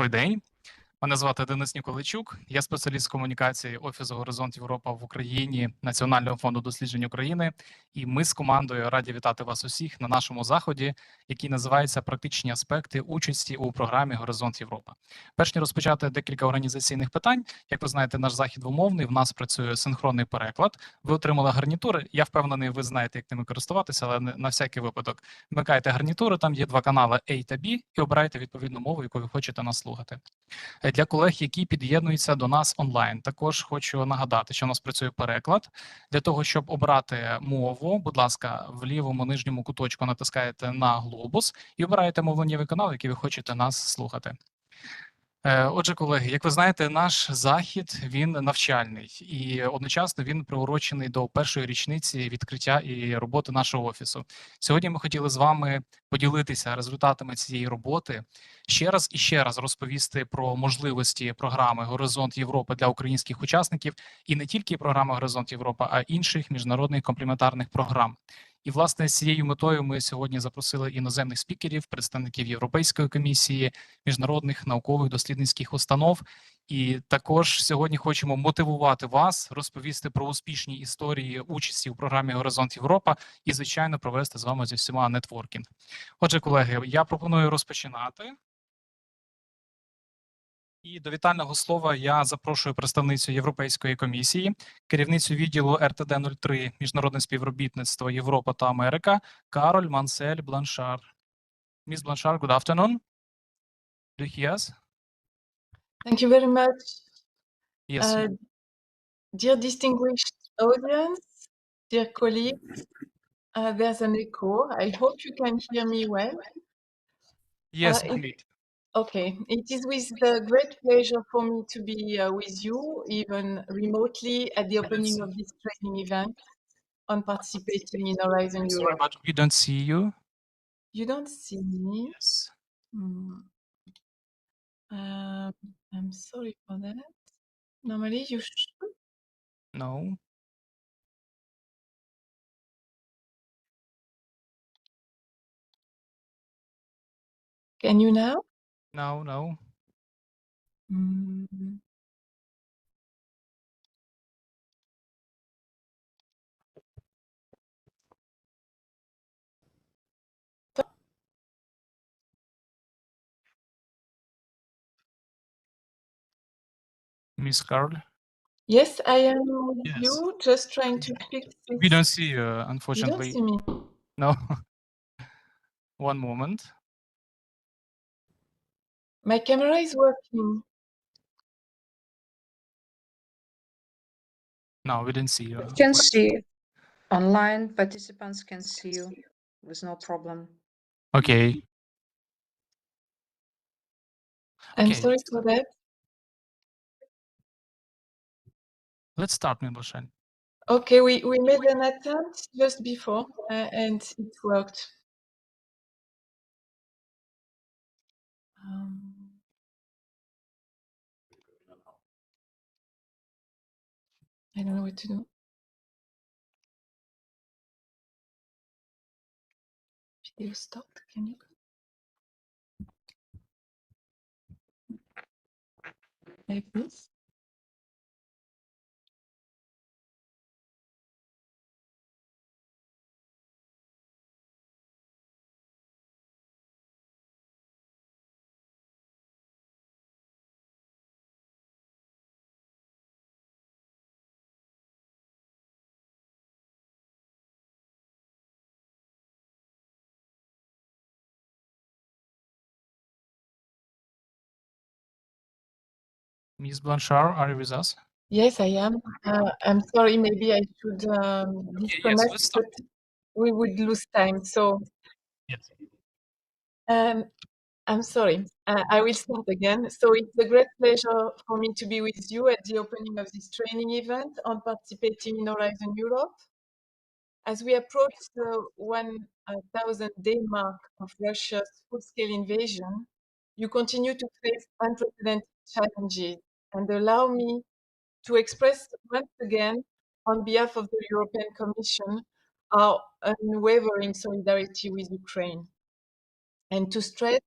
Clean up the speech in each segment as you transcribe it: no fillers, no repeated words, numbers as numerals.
Добрий день. Мене звати Денис Ніколайчук. Я спеціаліст з комунікації Офісу Горизонт Європа в Україні, Національного фонду досліджень України. І ми з командою раді вітати вас усіх на нашому заході, який називається «Практичні аспекти участі у програмі Горизонт Європа». Перш ніж розпочати декілька організаційних питань, як ви знаєте, наш захід двомовний, в нас працює синхронний переклад. Ви отримали гарнітури, я впевнений, ви знаєте, як ними користуватися, але на всякий випадок вмикайте гарнітури, там є два канали A та B, і обирайте відповідну мову, яку ви хочете нас слухати. Для колег, які під'єднуються до нас онлайн, також хочу нагадати, що у нас працює переклад. Для того, щоб обрати мову, будь ласка, в лівому нижньому куточку натискаєте на глобус і обираєте мовленнєвий канал, який ви хочете нас слухати. Отже, колеги, як ви знаєте, наш захід, він навчальний і одночасно він приурочений до першої річниці відкриття і роботи нашого офісу. Сьогодні ми хотіли з вами поділитися результатами цієї роботи, ще раз і ще раз розповісти про можливості програми «Горизонт Європа» для українських учасників і не тільки програми «Горизонт Європа», а інших міжнародних комплементарних програм. І, власне, з цією метою ми сьогодні запросили іноземних спікерів, представників Європейської комісії, міжнародних наукових дослідницьких установ. І також сьогодні хочемо мотивувати вас, розповісти про успішні історії участі у програмі «Горизонт Європа» і, звичайно, провести з вами зі всіма нетворкінг. Отже, колеги, я пропоную розпочинати. І до вітального слова я запрошую представницю Європейської комісії, керівницю відділу РТД-03 «Міжнародне співробітництво Європа та Америка» Кароль МАНСЕЛЬ-БЛАНШАР. Miss Blanchard, good afternoon. Do you hear us? Thank you very much. Yes. Dear distinguished audience, dear colleagues, there's an echo. I hope you can hear me well. Yes, indeed. Okay, it is with great pleasure for me to be with you, even remotely, at the opening of this training event on participating in Horizon Sorry, Europe. but we don't see you. You don't see me? Yes. I'm sorry for that. Normally you should. No. Can you now? No, no. Miss Carol? Yes, I am with Yes. you, just trying to fix this. We don't see you, You don't unfortunately. see me. No. One moment. My camera is working. No, we didn't see you. Can see. Online participants can see you with no problem. Okay. I'm Okay. sorry for that. Let's start, Miss Blanchard. Okay, we made an attempt just before and it worked. I don't know what to do. Video stopped. Can you? Like this? Miss Blanchard, are you with us? Yes, I am. I'm sorry, maybe I should disconnect, let's start. but we would lose time. So Yes. I'm sorry. I will start again. So it's a great pleasure for me to be with you at the opening of this training event on participating in Horizon Europe. As we approach the 1,000-day mark of Russia's full-scale invasion, you continue to face unprecedented challenges. And allow me to express once again, on behalf of the European Commission, our unwavering solidarity with Ukraine, and to stress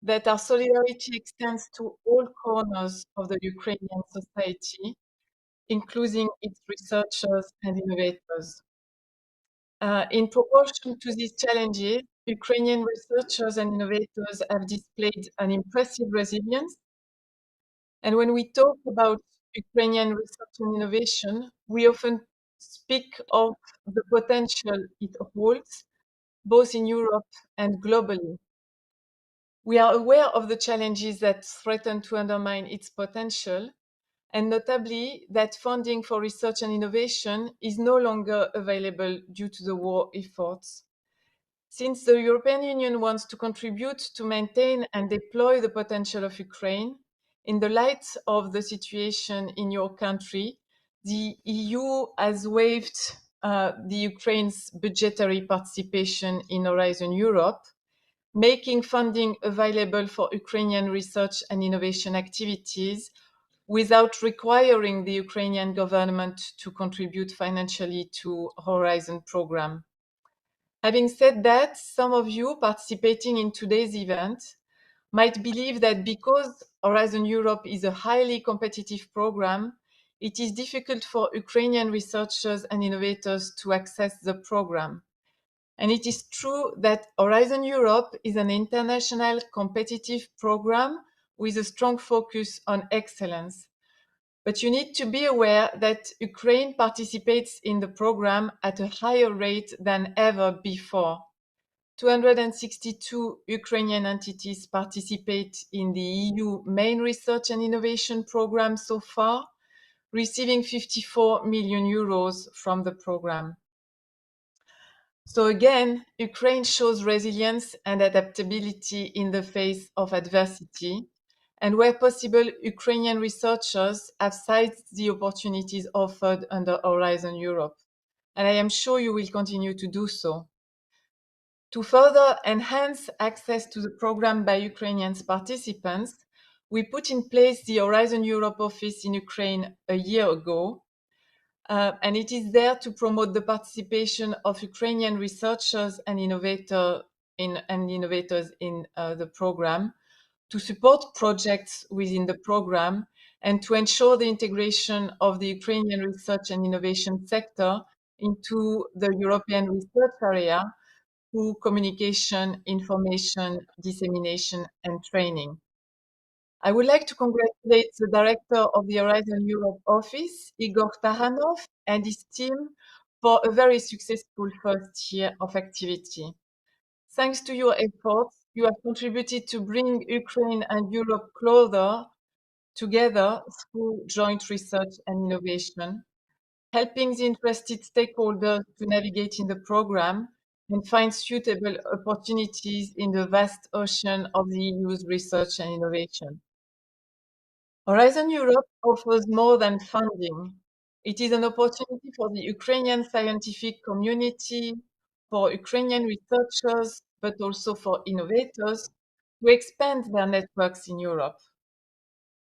that our solidarity extends to all corners of the Ukrainian society, including its researchers and innovators. In proportion to these challenges, Ukrainian researchers and innovators have displayed an impressive resilience. And when we talk about Ukrainian research and innovation, we often speak of the potential it holds, both in Europe and globally. We are aware of the challenges that threaten to undermine its potential, and notably that funding for research and innovation is no longer available due to the war efforts. Since the European Union wants to contribute to maintain and deploy the potential of Ukraine, in the light of the situation in your country, the EU has waived the Ukraine's budgetary participation in Horizon Europe, making funding available for Ukrainian research and innovation activities without requiring the Ukrainian government to contribute financially to Horizon program. Having said that, some of you participating in today's event might believe that because Horizon Europe is a highly competitive program, it is difficult for Ukrainian researchers and innovators to access the program. And it is true that Horizon Europe is an international competitive program with a strong focus on excellence. But you need to be aware that Ukraine participates in the program at a higher rate than ever before. 262 Ukrainian entities participate in the EU main research and innovation program so far, receiving 54 million euros from the program. So again, Ukraine shows resilience and adaptability in the face of adversity. And where possible, Ukrainian researchers have seized the opportunities offered under Horizon Europe. And I am sure you will continue to do so. To further enhance access to the program by Ukrainian participants, we put in place the Horizon Europe office in Ukraine a year ago. And it is there to promote the participation of Ukrainian researchers and innovators in the program, to support projects within the program, and to ensure the integration of the Ukrainian research and innovation sector into the European research area through communication, information, dissemination, and training. I would like to congratulate the director of the Horizon Europe office, Igor TARANOV, and his team for a very successful first year of activity. Thanks to your efforts, you have contributed to bring Ukraine and Europe closer together through joint research and innovation, helping the interested stakeholders to navigate in the program and find suitable opportunities in the vast ocean of the EU's research and innovation. Horizon Europe offers more than funding. It is an opportunity for the Ukrainian scientific community, for Ukrainian researchers, but also for innovators to expand their networks in Europe.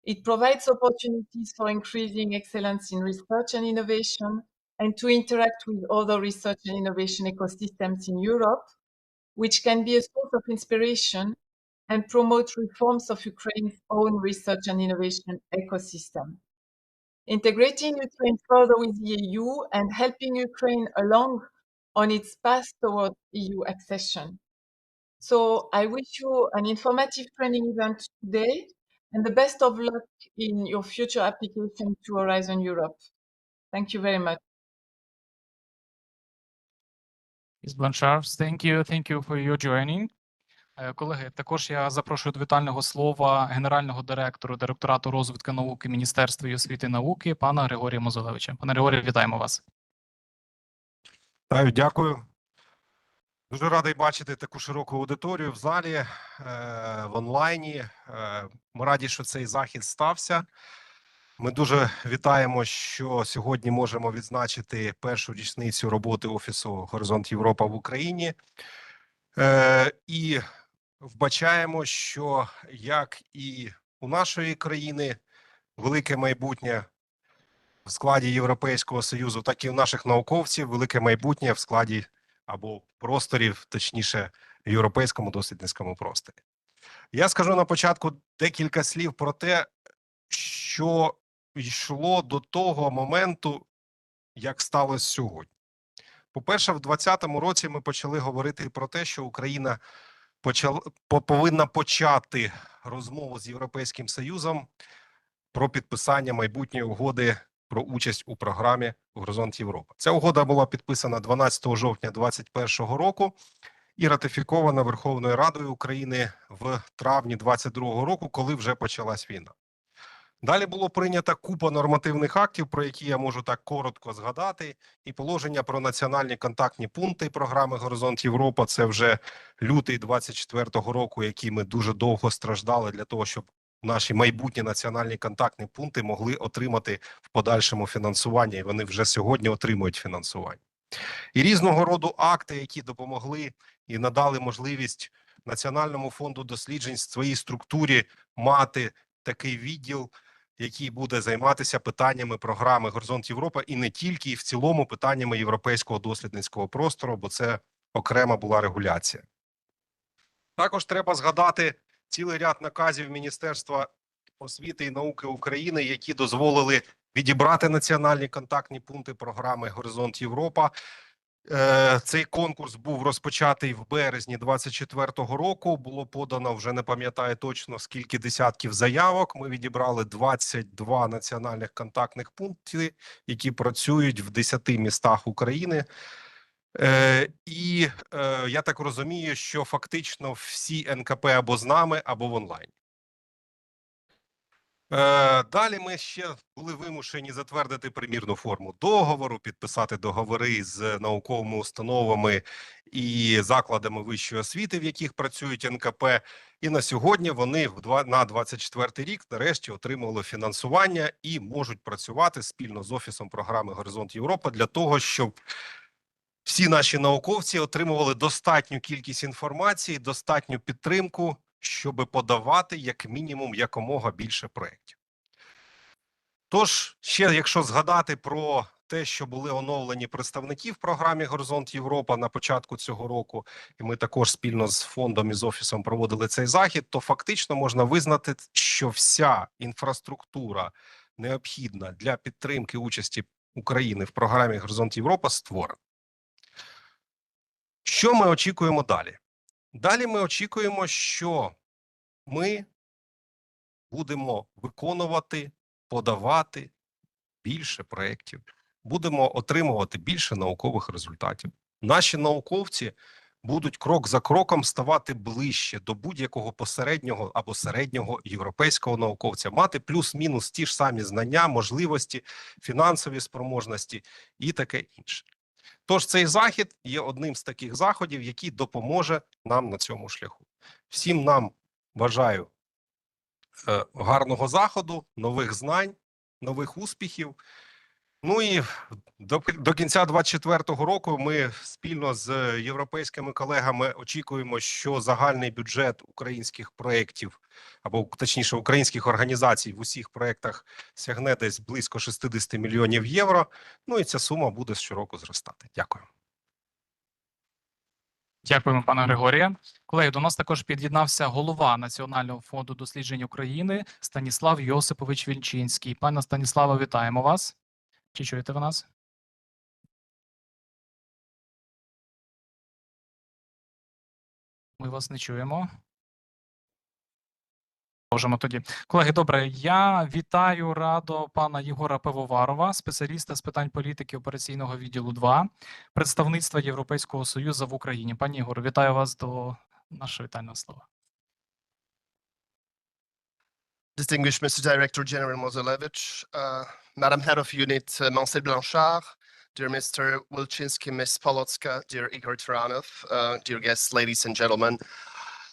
It provides opportunities for increasing excellence in research and innovation and to interact with other research and innovation ecosystems in Europe, which can be a source of inspiration and promote reforms of Ukraine's own research and innovation ecosystem. Integrating Ukraine further with the EU and helping Ukraine along on its path toward EU accession. So I wish you an informative training event today and the best of luck in your future application to Horizon Europe. Thank you very much. Ms. Blanchard, thank you for your joining. Колеги, також я запрошую до вітального слова генерального директора Директорату розвитку науки Міністерства освіти і науки пана Григорія МОЗОЛЕВИЧа. Пане Григорію, вітаємо вас. Дякую. Дуже радий бачити таку широку аудиторію в залі, в онлайні. Ми раді, що цей захід стався. Ми дуже вітаємо, що сьогодні можемо відзначити першу річницю роботи Офісу Горизонт Європа в Україні. І вбачаємо, що як і у нашої країни велике майбутнє в складі Європейського Союзу, так і у наших науковців велике майбутнє в складі або просторів, точніше, в європейському дослідницькому просторі. Я скажу на початку декілька слів про те, що йшло до того моменту, як сталося сьогодні. По-перше, в 2020 році ми почали говорити про те, що Україна повинна почати розмову з Європейським Союзом про підписання майбутньої угоди про участь у програмі Горизонт Європа. Ця угода була підписана 12 жовтня 2021 року і ратифікована Верховною Радою України в травні 2022 року, коли вже почалась війна. Далі було прийнято купа нормативних актів, про які я можу так коротко згадати, і положення про національні контактні пункти програми Горизонт Європа. Це вже лютий 2024 року, які ми дуже довго страждали для того, щоб наші майбутні національні контактні пункти могли отримати в подальшому фінансування, і вони вже сьогодні отримують фінансування. І різного роду акти, які допомогли і надали можливість Національному фонду досліджень в своїй структурі мати такий відділ, який буде займатися питаннями програми Горизонт Європа і не тільки, і в цілому питаннями європейського дослідницького простору, бо це окрема була регуляція. Також треба згадати цілий ряд наказів Міністерства освіти і науки України, які дозволили відібрати національні контактні пункти програми Горизонт Європа. Цей конкурс був розпочатий в березні 2024 року. Було подано, вже не пам'ятаю точно, скільки десятків заявок. Ми відібрали 22 національних контактних пункти, які працюють в 10 містах України. І я так розумію, що фактично всі НКП або з нами, або в онлайні. Далі ми ще були вимушені затвердити примірну форму договору, підписати договори з науковими установами і закладами вищої освіти, в яких працюють НКП. І на сьогодні вони на 2024 рік нарешті отримали фінансування і можуть працювати спільно з Офісом програми Горизонт Європа для того, щоб всі наші науковці отримували достатню кількість інформації, достатню підтримку, щоб подавати як мінімум якомога більше проєктів. Тож, ще якщо згадати про те, що були оновлені представники в програмі Горизонт Європа на початку цього року, і ми також спільно з фондом і з Офісом проводили цей захід, то фактично можна визнати, що вся інфраструктура необхідна для підтримки участі України в програмі Горизонт Європа створена. Що ми очікуємо далі? Далі ми очікуємо, що ми будемо виконувати, подавати більше проєктів, будемо отримувати більше наукових результатів. Наші науковці будуть крок за кроком ставати ближче до будь-якого посереднього або середнього європейського науковця, мати плюс-мінус ті ж самі знання, можливості, фінансові спроможності і таке інше. Тож цей захід є одним з таких заходів, який допоможе нам на цьому шляху. Всім нам бажаю гарного заходу, нових знань, нових успіхів. Ну і до кінця 2024 року ми спільно з європейськими колегами очікуємо, що загальний бюджет українських проєктів, або точніше українських організацій в усіх проєктах сягне десь близько 60 мільйонів євро. Ну і ця сума буде щороку зростати. Дякую. Дякуємо, пане Григорія. Колеги, до нас також під'єднався голова Національного фонду досліджень України Станіслав Йосипович Вільчинський. Пане Станіславе, вітаємо вас. Чи чуєте ви нас? Ми вас не чуємо. Можемо тоді. Колеги, добре, я вітаю радо пана Єгора ПИВОВАРОВа, спеціаліста з питань політики Операційного відділу 2, Представництва Європейського Союзу в Україні. Пане Єгоре, вітаю вас до нашого вітального слова. Distinguished Mr. Director General Mozolevich, Madam Head of Unit MANSELЬ-БЛАНШАR, dear Mr. Wilczynski, Ms. Polotska, dear Ігор ТАРАНОВ, dear guests, ladies and gentlemen.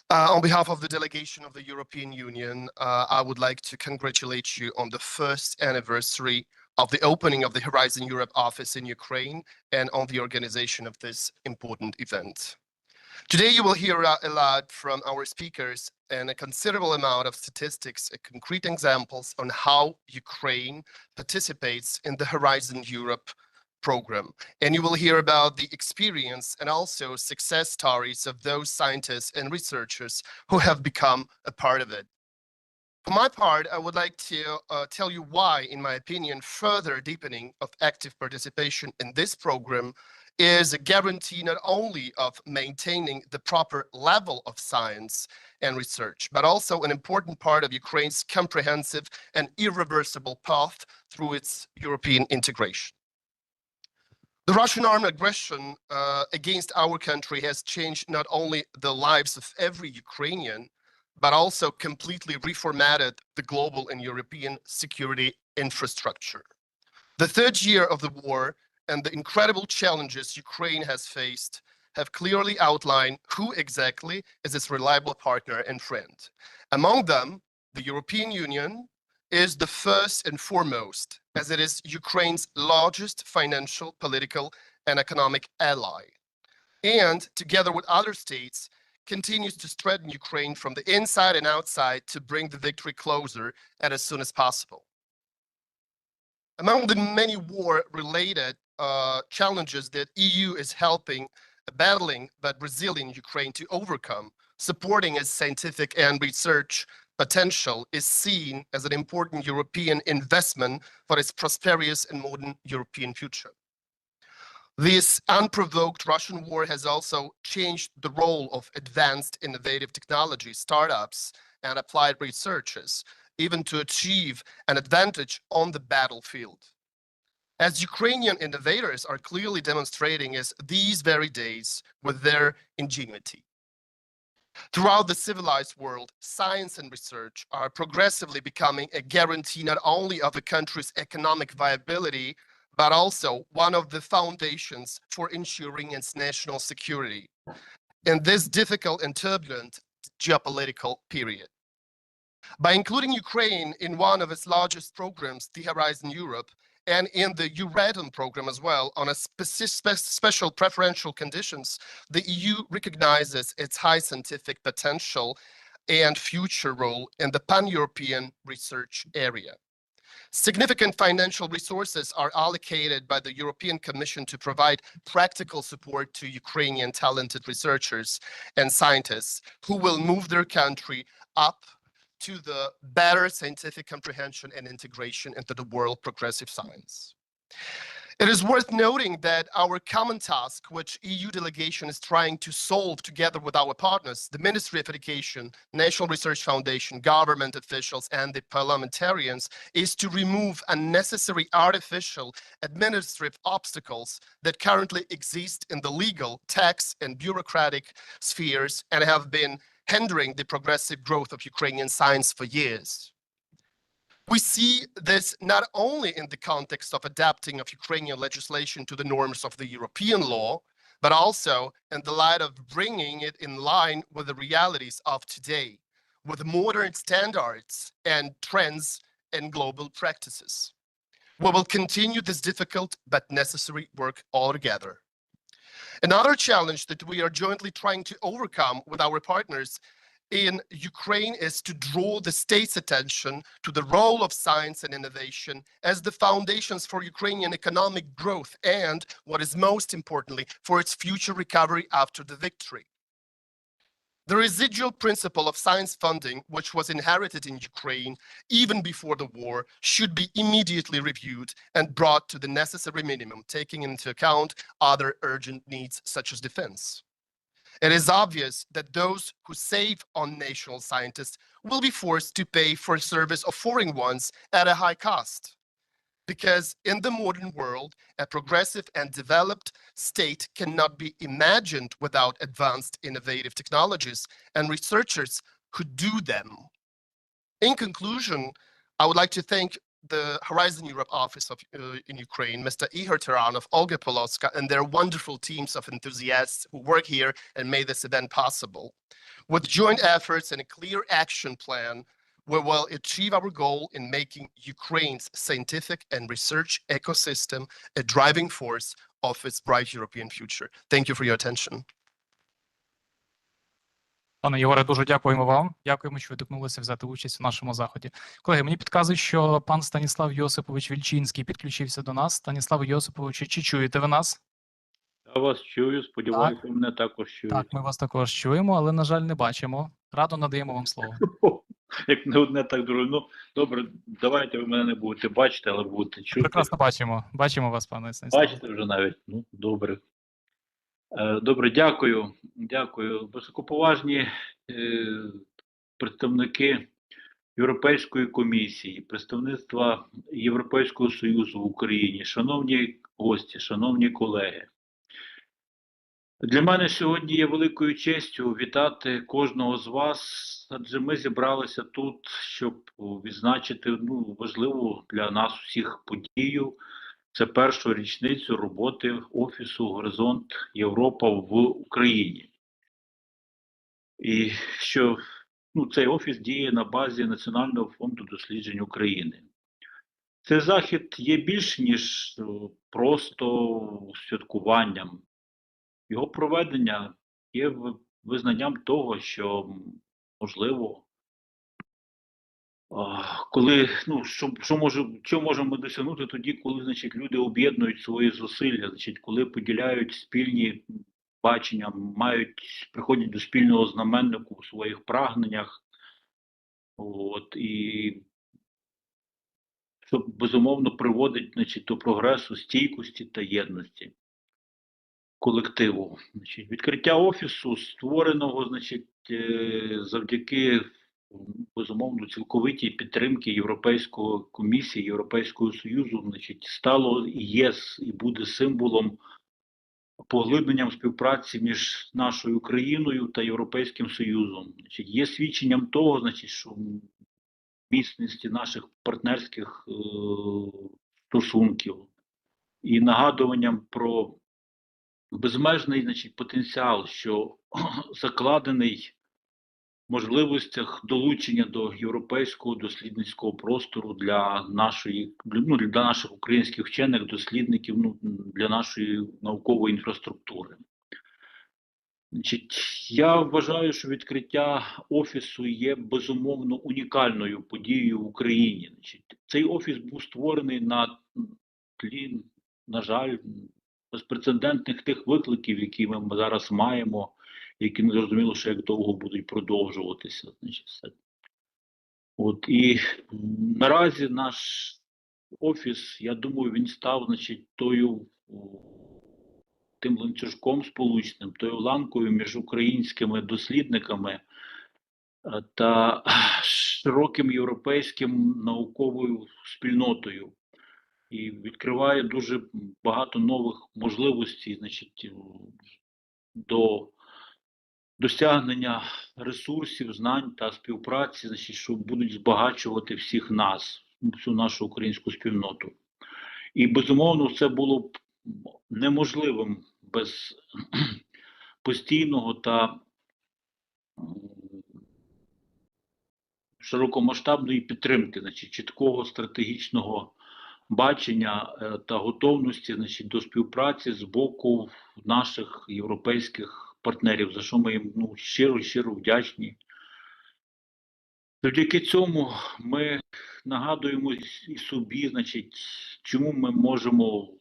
On behalf of the delegation of the European Union, I would like to congratulate you on the first anniversary of the opening of the Horizon Europe office in Ukraine and on the organization of this important event. Today you will hear a lot from our speakers and a considerable amount of statistics and concrete examples on how Ukraine participates in the Horizon Europe program, and you will hear about the experience and also success stories of those scientists and researchers who have become a part of it. For my part, I would like to tell you why, in my opinion, further deepening of active participation in this program is a guarantee not only of maintaining the proper level of science and research, but also an important part of Ukraine's comprehensive and irreversible path through its European integration. The Russian armed aggression against our country has changed not only the lives of every Ukrainian, but also completely reformatted the global and European security infrastructure. The third year of the war and the incredible challenges Ukraine has faced have clearly outlined who exactly is its reliable partner and friend. Among them, the European Union is the first and foremost, as it is Ukraine's largest financial, political, and economic ally. And together with other states, continues to strengthen Ukraine from the inside and outside to bring the victory closer and as soon as possible. Among the many war-related challenges that EU is helping, battling, but resilient Ukraine to overcome, supporting its scientific and research potential is seen as an important European investment for its prosperous and modern European future. This unprovoked Russian war has also changed the role of advanced innovative technology startups and applied researchers, even to achieve an advantage on the battlefield. As Ukrainian innovators are clearly demonstrating as these very days with their ingenuity. Throughout the civilized world, science and research are progressively becoming a guarantee not only of a country's economic viability, but also one of the foundations for ensuring its national security in this difficult and turbulent geopolitical period. By including Ukraine in one of its largest programs, the Horizon Europe, and in the Euratom program as well, on a special preferential conditions, the EU recognizes its high scientific potential and future role in the pan-European research area. Significant financial resources are allocated by the European Commission to provide practical support to Ukrainian talented researchers and scientists who will move their country up to the better scientific comprehension and integration into the world progressive science. It is worth noting that our common task, which EU delegation is trying to solve together with our partners, the Ministry of Education, National Research Foundation, government officials, and the parliamentarians, is to remove unnecessary artificial administrative obstacles that currently exist in the legal, tax, and bureaucratic spheres and have been hindering the progressive growth of Ukrainian science for years. We see this not only in the context of adapting of Ukrainian legislation to the norms of the European law, but also in the light of bringing it in line with the realities of today, with modern standards and trends and global practices. We will continue this difficult but necessary work all together. Another challenge that we are jointly trying to overcome with our partners in Ukraine is to draw the state's attention to the role of science and innovation as the foundations for Ukrainian economic growth and, what is most importantly, for its future recovery after the victory. The residual principle of science funding, which was inherited in Ukraine even before the war, should be immediately reviewed and brought to the necessary minimum, taking into account other urgent needs such as defense. It is obvious that those who save on national scientists will be forced to pay for service of foreign ones at a high cost. Because in the modern world, a progressive and developed state cannot be imagined without advanced innovative technologies and researchers who do them. In conclusion, I would like to thank the Horizon Europe office in Ukraine, Mr. Igor TARANOV, Olga Polotska, and their wonderful teams of enthusiasts who work here and made this event possible. With joint efforts and a clear action plan, we will achieve our goal in making Ukraine's scientific and research ecosystem a driving force of its bright European future. Thank you for your attention. Пане Єгоре, дуже дякуємо вам. Дякуємо, що ви доткнулися взяти участь у нашому заході. Колеги, мені підказують, що пан Станіслав Йосипович Вільчинський підключився до нас. Станіслав Йосипович, чи чуєте ви нас? Я вас чую, сподіваюся, ви мене також чуєте. Так, ми вас також чуємо, але, на жаль, не бачимо. Радо надаємо вам слово. Як не одне, так друге. Ну, добре, давайте ви мене не будете бачити, але будете чути. Прекрасно бачимо. Бачимо вас, пане Станіславе. Бачите вже навіть? Ну, добре. Добре, дякую. Дякую. Високоповажні представники Європейської комісії, Представництва Європейського Союзу в Україні, шановні гості, шановні колеги. Для мене сьогодні є великою честю вітати кожного з вас, адже ми зібралися тут, щоб відзначити важливу для нас всіх подію. Це першу річницю роботи Офісу Горизонт Європа в Україні. І що цей офіс діє на базі Національного фонду досліджень України. Цей захід є більш ніж просто святкуванням. Його проведення є визнанням того, що, можливо, коли, що можемо ми досягнути тоді, коли, значить, люди об'єднують свої зусилля, значить, коли поділяють спільні бачення, приходять до спільного знаменнику у своїх прагненнях, і що, безумовно, приводить, значить, до прогресу, стійкості та єдності колективу. Значить, відкриття офісу, створеного, значить, завдяки, безумовно, цілковитій підтримки Європейської комісії, Європейського Союзу, значить, стало і є, і буде символом поглибленням співпраці між нашою країною та Європейським Союзом. Значить, є свідченням того, значить, що міцності наших партнерських стосунків і нагадуванням про безмежний, значить, потенціал, що закладений в можливостях долучення до європейського дослідницького простору для наших українських вчених, дослідників, для нашої наукової інфраструктури. Значить, я вважаю, що відкриття офісу є, безумовно, унікальною подією в Україні. Значить, цей офіс був створений на тлі, на жаль, безпрецедентних тих викликів, які ми зараз маємо, які не зрозуміло, що як довго будуть продовжуватися. Значить, і наразі наш офіс, я думаю, він став, значить, тим ланцюжком сполучним, тою ланкою між українськими дослідниками та широким європейським науковою спільнотою. І відкриває дуже багато нових можливостей, значить, до досягнення ресурсів, знань та співпраці, значить, що будуть збагачувати всіх нас, всю нашу українську спільноту. І, безумовно, це було б неможливим без постійного та широкомасштабної підтримки, значить, чіткого стратегічного бачення та готовності, значить, до співпраці з боку наших європейських партнерів, за що ми їм щиро вдячні. Завдяки цьому ми нагадуємо і собі, значить, чому ми можемо,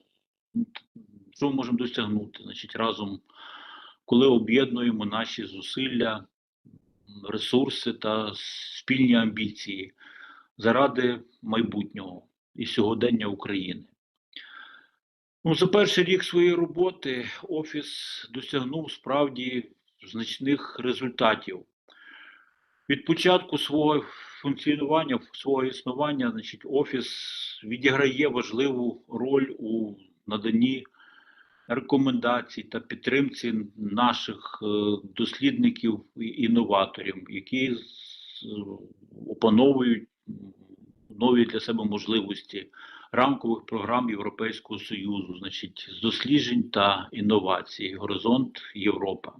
що ми можемо досягнути, значить, разом, коли об'єднуємо наші зусилля, ресурси та спільні амбіції заради майбутнього і сьогодення України. За перший рік своєї роботи Офіс досягнув справді значних результатів. Від початку свого функціонування, свого існування, значить, Офіс відіграє важливу роль у наданні рекомендацій та підтримці наших дослідників і інноваторів, які опановують нові для себе можливості рамкових програм Європейського Союзу, значить, з досліджень та інновацій, Горизонт Європа.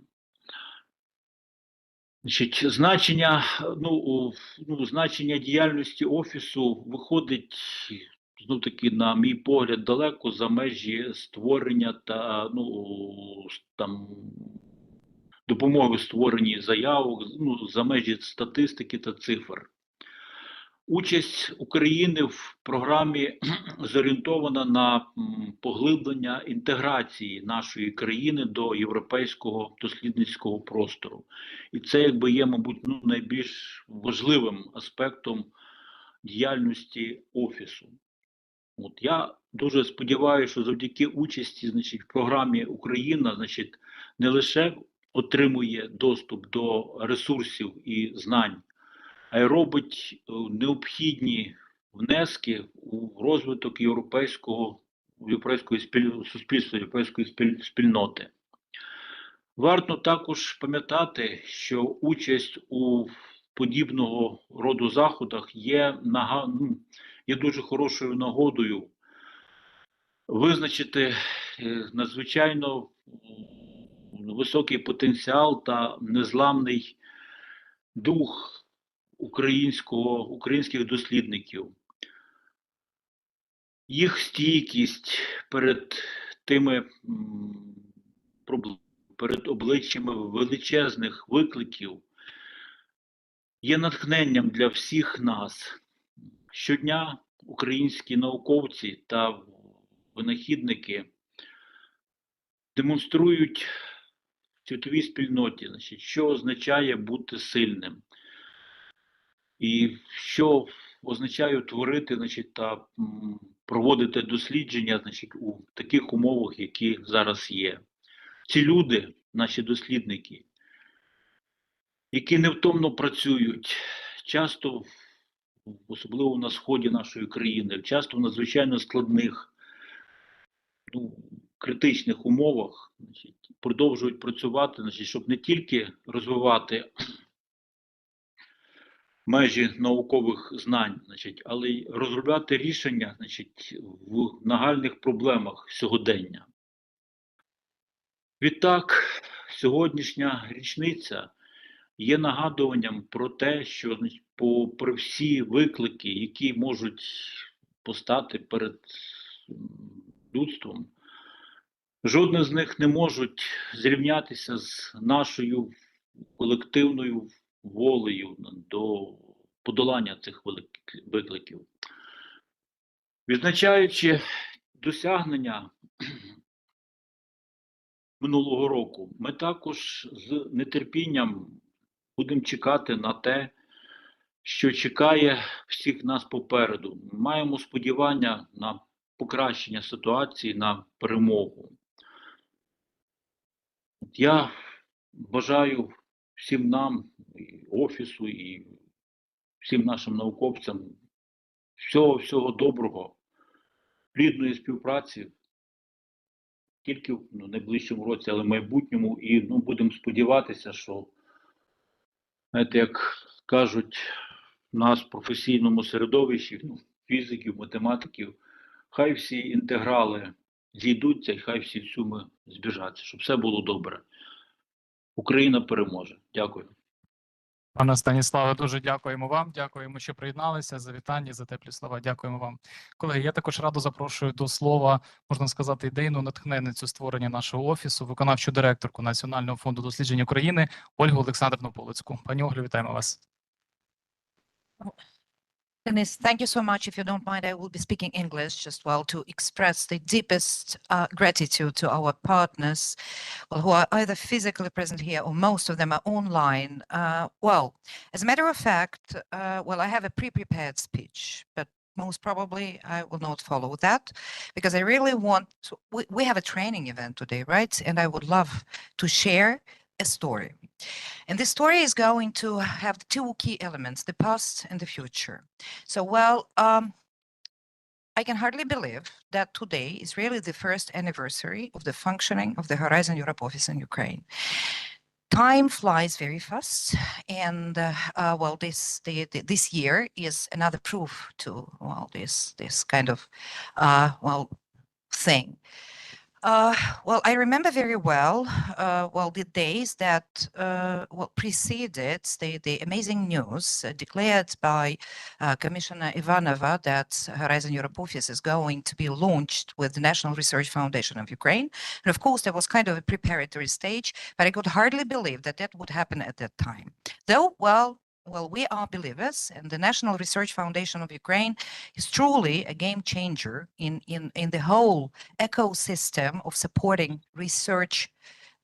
Значить, значення діяльності Офісу виходить, знов-таки, на мій погляд, далеко за межі створення та допомоги в створенні заявок, ну, за межі статистики та цифр. Участь України в програмі зорієнтована на поглиблення інтеграції нашої країни до європейського дослідницького простору. І це якби є, мабуть, ну, найбільш важливим аспектом діяльності Офісу. От, я дуже сподіваюся, що завдяки участі, значить, в програмі Україна, значить, не лише отримує доступ до ресурсів і знань, а й робить необхідні внески у розвиток європейського суспільства, європейської спільноти. Варто також пам'ятати, що участь у подібного роду заходах є дуже хорошою нагодою визначити надзвичайно високий потенціал та незламний дух українських дослідників. Їх стійкість перед перед обличчями величезних викликів є натхненням для всіх нас. Щодня українські науковці та винахідники демонструють в світовій спільноті, значить, що означає бути сильним. І що означає творити, значить, та проводити дослідження, значить, у таких умовах, які зараз є. Ці люди, наші дослідники, які невтомно працюють, часто, особливо на сході нашої країни, часто в надзвичайно складних, критичних умовах, значить, продовжують працювати, значить, щоб не тільки розвивати межі наукових знань, значить, але й розробляти рішення, значить, в нагальних проблемах сьогодення. Відтак, сьогоднішня річниця є нагадуванням про те, що, значить, попри всі виклики, які можуть постати перед людством, жодне з них не можуть зрівнятися з нашою колективною волею до подолання цих викликів. Відзначаючи досягнення минулого року, ми також з нетерпінням будемо чекати на те, що чекає всіх нас попереду. Ми маємо сподівання на покращення ситуації, на перемогу. Я бажаю всім нам, і Офісу, і всім нашим науковцям всього доброго, плідної співпраці, тільки в найближчому році, але в майбутньому. І будемо сподіватися, що, знаєте, як кажуть в нас в професійному середовищі, фізиків, математиків, хай всі інтеграли зійдуться і хай всі суми збіжаться, щоб все було добре. Україна переможе. Дякую. Пане Станіславе, дуже дякуємо вам. Дякуємо, що приєдналися, за вітання, за теплі слова. Дякуємо вам. Колеги, я також радо запрошую до слова, можна сказати, ідейну натхненницю створення нашого офісу, виконавчу директорку Національного фонду досліджень України Ольгу Олександрівну Полицьку. Пані Оглю, вітаємо вас. Dennis, thank you so much. If you don't mind, I will be speaking English just to express the deepest gratitude to our partners who are either physically present here or most of them are online. As a matter of fact, I have a pre-prepared speech, but most probably I will not follow that because I really want to, we have a training event today, right? And I would love to share a story. And this story is going to have two key elements, the past and the future. So, I can hardly believe that today is really the first anniversary of the functioning of the Horizon Europe office in Ukraine. Time flies very fast, and this year is another proof to this kind of thing. Well, I remember very well, the days that preceded the amazing news declared by Commissioner Ivanova that Horizon Europe Office is going to be launched with the National Research Foundation of Ukraine. And of course, there was kind of a preparatory stage, but I could hardly believe that that would happen at that time. Though, well, we are believers, and the National Research Foundation of Ukraine is truly a game changer in the whole ecosystem of supporting research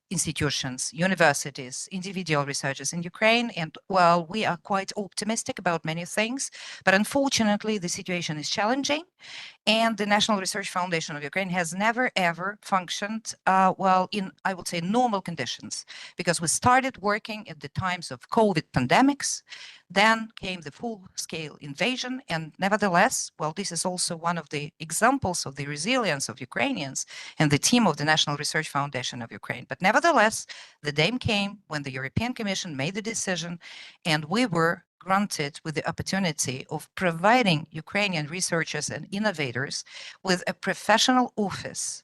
institutions, universities, individual researchers in Ukraine. And well, we are quite optimistic about many things, but unfortunately the situation is challenging, and the National Research Foundation of Ukraine has never ever functioned in, I would say, normal conditions, because we started working at the times of COVID pandemics, then came the full-scale invasion, and nevertheless, well, this is also one of the examples of the resilience of Ukrainians and the team of the National Research Foundation of Ukraine. But nevertheless, the day came when the European Commission made the decision, and we were granted with the opportunity of providing Ukrainian researchers and innovators with a professional office,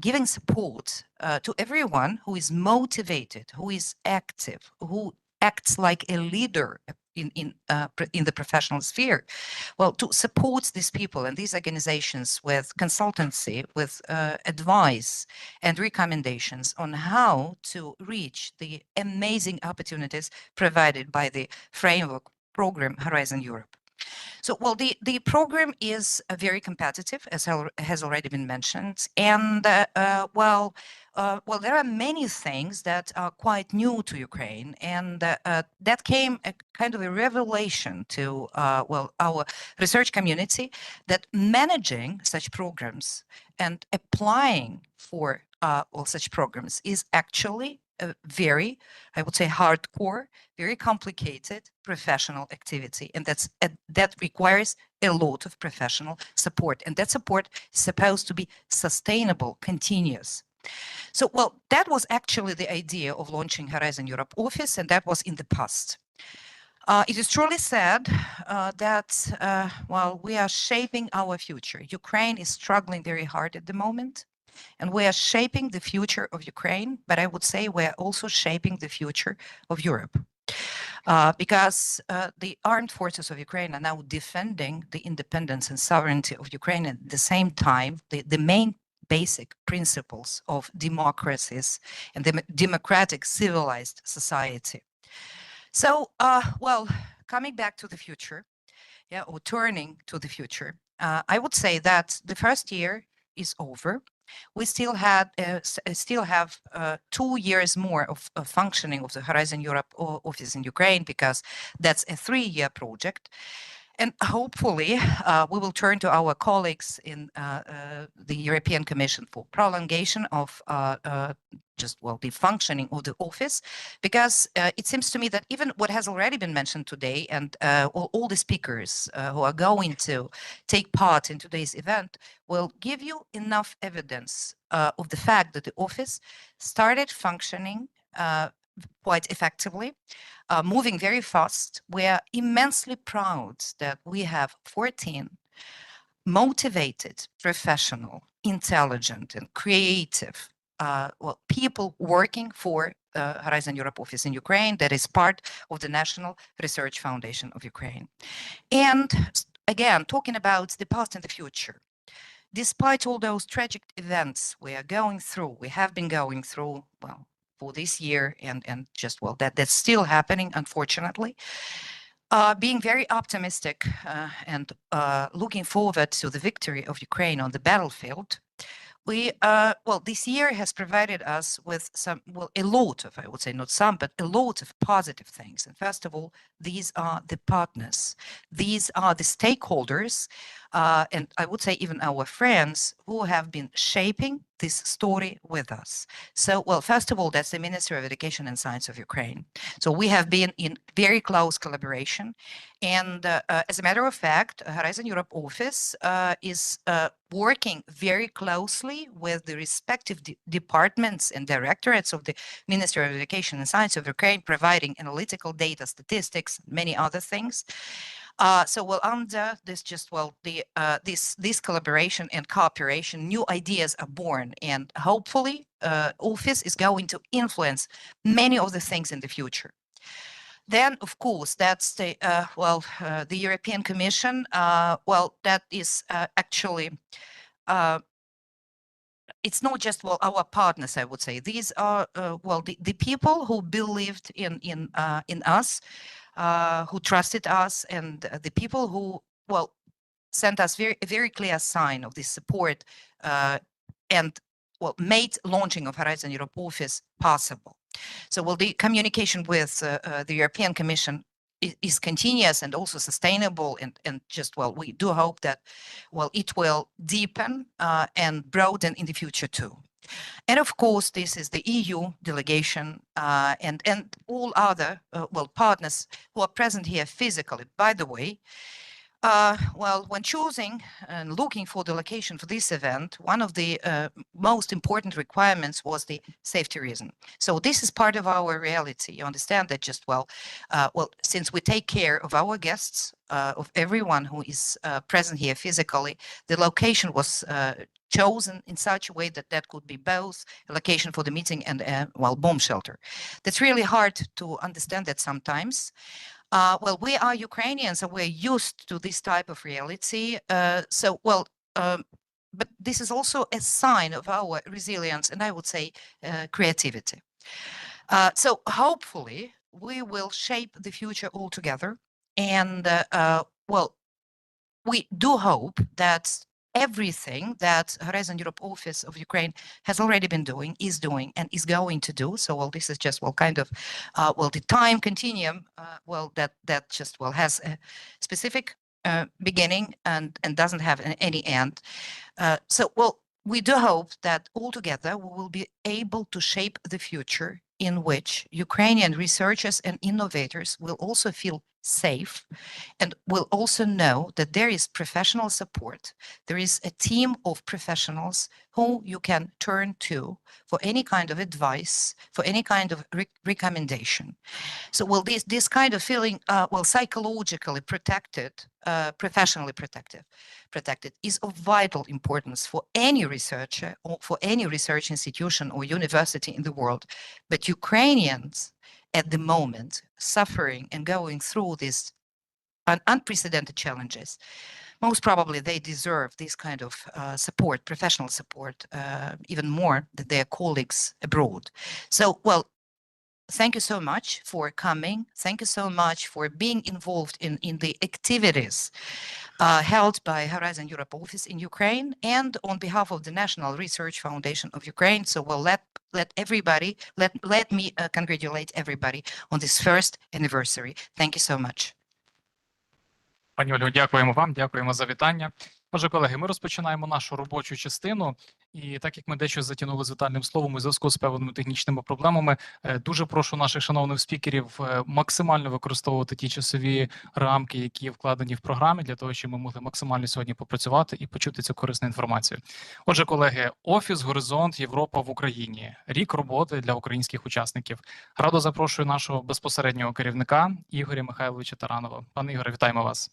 giving support to everyone who is motivated, who is active, who acts like a leader in the professional sphere, to support these people and these organizations with consultancy, with advice and recommendations on how to reach the amazing opportunities provided by the framework program Horizon Europe. So, well, the program is very competitive, as has already been mentioned, and there are many things that are quite new to Ukraine, and that came a kind of a revelation to our research community, that managing such programs and applying for such programs is actually a very, I would say, hardcore, very complicated professional activity, and that requires a lot of professional support, and that support is supposed to be sustainable, continuous. So, well, that was actually the idea of launching Horizon Europe Office, and that was in the past. It is truly sad that, we are shaping our future. Ukraine is struggling very hard at the moment, and we are shaping the future of Ukraine, but I would say we are also shaping the future of Europe. Because the armed forces of Ukraine are now defending the independence and sovereignty of Ukraine, at the same time, the main basic principles of democracies and the democratic civilized society. So, coming back to the future, or turning to the future, I would say that the first year is over. We still have 2 years more of functioning of the Horizon Europe office in Ukraine, because that's a 3-year project. And hopefully we will turn to our colleagues in the European Commission for prolongation of the functioning of the office, because it seems to me that even what has already been mentioned today, and all the speakers who are going to take part in today's event will give you enough evidence of the fact that the office started functioning quite effectively, moving very fast. We are immensely proud that we have 14 motivated, professional, intelligent, and creative people working for Horizon Europe office in Ukraine, that is part of the National Research Foundation of Ukraine. And again, talking about the past and the future, despite all those tragic events we are going through, we have been going through, for this year, and that's still happening, unfortunately. Being very optimistic and looking forward to the victory of Ukraine on the battlefield, we this year has provided us with a lot of, I would say not some, but a lot of positive things. And first of all, these are the partners, these are the stakeholders, and I would say even our friends who have been shaping this story with us. So, first of all, that's the Ministry of Education and Science of Ukraine. So we have been in very close collaboration. And as a matter of fact, Horizon Europe office is working very closely with the respective departments and directorates of the Ministry of Education and Science of Ukraine, providing analytical data, statistics, many other things. So well, under this this collaboration and cooperation, new ideas are born, and hopefully Office is going to influence many of the things in the future. Then, of course, that's the the European Commission. That is actually it's not just our partners, I would say. These are the people who believed in us, who trusted us, and the people who sent us a very clear sign of this support and made launching of Horizon Europe Office possible. So the communication with the European Commission is continuous and also sustainable, and just we do hope that it will deepen and broaden in the future too. And of course, this is the EU delegation and all other partners who are present here physically. By the way, when choosing and looking for the location for this event, one of the most important requirements was the safety reason. So this is part of our reality. You understand that just since we take care of our guests, of everyone who is present here physically, the location was chosen in such a way that that could be both a location for the meeting and bomb shelter. That's really hard to understand that sometimes. We are Ukrainians, and we're used to this type of reality. But this is also a sign of our resilience and I would say creativity. So hopefully we will shape the future all together. And we do hope that everything that Horizon Europe Office of Ukraine has already been doing, is doing, and is going to do. So this is just kind of the time continuum that just has a specific beginning and doesn't have any end. We do hope that altogether we will be able to shape the future in which Ukrainian researchers and innovators will also feel safe and will also know that there is professional support. There is a team of professionals who you can turn to for any kind of advice, for any kind of recommendation. So this kind of feeling, psychologically protected, professionally protected is of vital importance for any researcher or for any research institution or university in the world. But Ukrainians at the moment suffering and going through these unprecedented challenges, most probably they deserve this kind of support, professional support, even more than their colleagues abroad. So, thank you so much for coming. Thank you so much for being involved in the activities held by Horizon Europe Office in Ukraine and on behalf of the National Research Foundation of Ukraine. So let me congratulate everybody on this first anniversary. Thank you so much. Пані Ольго, дякуємо вам, дякуємо за вітання. Отже, колеги, ми розпочинаємо нашу робочу частину, і так як ми дещо затягнули з вітальним словом у зв'язку з певними технічними проблемами, дуже прошу наших шановних спікерів максимально використовувати ті часові рамки, які вкладені в програмі, для того, щоб ми могли максимально сьогодні попрацювати і почути цю корисну інформацію. Отже, колеги, Офіс Горизонт Європа в Україні. Рік роботи для українських учасників. Радо запрошую нашого безпосереднього керівника Ігоря Михайловича ТАРАНОВа. Пане Ігоре, вітаємо вас.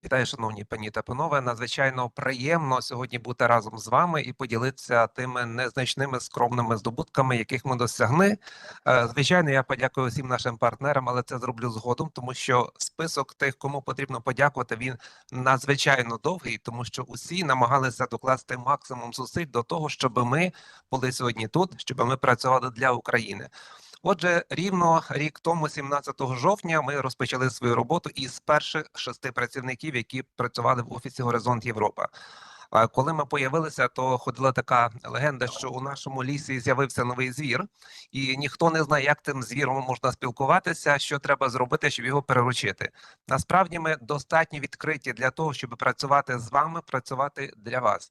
Вітаю, шановні пані та панове. Надзвичайно приємно сьогодні бути разом з вами і поділитися тими незначними скромними здобутками, яких ми досягли. Звичайно, я подякую всім нашим партнерам, але це зроблю згодом, тому що список тих, кому потрібно подякувати, він надзвичайно довгий, тому що усі намагалися докласти максимум зусиль до того, щоб ми були сьогодні тут, щоб ми працювали для України. Отже, рівно рік тому, 17 жовтня, ми розпочали свою роботу із перших 6 працівників, які працювали в Офісі Горизонт Європа. Коли ми появилися, то ходила така легенда, що у нашому лісі з'явився новий звір, і ніхто не знає, як тим звіром можна спілкуватися, що треба зробити, щоб його переручити. Насправді ми достатньо відкриті для того, щоб працювати з вами, працювати для вас.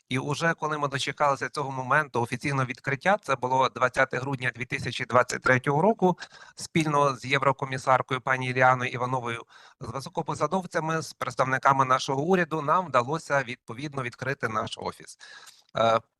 І уже коли ми дочекалися цього моменту офіційного відкриття, це було 20 грудня 2023 року, спільно з єврокомісаркою пані Іліаною Івановою, з високопосадовцями, з представниками нашого уряду, нам вдалося відповідно відкрити наш офіс.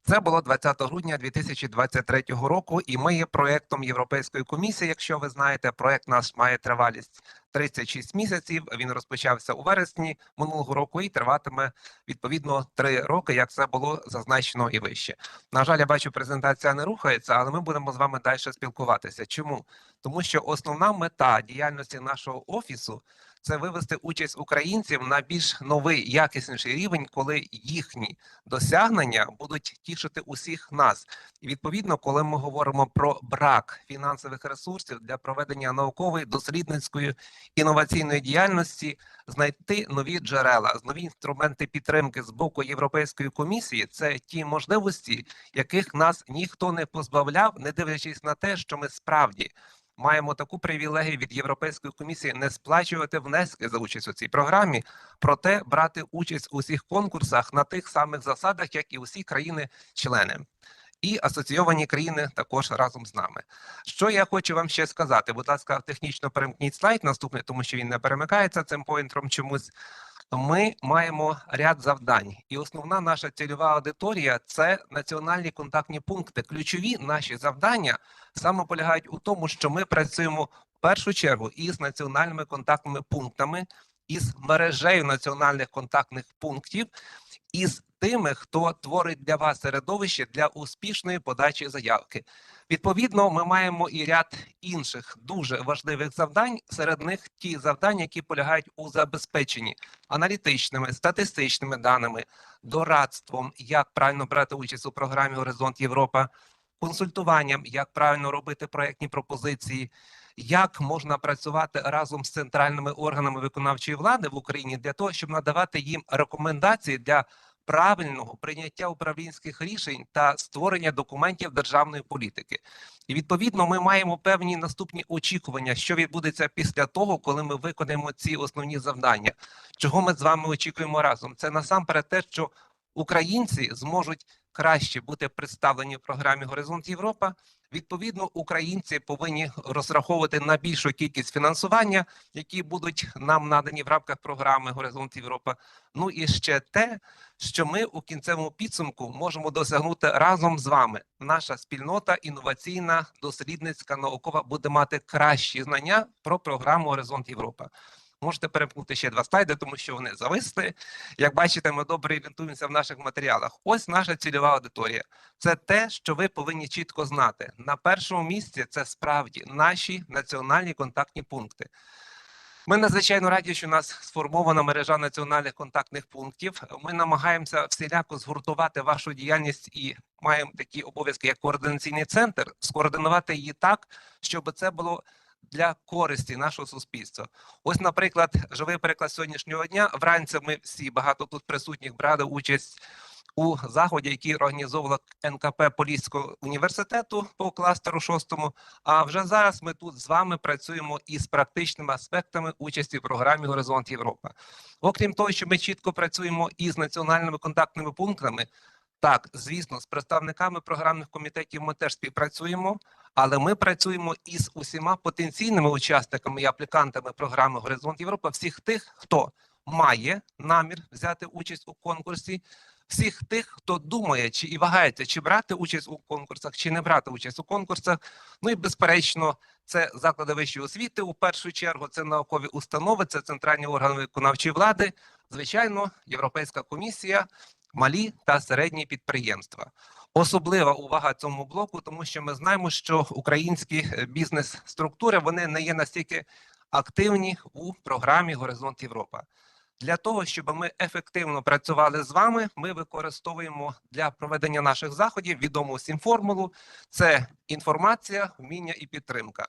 Це було 20 грудня 2023 року, і ми є проєктом Європейської комісії. Якщо ви знаєте, проєкт наш має тривалість 36 місяців. Він розпочався у вересні минулого року і триватиме відповідно 3 роки, як це було зазначено і вище. На жаль, я бачу, презентація не рухається, але ми будемо з вами далі спілкуватися. Чому? Тому що основна мета діяльності нашого офісу – це вивести участь українців на більш новий, якісніший рівень, коли їхні досягнення будуть тішити усіх нас. І відповідно, коли ми говоримо про брак фінансових ресурсів для проведення наукової, дослідницької, інноваційної діяльності, знайти нові джерела, нові інструменти підтримки з боку Європейської комісії – це ті можливості, яких нас ніхто не позбавляв, не дивлячись на те, що ми справді маємо таку привілегію від Європейської комісії не сплачувати внески за участь у цій програмі, проте брати участь у всіх конкурсах на тих самих засадах, як і усі країни-члени. І асоційовані країни також разом з нами. Що я хочу вам ще сказати? Будь ласка, технічно перемкніть слайд наступний, тому що він не перемикається цим поінтером чомусь. Ми маємо ряд завдань, і основна наша цільова аудиторія – це національні контактні пункти. Ключові наші завдання саме полягають у тому, що ми працюємо в першу чергу із національними контактними пунктами, із мережею національних контактних пунктів, із тими, хто творить для вас середовище для успішної подачі заявки. Відповідно, ми маємо і ряд інших дуже важливих завдань, серед них ті завдання, які полягають у забезпеченні аналітичними, статистичними даними, дорадством, як правильно брати участь у програмі «Горизонт Європа», консультуванням, як правильно робити проєктні пропозиції, як можна працювати разом з центральними органами виконавчої влади в Україні для того, щоб надавати їм рекомендації для правильного прийняття управлінських рішень та створення документів державної політики. І відповідно ми маємо певні наступні очікування, що відбудеться після того, коли ми виконаємо ці основні завдання. Чого ми з вами очікуємо разом? Це насамперед те, що українці зможуть краще бути представлені в програмі «Горизонт Європа». Відповідно, українці повинні розраховувати на більшу кількість фінансування, які будуть нам надані в рамках програми «Горизонт Європа». Ну і ще те, що ми у кінцевому підсумку можемо досягнути разом з вами. Наша спільнота інноваційна, дослідницька, наукова буде мати кращі знання про програму «Горизонт Європа». Можете перемкнути ще 2 слайди, тому що вони зависли. Як бачите, ми добре орієнтуємося в наших матеріалах. Ось наша цільова аудиторія. Це те, що ви повинні чітко знати. На першому місці це справді наші національні контактні пункти. Ми надзвичайно раді, що у нас сформована мережа національних контактних пунктів. Ми намагаємося всіляко згуртувати вашу діяльність і маємо такі обов'язки, як координаційний центр, скоординувати її так, щоб це було для користі нашого суспільства. Ось, наприклад, живий приклад сьогоднішнього дня. Вранці ми всі, багато тут присутніх, брали участь у заході, який організовувала НКП Поліського університету по кластеру 6-му. А вже зараз ми тут з вами працюємо із практичними аспектами участі в програмі «Горизонт Європа». Окрім того, що ми чітко працюємо із національними контактними пунктами, так, звісно, з представниками програмних комітетів ми теж співпрацюємо, але ми працюємо із усіма потенційними учасниками і аплікантами програми «Горизонт Європа», всіх тих, хто має намір взяти участь у конкурсі, всіх тих, хто думає чи і вагається, чи брати участь у конкурсах, чи не брати участь у конкурсах. Ну і, безперечно, це заклади вищої освіти, у першу чергу, це наукові установи, це центральні органи виконавчої влади, звичайно, Європейська комісія, малі та середні підприємства. Особлива увага цьому блоку, тому що ми знаємо, що українські бізнес-структури, вони не є настільки активні у програмі «Горизонт Європа». Для того, щоб ми ефективно працювали з вами, ми використовуємо для проведення наших заходів відому всім формулу – це інформація, вміння і підтримка.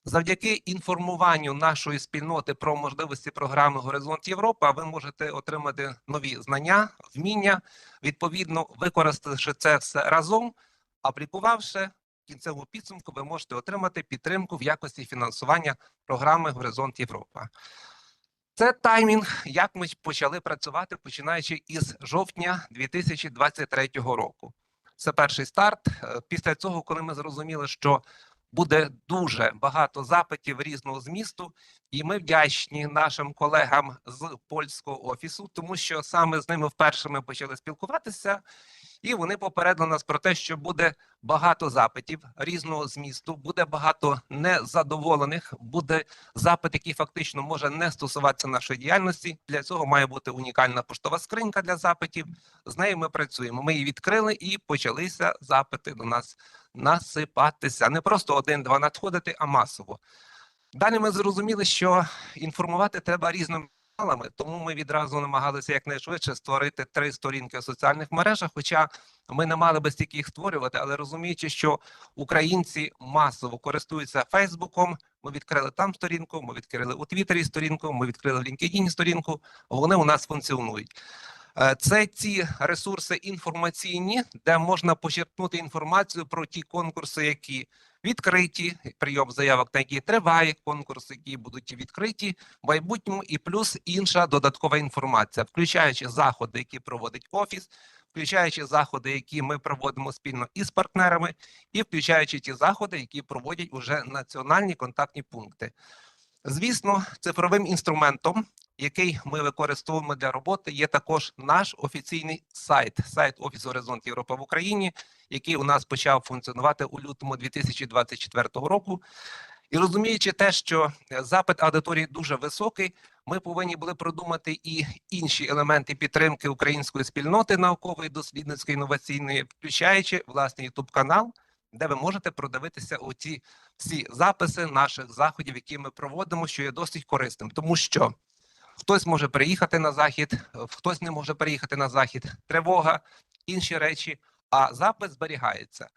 Завдяки інформуванню нашої спільноти про можливості програми «Горизонт Європа» ви можете отримати нові знання, вміння, відповідно використавши це все разом, аплікувавши, в кінцевому підсумку ви можете отримати підтримку в якості фінансування програми «Горизонт Європа». Це таймінг, як ми почали працювати, починаючи із жовтня 2023 року. Це перший старт. Після цього, коли ми зрозуміли, що буде дуже багато запитів різного змісту, і ми вдячні нашим колегам з польського офісу, тому що саме з ними вперше ми почали спілкуватися. І вони попередили нас про те, що буде багато запитів різного змісту, буде багато незадоволених, буде запит, який фактично може не стосуватися нашої діяльності. Для цього має бути унікальна поштова скринька для запитів. З нею ми працюємо. Ми її відкрили і почалися запити до нас насипатися. Не просто один-два надходити, а масово. Далі ми зрозуміли, що інформувати треба різними каналами, тому ми відразу намагалися якнайшвидше створити 3 сторінки у соціальних мережах, хоча ми не мали би стільки їх створювати, але розуміючи, що українці масово користуються Фейсбуком, ми відкрили там сторінку, ми відкрили у Твіттері сторінку, ми відкрили в LinkedIn сторінку, вони у нас функціонують. Це ті ресурси інформаційні, де можна почерпнути інформацію про ті конкурси, які відкриті, прийом заявок, на які триває, конкурси, які будуть відкриті в майбутньому, і плюс інша додаткова інформація, включаючи заходи, які проводить Офіс, включаючи заходи, які ми проводимо спільно із партнерами, і включаючи ті заходи, які проводять уже національні контактні пункти. Звісно, цифровим інструментом, який ми використовуємо для роботи, є також наш офіційний сайт Офіс Горизонт Європа в Україні, який у нас почав функціонувати у лютому 2024 року. І розуміючи те, що запит аудиторії дуже високий, ми повинні були продумати і інші елементи підтримки української спільноти наукової, дослідницької, інноваційної, включаючи власний YouTube-канал, де ви можете продивитися оці всі записи наших заходів, які ми проводимо, що є досить корисним. Тому що хтось може приїхати на захід, хтось не може приїхати на захід, тривога, інші речі, а запис зберігається.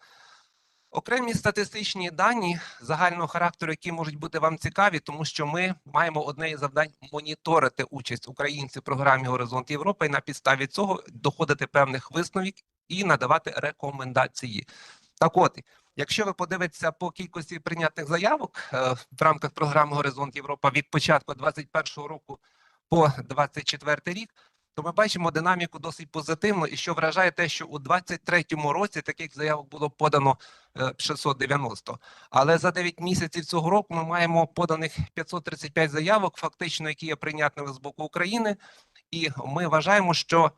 Окремі статистичні дані загального характеру, які можуть бути вам цікаві, тому що ми маємо одне із завдань моніторити участь українців в програмі Горизонт Європа і на підставі цього доходити певних висновків і надавати рекомендації. Так от, якщо ви подивитеся по кількості прийнятих заявок в рамках програми Горизонт Європа від початку 2021 року по 2024 рік, то ми бачимо динаміку досить позитивну, і що вражає те, що у 2023 році таких заявок було подано 690. Але за 9 місяців цього року ми маємо поданих 535 заявок, фактично, які є прийнятними з боку України, і ми вважаємо, що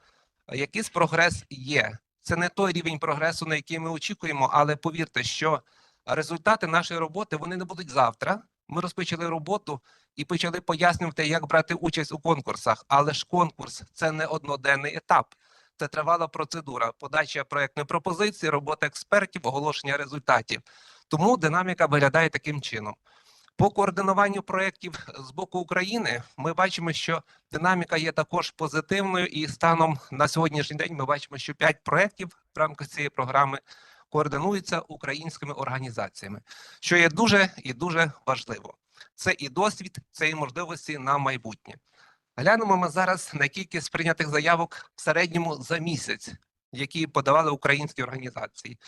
якийсь прогрес є. Це не той рівень прогресу, на який ми очікуємо, але повірте, що результати нашої роботи, вони не будуть завтра. Ми розпочали роботу і почали пояснювати, як брати участь у конкурсах. Але ж конкурс – це не одноденний етап. Це тривала процедура, подача проєктної пропозиції, робота експертів, оголошення результатів. Тому динаміка виглядає таким чином. По координуванню проєктів з боку України ми бачимо, що динаміка є також позитивною, і станом на сьогоднішній день ми бачимо, що 5 проєктів в рамках цієї програми координуються українськими організаціями, що є дуже і дуже важливо. Це і досвід, це і можливості на майбутнє. Глянемо ми зараз на кількість прийнятих заявок в середньому за місяць, які подавали українські організації.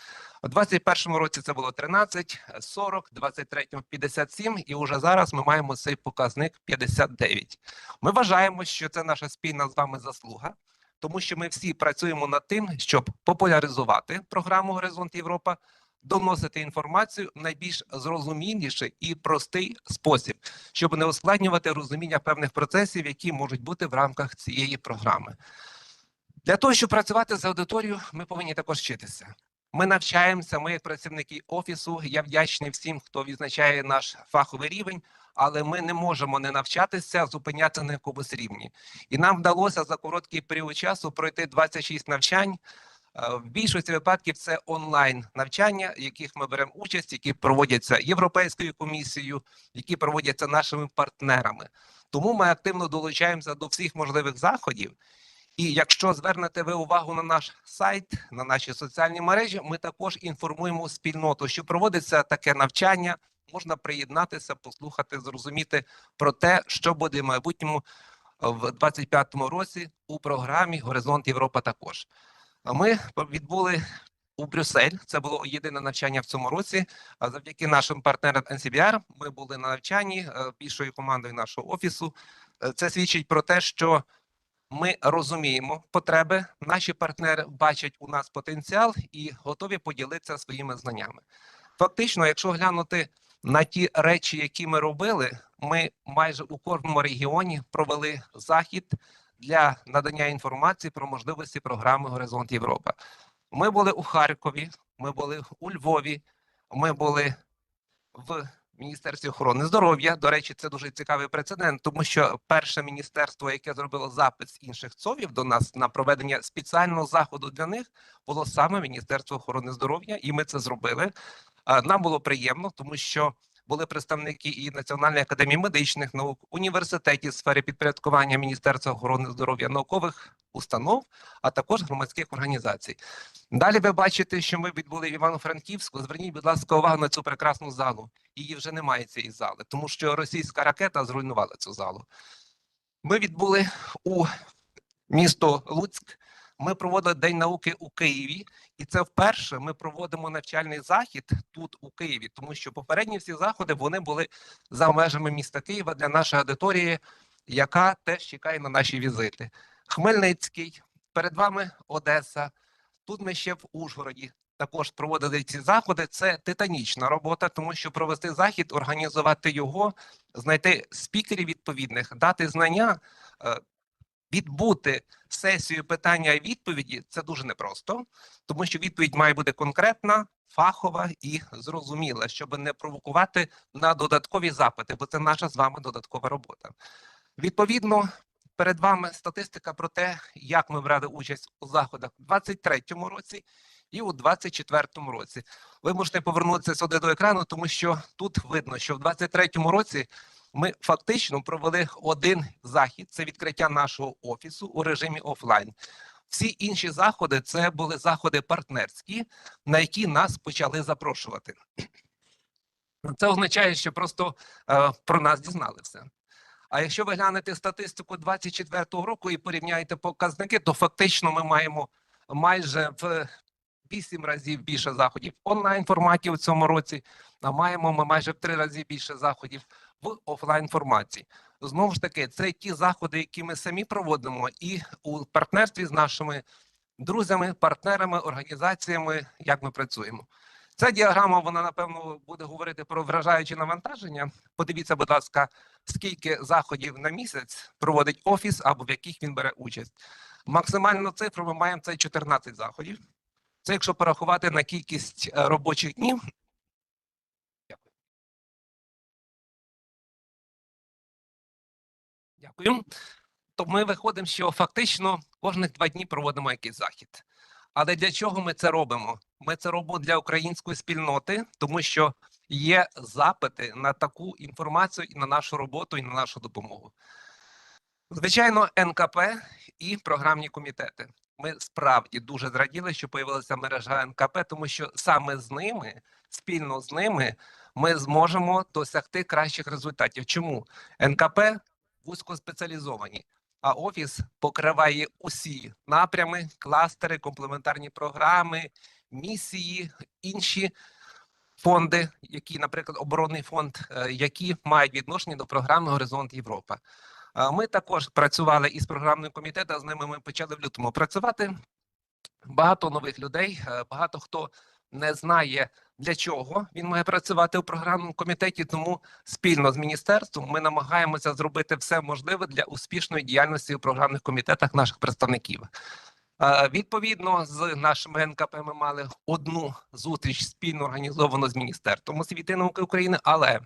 У 2021 році це було 13, 40, у 2023 – 57, і вже зараз ми маємо цей показник 59. Ми вважаємо, що це наша спільна з вами заслуга, тому що ми всі працюємо над тим, щоб популяризувати програму «Горизонт Європа», доносити інформацію в найбільш зрозуміліший і простий спосіб, щоб не ускладнювати розуміння певних процесів, які можуть бути в рамках цієї програми. Для того, щоб працювати з аудиторією, ми повинні також вчитися. Ми навчаємося, ми як працівники Офісу, я вдячний всім, хто відзначає наш фаховий рівень, але ми не можемо не навчатися, зупинятися на якомусь рівні. І нам вдалося за короткий період часу пройти 26 навчань. В більшості випадків це онлайн-навчання, в яких ми беремо участь, які проводяться Європейською комісією, які проводяться нашими партнерами. Тому ми активно долучаємося до всіх можливих заходів. І якщо звернете ви увагу на наш сайт, на наші соціальні мережі, ми також інформуємо спільноту, що проводиться таке навчання, можна приєднатися, послухати, зрозуміти про те, що буде в майбутньому в 2025 році у програмі «Горизонт Європа» також. Ми відбули у Брюссель, це було єдине навчання в цьому році, завдяки нашим партнерам NCBR ми були на навчанні більшою командою нашого офісу. Це свідчить про те, що ми розуміємо потреби, наші партнери бачать у нас потенціал і готові поділитися своїми знаннями. Фактично, якщо глянути на ті речі, які ми робили, ми майже у кожному регіоні провели захід для надання інформації про можливості програми «Горизонт Європа». Ми були у Харкові, ми були у Львові, ми були в Міністерстві охорони здоров'я. До речі, це дуже цікавий прецедент, тому що перше міністерство, яке зробило запит з інших ЦОВів до нас на проведення спеціального заходу для них, було саме Міністерство охорони здоров'я, і ми це зробили. Нам було приємно, тому що були представники і Національної академії медичних наук, університетів з сфери підпорядкування Міністерства охорони здоров'я, наукових установ, а також громадських організацій. Далі ви бачите, що ми відбули в Івано-Франківську. Зверніть, будь ласка, увагу на цю прекрасну залу. Її вже немає, цієї зали, тому що російська ракета зруйнувала цю залу. Ми відбули у місто Луцьк. Ми проводили День науки у Києві, і це вперше ми проводимо навчальний захід тут, у Києві, тому що попередні всі заходи, вони були за межами міста Києва для нашої аудиторії, яка теж чекає на наші візити. Хмельницький, перед вами Одеса, тут ми ще в Ужгороді також проводили ці заходи. Це титанічна робота, тому що провести захід, організувати його, знайти спікерів відповідних, дати знання, відбути сесію питання і відповіді – це дуже непросто, тому що відповідь має бути конкретна, фахова і зрозуміла, щоб не провокувати на додаткові запити, бо це наша з вами додаткова робота. Відповідно, перед вами статистика про те, як ми брали участь у заходах у 2023 році і у 2024 році. Ви можете повернутися сюди до екрану, тому що тут видно, що в 2023 році ми фактично провели один захід, це відкриття нашого офісу у режимі офлайн. Всі інші заходи – це були заходи партнерські, на які нас почали запрошувати. Це означає, що просто про нас дізналися. А якщо ви глянете статистику 2024 року і порівняєте показники, то фактично ми маємо майже в 8 разів більше заходів в онлайн-форматі у цьому році, а маємо ми майже в 3 рази більше заходів в офлайн-форматі. Знову ж таки, це ті заходи, які ми самі проводимо і у партнерстві з нашими друзями, партнерами, організаціями, як ми працюємо. Ця діаграма, вона, напевно, буде говорити про вражаючі навантаження. Подивіться, будь ласка, скільки заходів на місяць проводить офіс або в яких він бере участь. Максимальну цифру ми маємо – це 14 заходів. Це якщо порахувати на кількість робочих днів. Дякую. То ми виходимо, що фактично кожних 2 дні проводимо якийсь захід. Але для чого ми це робимо? Ми це робимо для української спільноти, тому що є запити на таку інформацію і на нашу роботу, і на нашу допомогу. Звичайно, НКП і програмні комітети. Ми справді дуже зраділи, що появилася мережа НКП, тому що саме з ними, спільно з ними, ми зможемо досягти кращих результатів. Чому? НКП вузькоспеціалізовані, а Офіс покриває усі напрями, кластери, комплементарні програми, місії, інші фонди, які, наприклад, оборонний фонд, які мають відношення до програми Горизонт Європа. Ми також працювали із програмним комітетом, з ними ми почали в лютому працювати. Багато нових людей, багато хто не знає, для чого він має працювати у програмному комітеті, тому спільно з міністерством ми намагаємося зробити все можливе для успішної діяльності у програмних комітетах наших представників. Відповідно, з нашими НКП ми мали одну зустріч спільно організовану з Міністерством освіти і науки України, але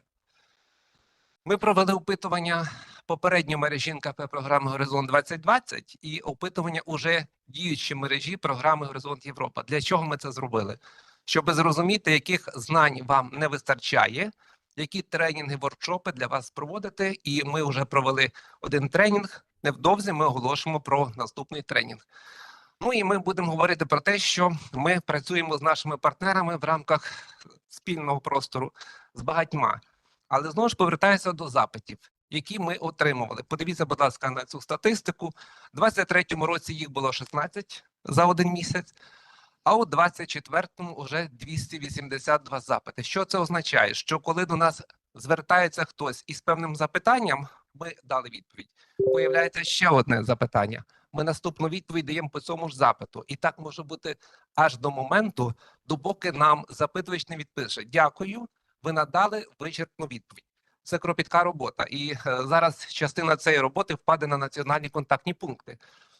ми провели опитування попередньої мережі НКП програми Горизонт 2020 і опитування уже діючої мережі програми Горизонт Європа. Для чого ми це зробили? Щоб зрозуміти, яких знань вам не вистачає, які тренінги, воркшопи для вас проводити. І ми вже провели один тренінг, невдовзі ми оголошуємо про наступний тренінг. Ну і ми будемо говорити про те, що ми працюємо з нашими партнерами в рамках спільного простору з багатьма. Але знову ж повертаюся до запитів, які ми отримували. Подивіться, будь ласка, на цю статистику. У 2023 році їх було 16 за один місяць, а у 2024 вже 282 запити. Що це означає? Що коли до нас звертається хтось із певним запитанням, ми дали відповідь. Появляється ще одне запитання. Ми наступну відповідь даємо по цьому ж запиту. І так може бути аж до моменту, допоки нам запитувач не відпише: дякую, ви надали вичерпну відповідь. Це кропітка робота. І зараз частина цієї роботи впаде на національні контактні пункти.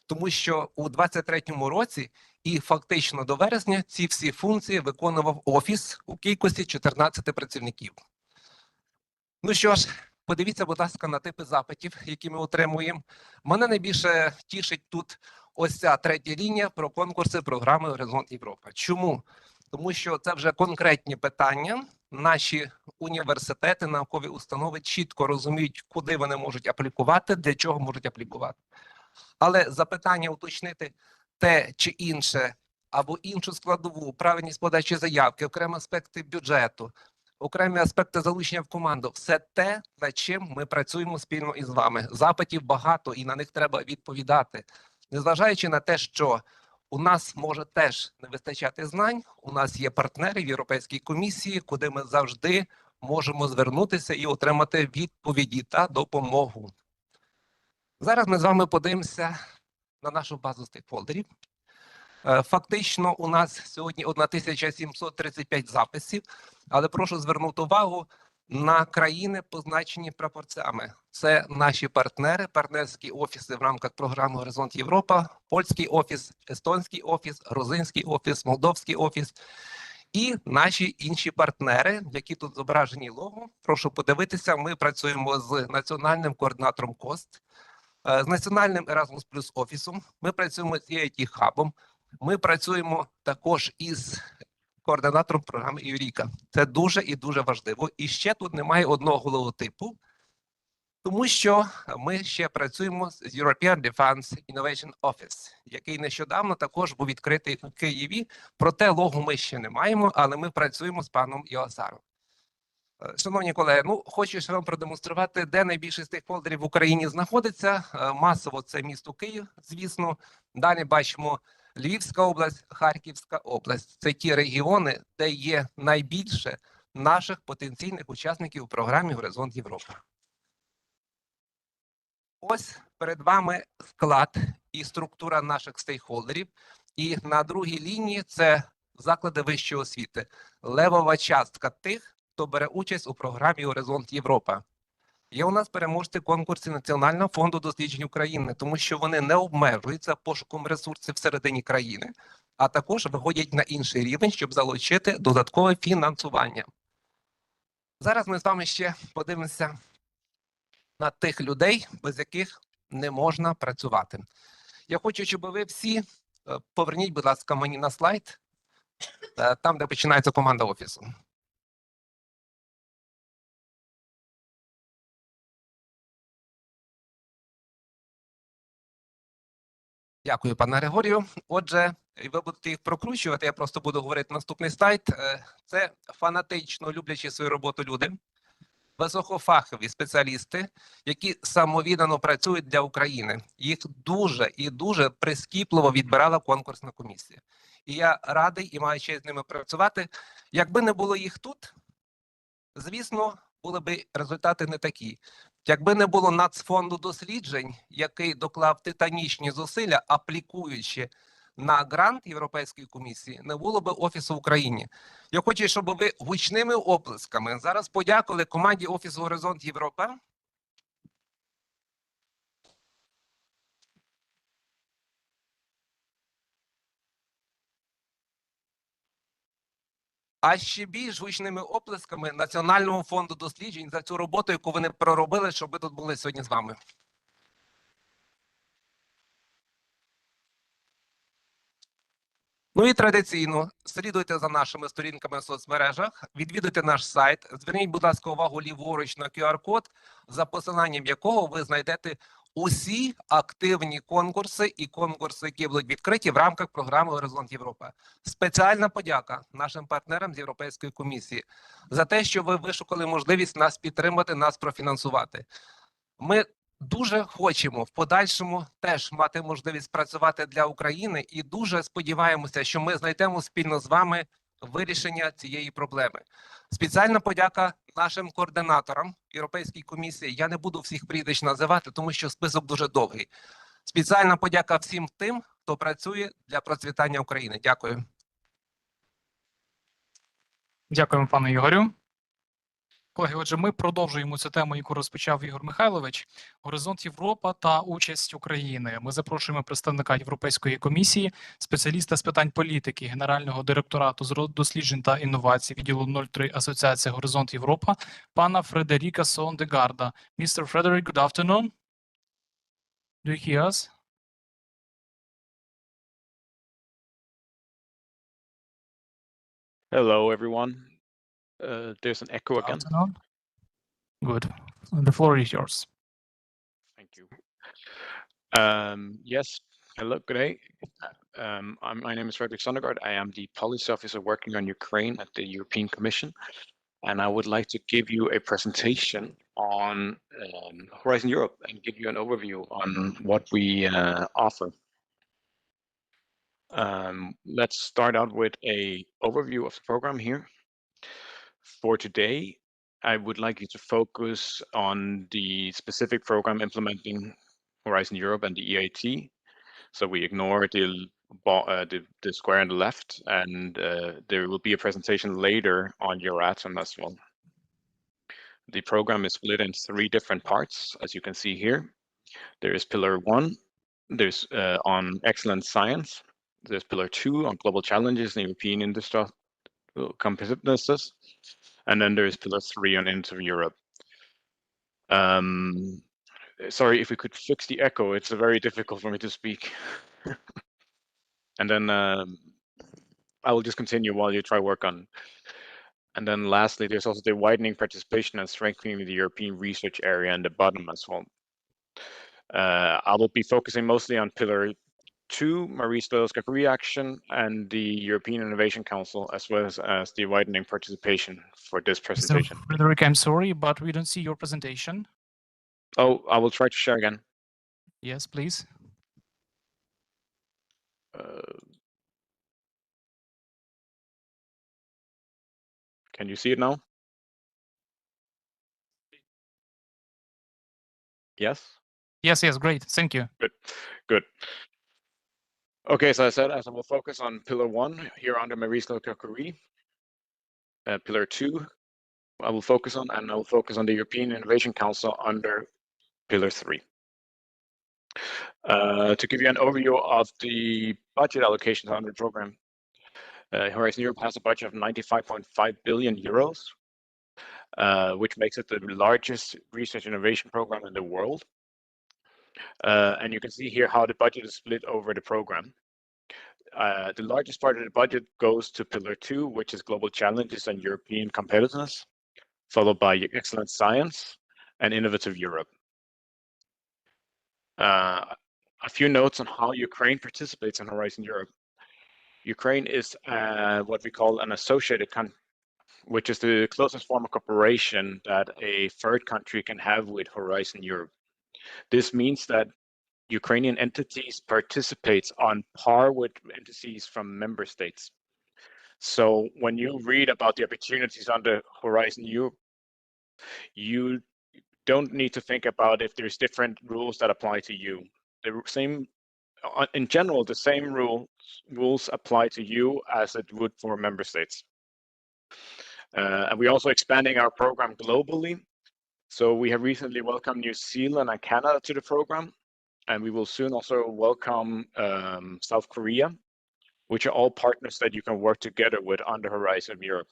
тому що у 2023 році і фактично до вересня ці всі функції виконував Офіс у кількості 14 працівників. Ну що ж, подивіться, будь ласка, на типи запитів, які ми отримуємо. Мене найбільше тішить тут ось ця третя лінія про конкурси програми Горизонт Європа. Чому? Тому що це вже конкретні питання. Наші університети, наукові установи чітко розуміють, куди вони можуть аплікувати, для чого можуть аплікувати. Але запитання уточнити те чи інше, або іншу складову, правильність подачі заявки, окремі аспекти бюджету, окремі аспекти залучення в команду – все те, над чим ми працюємо спільно із вами. Запитів багато і на них треба відповідати. Незважаючи на те, що у нас може теж не вистачати знань, у нас є партнери в Європейській комісії, куди ми завжди можемо звернутися і отримати відповіді та допомогу. Зараз ми з вами подивимося на нашу базу стейкхолдерів. Фактично у нас сьогодні 1735 записів, але прошу звернути увагу на країни, позначені прапорцями. Це наші партнери, партнерські офіси в рамках програми Горизонт Європа, польський офіс, естонський офіс, грузинський офіс, молдовський офіс і наші інші партнери, які тут зображені лого. Прошу подивитися, ми працюємо з національним координатором КОСТ, з національним Erasmus Plus офісом, ми працюємо з EIT-хабом, ми працюємо також із координатором програми Eureka. Це дуже і дуже важливо. І ще тут немає одного логотипу, тому що ми ще працюємо з European Defense Innovation Office, який нещодавно також був відкритий у Києві. Проте лого ми ще не маємо, але ми працюємо з паном Іосаром. Шановні колеги, хочу ще вам продемонструвати, де найбільше стейкхолдерів в Україні знаходиться. Масово це місто Київ, звісно. Далі бачимо Львівська область, Харківська область. Це ті регіони, де є найбільше наших потенційних учасників у програмі Горизонт Європа. Ось перед вами склад і структура наших стейкхолдерів. І на другій лінії це заклади вищої освіти. Левова частка тих, хто бере участь у програмі Горизонт Європа. Є у нас переможці конкурсів Національного фонду досліджень України, тому що вони не обмежуються пошуком ресурсів всередині країни, а також виходять на інший рівень, щоб залучити додаткове фінансування. Зараз ми з вами ще подивимося на тих людей, без яких не можна працювати. Я хочу, щоб ви всі поверніть, будь ласка, мені на слайд, там, де починається команда офісу. Дякую, пане Григорію. Отже, ви будете їх прокручувати, я просто буду говорити наступний слайд. Це фанатично люблячі свою роботу люди, високофахові спеціалісти, які самовіддано працюють для України. Їх дуже і дуже прискіпливо відбирала конкурсна комісія. І я радий і маю честь з ними працювати. Якби не було їх тут, звісно, були б результати не такі. Якби не було Нацфонду досліджень, який доклав титанічні зусилля, аплікуючи на грант Європейської комісії, не було б Офісу в Україні. Я хочу, щоб ви гучними оплесками зараз подякували команді Офісу Горизонт Європа. А ще більш гучними оплесками Національному фонду досліджень за цю роботу, яку вони проробили, щоб ми тут були сьогодні з вами. Ну і традиційно, слідуйте за нашими сторінками в соцмережах, відвідуйте наш сайт, зверніть, будь ласка, увагу ліворуч на QR-код, за посиланням якого ви знайдете усі активні конкурси і конкурси, які будуть відкриті в рамках програми Горизонт Європа. Спеціальна подяка нашим партнерам з Європейської комісії за те, що ви вишукали можливість нас підтримати, нас профінансувати. Ми дуже хочемо в подальшому теж мати можливість працювати для України і дуже сподіваємося, що ми знайдемо спільно з вами вирішення цієї проблеми. Спеціальна подяка нашим координаторам Європейської комісії. Я не буду всіх прізвищ називати, тому що список дуже довгий. Спеціальна подяка всім тим, хто працює для процвітання України. Дякую. Дякуємо, пане Ігорю. Колеги, отже, ми продовжуємо цю тему, яку розпочав Ігор Михайлович. Горизонт Європа та участь України. Ми запрошуємо представника Європейської комісії, спеціаліста з питань політики, Генерального директорату з досліджень та інновацій, відділу 03 Асоціація Горизонт Європа, пана Фредеріка СОНДЕРГААРДа. Mr. Frederick, good afternoon. Do you hear us? Hello, everyone. There's an echo again. Afternoon. Good. The floor is yours. Thank you. Yes. Hello. Good day. My name is Frederick SONDERGAARD. I am the policy officer working on Ukraine at the European Commission, and I would like to give you a presentation on Horizon Europe and give you an overview on what we offer. Let's start out with an overview of the program here. For today, I would like you to focus on the specific program implementing Horizon Europe and the EIT. So we ignore the square on the left, and there will be a presentation later on Euratom as well. The program is split in 3 different parts, as you can see here. There is Pillar 1, there's on excellent science. There's Pillar 2 on global challenges and European industrial competitiveness. And then there's Pillar 3 on Into Europe. Sorry, if we could fix the echo, it's very difficult for me to speak. And then I will just continue while you try work on. And then lastly, there's also the widening participation and strengthening the European research area in the bottom as well. I will be focusing mostly on Pillar 2, Marie-Stolska reaction, and the European Innovation Council, as well as the widening participation for this presentation. Mr. Frederick, I'm sorry, but we don't see your presentation. Oh, I will try to share again. Yes, please. Can you see it now? Yes? Yes, great. Thank you. Good. Okay, so as I will focus on Pillar 1 here under Marie-Stolska Curie. Pillar 2, I will focus on, and I will focus on the European Innovation Council under Pillar 3. To give you an overview of the budget allocations under the program, Horizon Europe has a budget of 95.5 billion euros, which makes it the largest research innovation program in the world. And you can see here how the budget is split over the program. The largest part of the budget goes to Pillar 2, which is global challenges and European competitiveness, followed by excellent science and innovative Europe. A few notes on how Ukraine participates in Horizon Europe. Ukraine is what we call an associated country, which is the closest form of cooperation that a third country can have with Horizon Europe. This means that Ukrainian entities participate on par with entities from member states. So when you read about the opportunities under Horizon Europe, you don't need to think about if there's different rules that apply to you. In general, the same rules apply to you as it would for member states. And we're also expanding our program globally. So we have recently welcomed New Zealand and Canada to the program, and we will soon also welcome South Korea, which are all partners that you can work together with under Horizon Europe.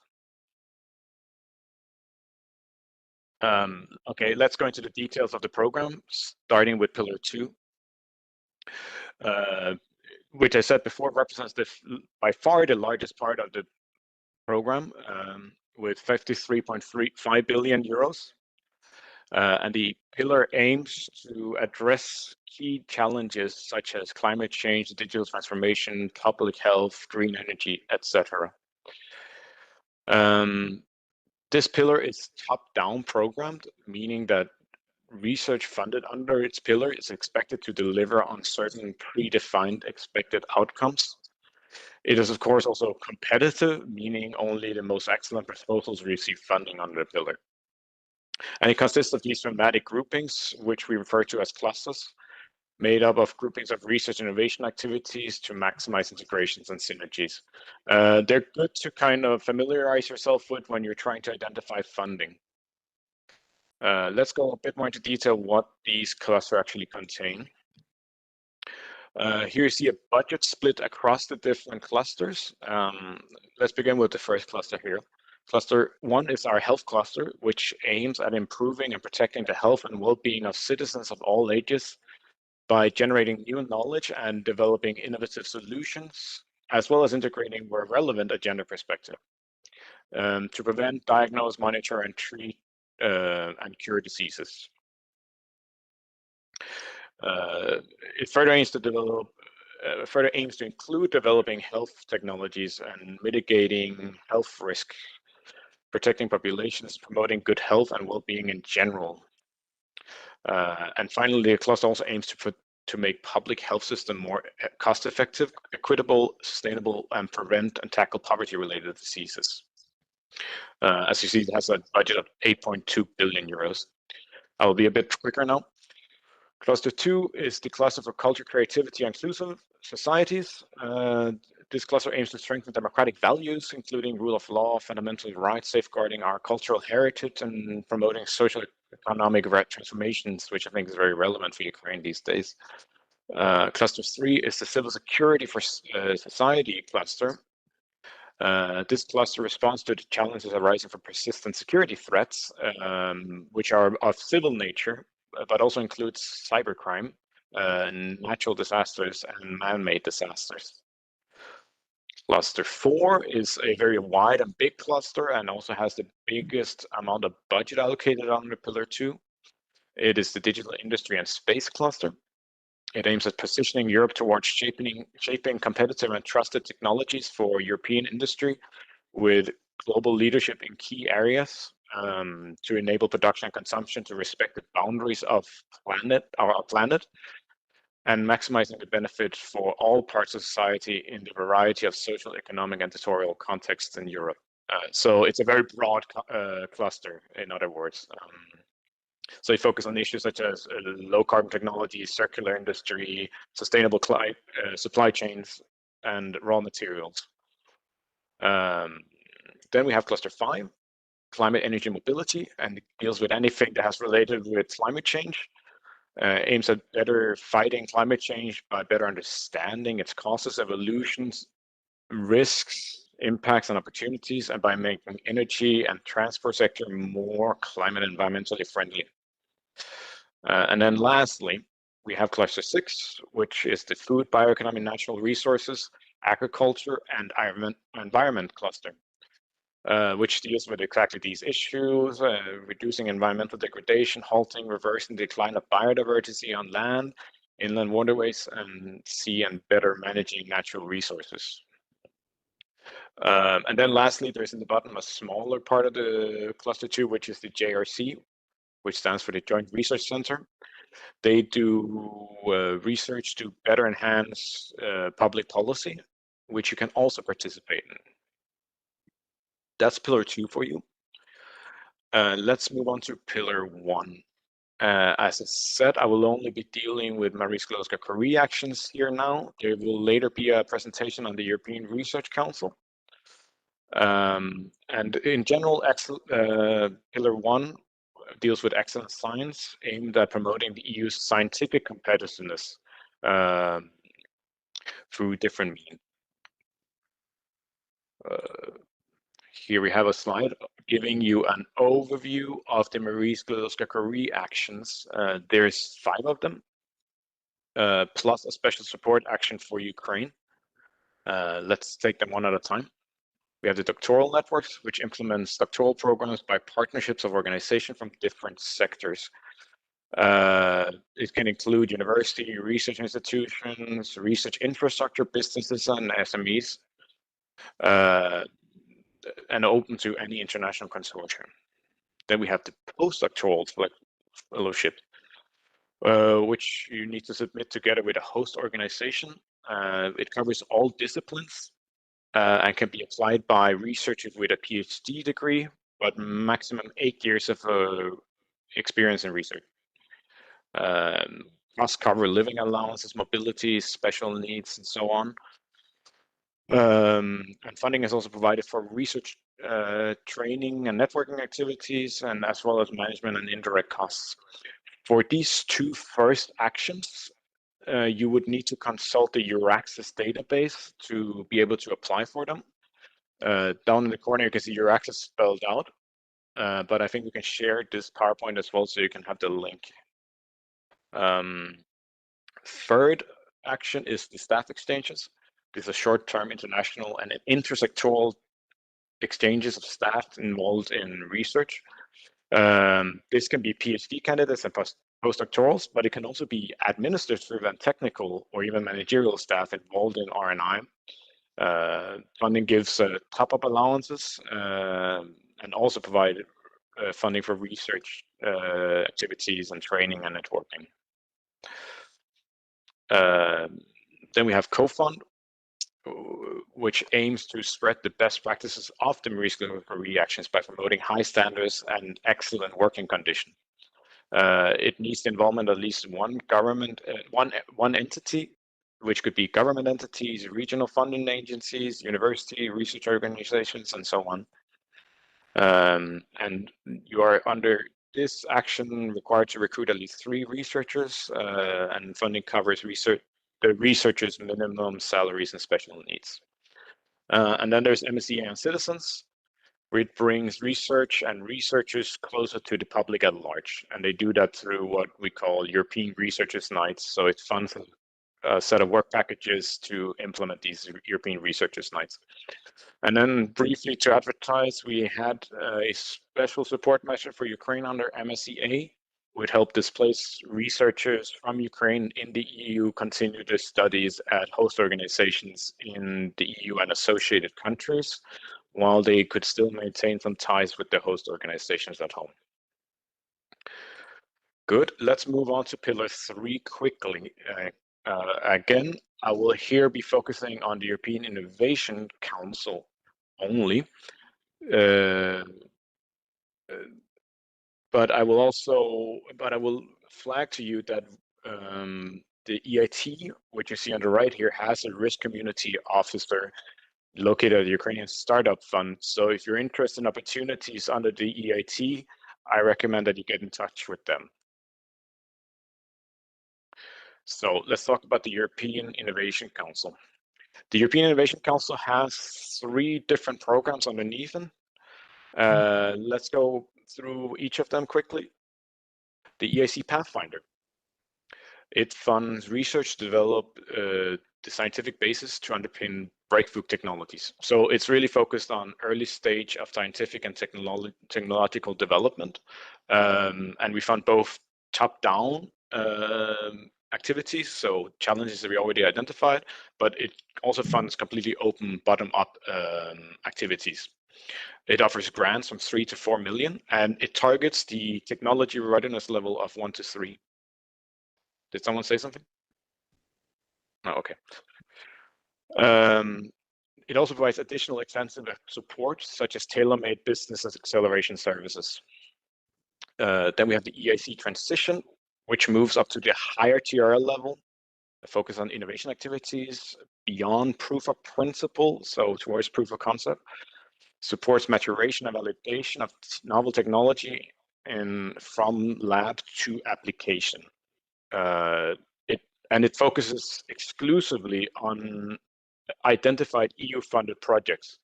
Okay, let's go into the details of the program, starting with Pillar 2, which I said before represents by far the largest part of the program, with 53.5 billion euros. And the pillar aims to address key challenges such as climate change, digital transformation, public health, green energy, etc. This pillar is top-down programmed, meaning that research funded under its pillar is expected to deliver on certain predefined expected outcomes. It is, of course, also competitive, meaning only the most excellent proposals receive funding under the pillar. And it consists of these thematic groupings, which we refer to as clusters, made up of groupings of research innovation activities to maximize integrations and synergies. They're good to kind of familiarize yourself with when you're trying to identify funding. Let's go a bit more into detail what these clusters actually contain. Here you see a budget split across the different clusters. Let's begin with the first cluster here. Cluster 1 is our health cluster, which aims at improving and protecting the health and well-being of citizens of all ages by generating new knowledge and developing innovative solutions, as well as integrating where relevant a gender perspective to prevent, diagnose, monitor, and treat and cure diseases. It further aims to include developing health technologies and mitigating health risk, protecting populations, promoting good health and well-being in general. And finally, the cluster also aims to make public health system more cost-effective, equitable, sustainable, and prevent and tackle poverty-related diseases. As you see, it has a budget of 8.2 billion euros. I will be a bit quicker now. Cluster 2 is the cluster for culture, creativity, and inclusive societies. This cluster aims to strengthen democratic values, including rule of law, fundamental rights, safeguarding our cultural heritage, and promoting social economic transformations, which I think is very relevant for Ukraine these days. Cluster 3 is the civil security for society cluster. This cluster responds to the challenges arising from persistent security threats, which are of civil nature, but also includes cybercrime, natural disasters, and man-made disasters. Cluster 4 is a very wide and big cluster and also has the biggest amount of budget allocated under Pillar 2. It is the digital industry and space cluster. It aims at positioning Europe towards shaping competitive and trusted technologies for European industry with global leadership in key areas to enable production and consumption to respect the boundaries of our planet, and maximizing the benefit for all parts of society in the variety of social, economic, and territorial contexts in Europe. So it's a very broad cluster, in other words. So they focus on issues such as low carbon technology, circular industry, sustainable supply chains, and raw materials. Then we have cluster 5, climate, energy, mobility, and it deals with anything that has related with climate change. Aims at better fighting climate change by better understanding its causes, evolutions, risks, impacts, and opportunities, and by making energy and transport sector more climate and environmentally friendly. And then lastly, we have cluster 6, which is the food, bioeconomy, natural resources, agriculture, and environment cluster, which deals with exactly these issues, reducing environmental degradation, halting, reversing the decline of biodiversity on land, inland waterways, and sea, and better managing natural resources. And then lastly, there's in the bottom a smaller part of the cluster 2, which is the JRC, which stands for the Joint Research Center. They do research to better enhance public policy, which you can also participate in. That's Pillar 2 for you. Let's move on to Pillar 1. As I said, I will only be dealing with Marie Skłodowska-Curie actions here now. There will later be a presentation on the European Research Council. And in general, Pillar 1 deals with excellent science aimed at promoting the EU's scientific competitiveness through different means. Here we have a slide giving you an overview of the Marie Skłodowska-Curie actions. There's 5 of them, plus a special support action for Ukraine. Let's take them one at a time. We have the doctoral networks, which implements doctoral programs by partnerships of organizations from different sectors. It can include university, research institutions, research infrastructure, businesses, and SMEs, and open to any international consortium. Then we have the postdoctoral fellowship, which you need to submit together with a host organization. It covers all disciplines and can be applied by researchers with a PhD degree, but maximum 8 years of experience in research. Must cover living allowances, mobility, special needs, and so on. And funding is also provided for research training and networking activities, and as well as management and indirect costs. For these two first actions, you would need to consult the Euraccess database to be able to apply for them. Down in the corner, you can see Euraccess spelled out, but I think we can share this PowerPoint as well so you can have the link. Third action is the staff exchanges. These are short-term international and intersectoral exchanges of staff involved in research. This can be PhD candidates and postdoctorals, but it can also be administrative and technical or even managerial staff involved in R&I. Funding gives top-up allowances and also provide funding for research activities and training and networking. Then we have co-fund, which aims to spread the best practices of the Marie Curie actions by promoting high standards and excellent working conditions. It needs the involvement of at least one government, one entity, which could be government entities, regional funding agencies, university, research organizations, and so on. And you are under this action required to recruit at least 3 researchers, and funding covers the researchers' minimum salaries and special needs. And then there's MSCA and Citizens, where it brings research and researchers closer to the public at large. And they do that through what we call European Researchers' Nights. So it funds a set of work packages to implement these European Researchers' Nights. And then briefly to advertise, we had a special support measure for Ukraine under MSCA, would help displaced researchers from Ukraine in the EU continue their studies at host organizations in the EU and associated countries, while they could still maintain some ties with the host organizations at home. Good, let's move on to pillar 3 quickly. Again, I will here be focusing on the European Innovation Council only. But I will flag to you that the EIT, which you see on the right here, has a risk community officer located at the Ukrainian Startup Fund. So if you're interested in opportunities under the EIT, I recommend that you get in touch with them. So let's talk about the European Innovation Council. The European Innovation Council has 3 different programs underneath them. Let's go through each of them quickly. The EIC Pathfinder. It funds research to develop the scientific basis to underpin breakthrough technologies. So it's really focused on early stage of scientific and technological development. And we fund both top-down activities, so challenges that we already identified, but it also funds completely open bottom-up activities. It offers grants from 3 to 4 million, and it targets the technology readiness level of 1 to 3. Did someone say something? Oh, okay. It also provides additional extensive support, such as tailor-made business acceleration services. Then we have the EIC Transition, which moves up to the higher TRL level, focus on innovation activities beyond proof of principle, so towards proof of concept. Supports maturation and validation of novel technology from lab to application. It focuses exclusively on identified EU-funded projects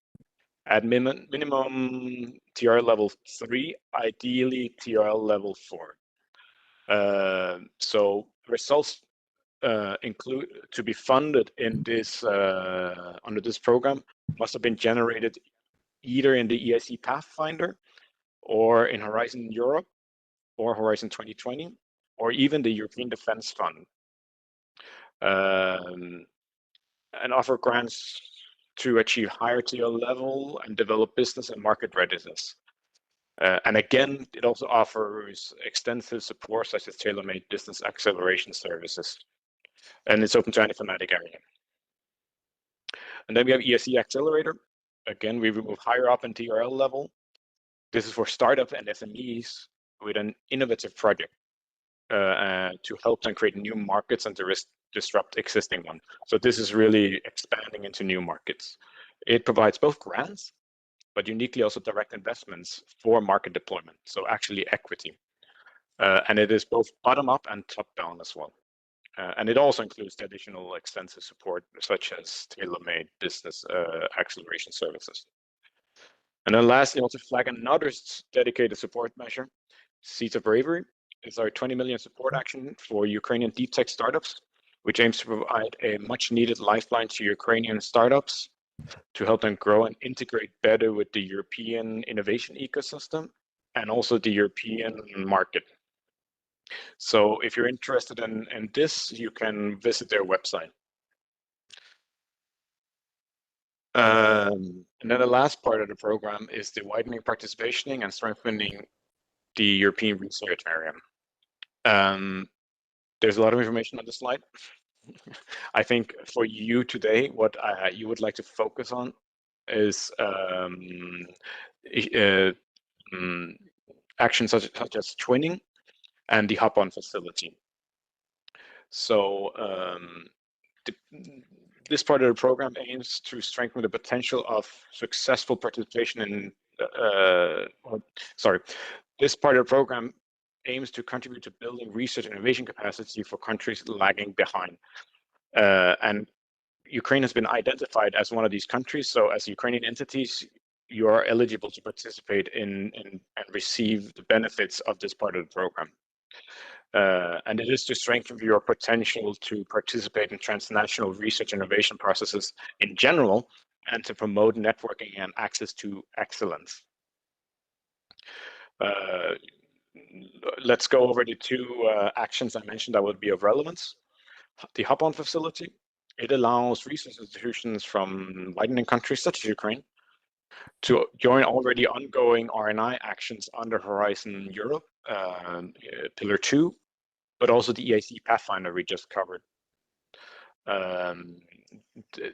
at minimum TRL level 3, ideally TRL level 4. So results include to be funded in this under this program must have been generated either in the EIC Pathfinder or in Horizon Europe or Horizon 2020 or even the European Defence Fund. And offer grants to achieve higher TRL level and develop business and market readiness. And again, it also offers extensive support such as tailor-made business acceleration services. And it's open to any thematic area. And then we have EIC Accelerator. Again, we move higher up in TRL level. This is for startup and SMEs with an innovative project to help them create new markets and to disrupt existing ones. So this is really expanding into new markets. It provides both grants but uniquely also direct investments for market deployment, so actually equity. And it is both bottom-up and top-down as well. And it also includes the additional extensive support, such as tailor-made business acceleration services. And then lastly, also flag another dedicated support measure, Seeds of Bravery. It's our 20 million support action for Ukrainian deep tech startups, which aims to provide a much needed lifeline to Ukrainian startups to help them grow and integrate better with the European innovation ecosystem and also the European market. So if you're interested in this, you can visit their website. And then the last part of the program is the widening participation and strengthening the European research area. There's a lot of information on the slide. I think for you today, what you would like to focus on is actions such as twinning and the hop-on facility. So this part of the program aims to strengthen the potential of successful participation in, this part of the program aims to contribute to building research and innovation capacity for countries lagging behind. And Ukraine has been identified as one of these countries. So as Ukrainian entities, you are eligible to participate in and receive the benefits of this part of the program. And it is to strengthen your potential to participate in transnational research and innovation processes in general, and to promote networking and access to excellence. Let's go over the two actions I mentioned that would be of relevance. The hop-on facility, it allows research institutions from widening countries such as Ukraine to join already ongoing R&I actions under Horizon Europe, Pillar 2, but also the EIC Pathfinder we just covered.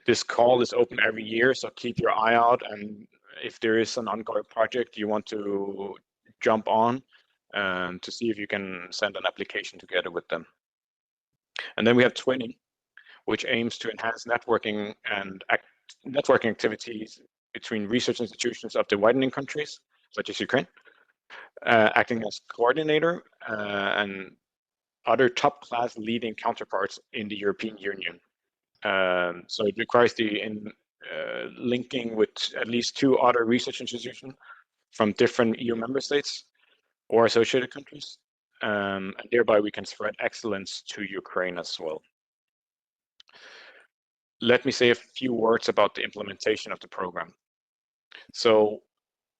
This call is open every year, so keep your eye out, and if there is an ongoing project you want to jump on, to see if you can send an application together with them. And then we have twinning, which aims to enhance networking and networking activities between research institutions of the widening countries, such as Ukraine, acting as coordinator and other top-class leading counterparts in the European Union. So it requires the linking with at least 2 other research institutions from different EU member states or associated countries, and thereby we can spread excellence to Ukraine as well. Let me say a few words about the implementation of the program. So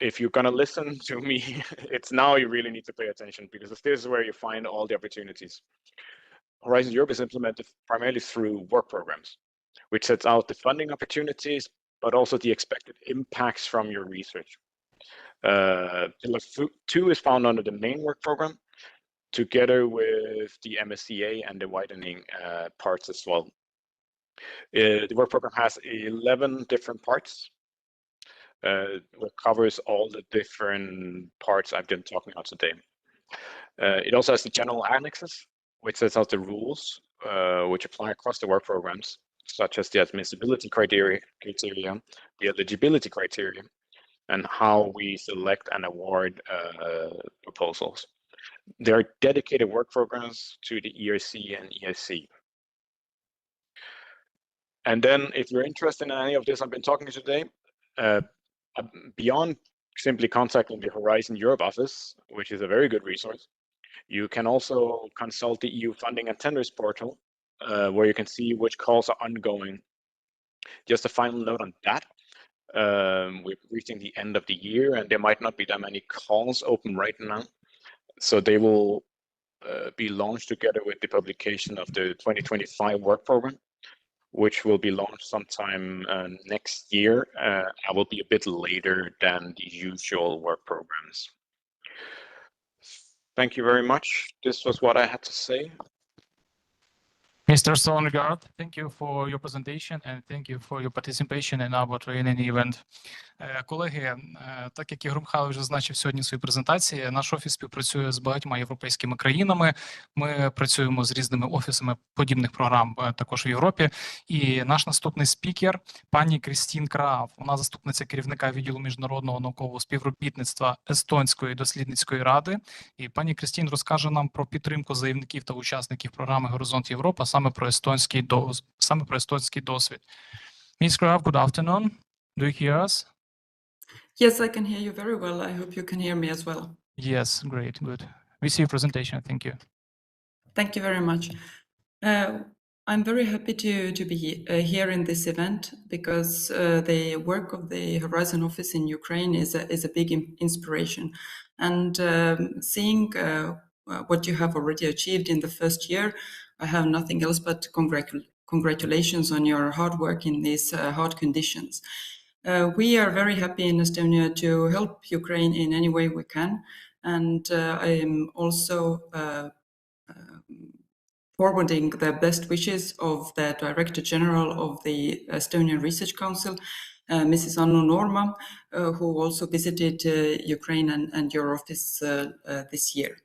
if you're gonna listen to me, it's now you really need to pay attention, because this is where you find all the opportunities. Horizon Europe is implemented primarily through work programs, which sets out the funding opportunities, but also the expected impacts from your research. Pillar 2 is found under the main work program, together with the MSCA and the widening parts as well. The work program has 11 different parts, which covers all the different parts I've been talking about today. It also has the general annexes, which sets out the rules which apply across the work programs, such as the admissibility criteria, the eligibility criteria, and how we select and award proposals. There are dedicated work programs to the ERC and ESC. And then if you're interested in any of this I've been talking to today, beyond simply contacting the Horizon Europe office, which is a very good resource, you can also consult the EU funding and tenders portal, where you can see which calls are ongoing. Just a final note on that. We're reaching the end of the year, and there might not be that many calls open right now. So they will be launched together with the publication of the 2025 work program, which will be launched sometime next year. I will be a bit later than the usual work programs. Thank you very much. This was what I had to say. Mr. SONDERGAARD, thank you for your presentation and thank you for your participation in our training event. Колеги, так як Ігор Михайлович зазначив сьогодні в своїй презентації, наш офіс співпрацює з багатьма європейськими країнами. Ми працюємо з різними офісами подібних програм також в Європі. І наш наступний спікер – пані Крістін КРААВ. Вона заступниця керівника відділу Міжнародного наукового співробітництва Естонської дослідницької ради. І пані Крістін розкаже нам про підтримку заявників та учасників програми Горизонт Європа саме про естонський досвід. Ms. Kraav, good afternoon. Do you hear us? Yes, I can hear you very well. I hope you can hear me as well. Yes, great, good. We see your presentation. Thank you. Thank you very much. I'm very happy to be here in this event because the work of the Horizon office in Ukraine is a big inspiration. And seeing what you have already achieved in the first year, I have nothing else but congratulations on your hard work in these hard conditions. We are very happy in Estonia to help Ukraine in any way we can, and I am also forwarding the best wishes of the Director General of the Estonian Research Council, Mrs. Annu Noorma, who also visited Ukraine and your office this year.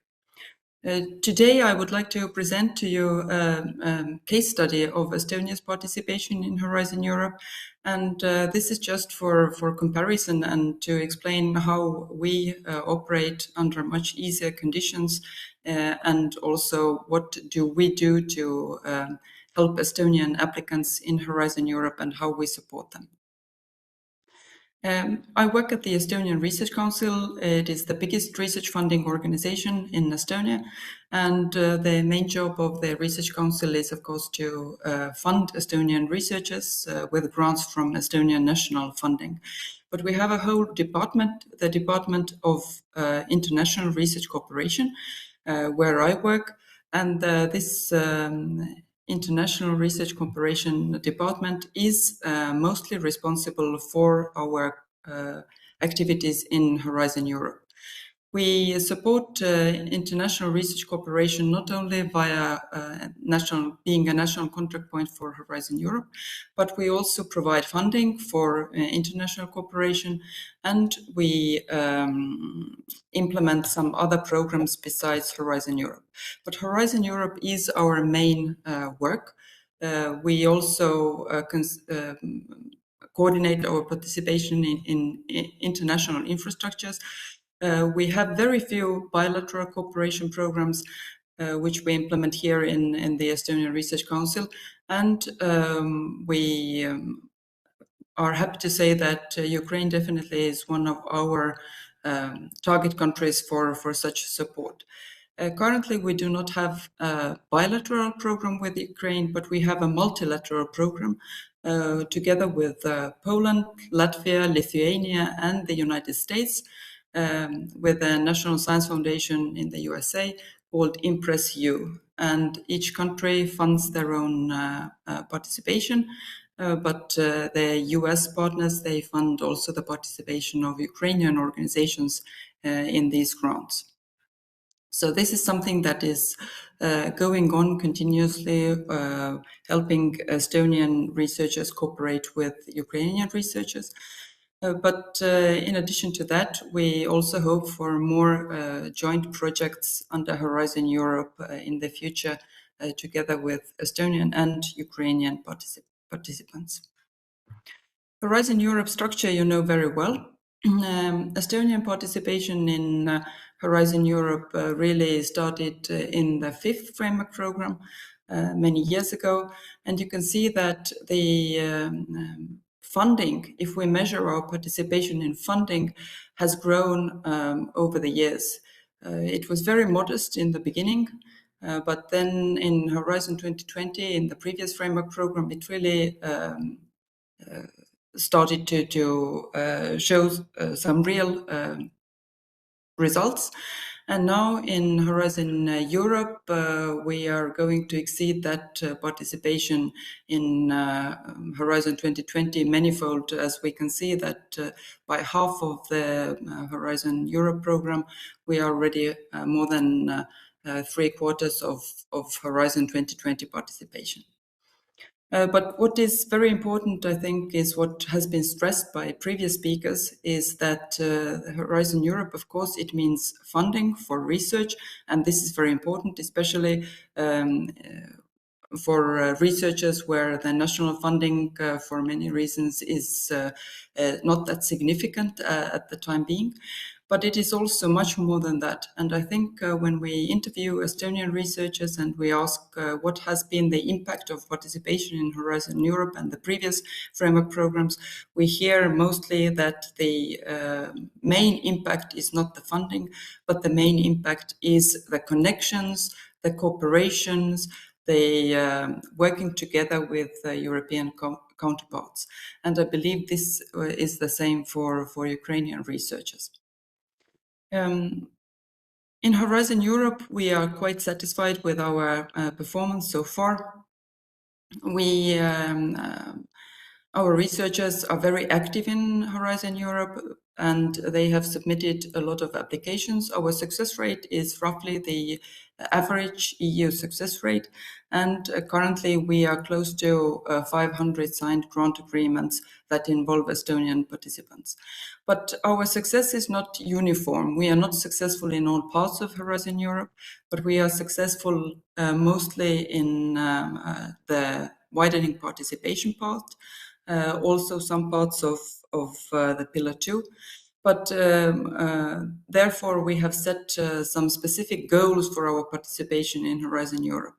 Today, I would like to present to you a case study of Estonia's participation in Horizon Europe. And this is just for comparison and to explain how we operate under much easier conditions and also what do we do to help Estonian applicants in Horizon Europe and how we support them. I work at the Estonian Research Council. It is the biggest research funding organization in Estonia. And the main job of the Research Council is, of course, to fund Estonian researchers with grants from Estonian national funding. But we have a whole department, the Department of International Research Cooperation, where I work. And this International Research Cooperation Department is mostly responsible for our activities in Horizon Europe. We support international research cooperation not only via being a national contact point for Horizon Europe, but we also provide funding for international cooperation, and we implement some other programs besides Horizon Europe. But Horizon Europe is our main work. We also coordinate our participation in international infrastructures. We have very few bilateral cooperation programs which we implement here in the Estonian Research Council, and we are happy to say that Ukraine definitely is one of our target countries for such support. Currently, we do not have a bilateral program with Ukraine, but we have a multilateral program together with Poland, Latvia, Lithuania, and the United States, with a National Science Foundation in the USA called IMPRESS-U. And each country funds their own participation, but the US partners, they fund also the participation of Ukrainian organizations in these grants. So this is something that is going on continuously, helping Estonian researchers cooperate with Ukrainian researchers. But in addition to that, we also hope for more joint projects under Horizon Europe in the future, together with Estonian and Ukrainian participants. Horizon Europe structure you know very well. Estonian participation in Horizon Europe really started in the 5th framework program many years ago, and you can see that the funding, if we measure our participation in funding, has grown over the years. It was very modest in the beginning, but then in Horizon 2020, in the previous framework program, it really started to show some real results. And now in Horizon Europe, we are going to exceed that participation in Horizon 2020 manifold, as we can see that by half of the Horizon Europe program, we are already more than 3/4 of Horizon 2020 participation. But what is very important, I think, is what has been stressed by previous speakers, is that Horizon Europe, of course, it means funding for research, and this is very important, especially for researchers where the national funding, for many reasons, is not that significant at the time being. But it is also much more than that. And I think when we interview Estonian researchers and we ask what has been the impact of participation in Horizon Europe and the previous framework programs, we hear mostly that the main impact is not the funding, but the main impact is the connections, the cooperations, the working together with European counterparts. And I believe this is the same for Ukrainian researchers. In Horizon Europe, we are quite satisfied with our performance so far. Our researchers are very active in Horizon Europe, and they have submitted a lot of applications. Our success rate is roughly the average EU success rate, and currently we are close to 500 signed grant agreements that involve Estonian participants. But our success is not uniform. We are not successful in all parts of Horizon Europe, but we are successful mostly in the widening participation part, also some parts of the Pillar 2. But therefore, we have set some specific goals for our participation in Horizon Europe.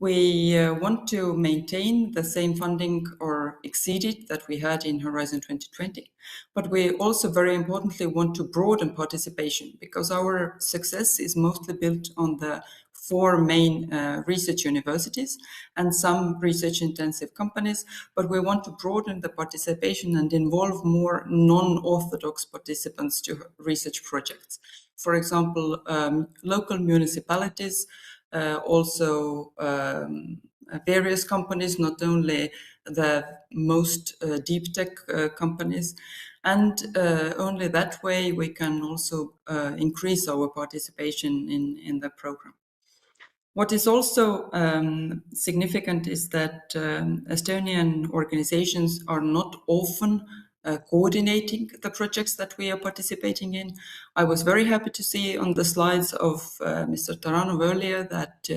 We want to maintain the same funding or exceed it that we had in Horizon 2020. But we also, very importantly, want to broaden participation, because our success is mostly built on the 4 main research universities and some research-intensive companies, but we want to broaden the participation and involve more non-orthodox participants to research projects. For example, local municipalities, also various companies, not only the most deep tech companies, and only that way we can also increase our participation in the program. What is also significant is that Estonian organizations are not often coordinating the projects that we are participating in. I was very happy to see on the slides of Mr. TARANOV earlier that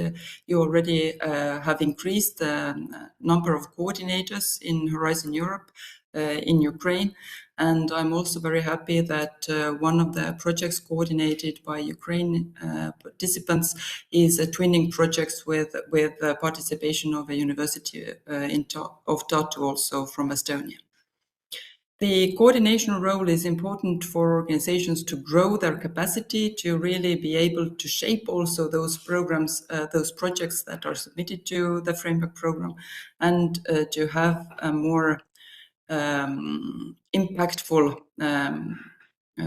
you already have increased the number of coordinators in Horizon Europe in Ukraine. And I'm also very happy that one of the projects coordinated by Ukraine participants is a twinning project with participation of a university of Tartu, also from Estonia. The coordination role is important for organizations to grow their capacity to really be able to shape also those programs, those projects that are submitted to the framework program, and to have a more impactful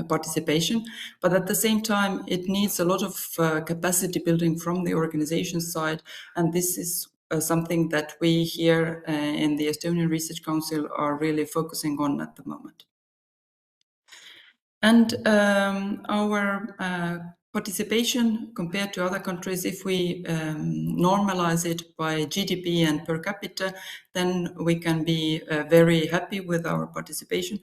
participation. But at the same time, it needs a lot of capacity building from the organization side, and this is something that we here in the Estonian Research Council are really focusing on at the moment. And our participation compared to other countries, if we normalize it by GDP and per capita, then we can be very happy with our participation.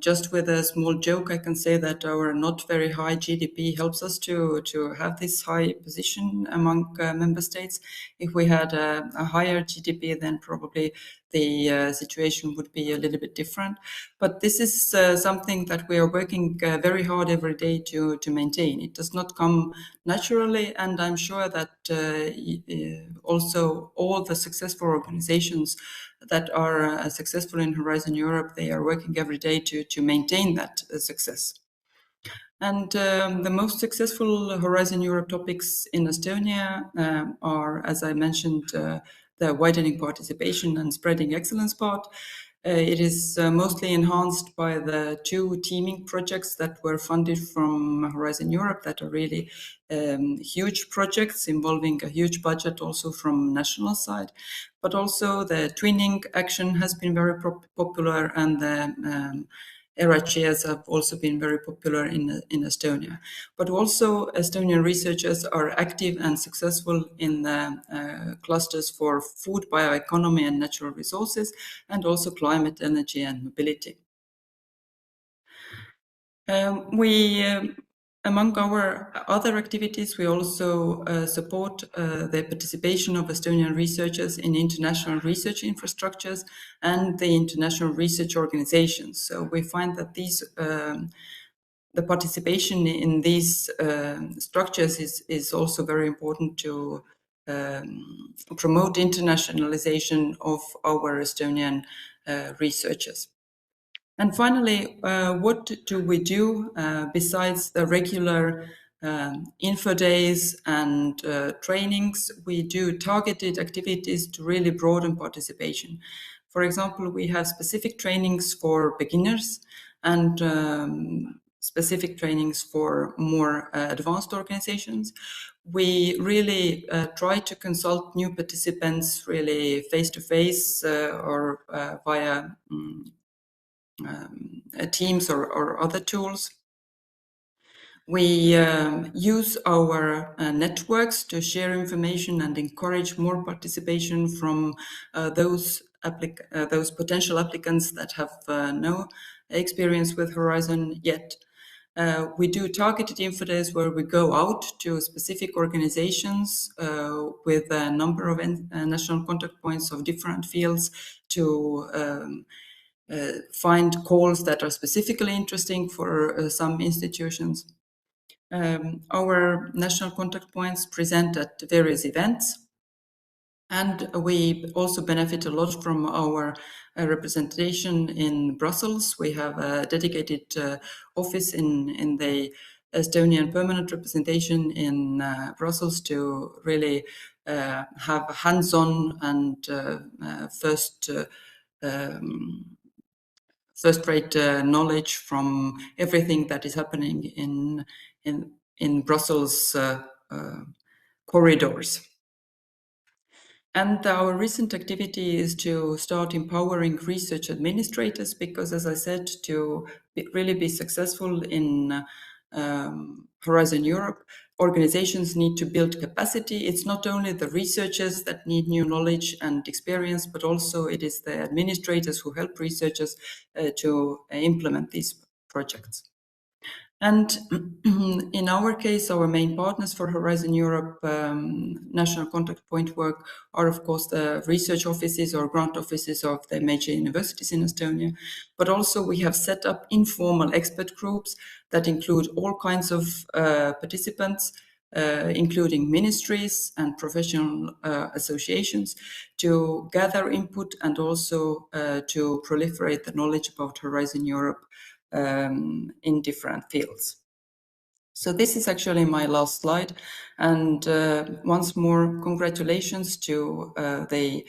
Just with a small joke, I can say that our not very high GDP helps us to have this high position among member states. If we had a higher GDP, then probably the situation would be a little bit different. But this is something that we are working very hard every day to maintain. It does not come naturally, and I'm sure that also all the successful organizations that are successful in Horizon Europe, they are working every day to maintain that success. And the most successful Horizon Europe topics in Estonia are, as I mentioned, the widening participation and spreading excellence part. It is mostly enhanced by the 2 teaming projects that were funded from Horizon Europe that are really huge projects involving a huge budget also from national side. But also the twinning action has been very popular, and the ERA chairs have also been very popular in Estonia. But also Estonian researchers are active and successful in the clusters for food, bioeconomy and natural resources, and also climate, energy and mobility. Among our other activities, we also support the participation of Estonian researchers in international research infrastructures and the international research organizations. So we find that these, the participation in these structures is also very important to promote internationalization of our Estonian researchers. And finally, what do we do besides the regular info days and trainings? We do targeted activities to really broaden participation. For example, we have specific trainings for beginners and specific trainings for more advanced organizations. We really try to consult new participants really face-to-face or via Teams or other tools. We use our networks to share information and encourage more participation from those potential applicants that have no experience with Horizon yet. We do targeted info days where we go out to specific organizations with a number of national contact points of different fields to find calls that are specifically interesting for some institutions. Our national contact points present at various events, and we also benefit a lot from our representation in Brussels. We have a dedicated office in the Estonian permanent representation in Brussels to really have hands-on and first-rate knowledge from everything that is happening in Brussels corridors. And our recent activity is to start empowering research administrators because, as I said, to really be successful in Horizon Europe, organizations need to build capacity. It's not only the researchers that need new knowledge and experience, but also it is the administrators who help researchers to implement these projects. And in our case, our main partners for Horizon Europe national contact point work are, of course, the research offices or grant offices of the major universities in Estonia. But also we have set up informal expert groups that include all kinds of participants, including ministries and professional associations, to gather input and also to proliferate the knowledge about Horizon Europe in different fields. So this is actually my last slide, and once more congratulations to the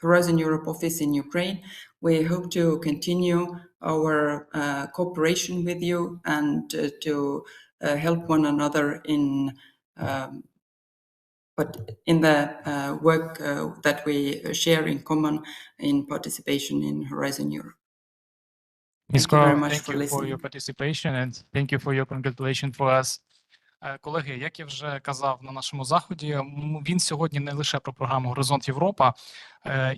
Horizon Europe office in Ukraine. We hope to continue our cooperation with you and to help one another in the work that we share in common in participation in Horizon Europe. Ms. Thank you very Kraav, much thank for you for listening. your participation and thank you for your congratulations for us. Колеги, як я вже казав на нашому заході, він сьогодні не лише про програму Горизонт Європа,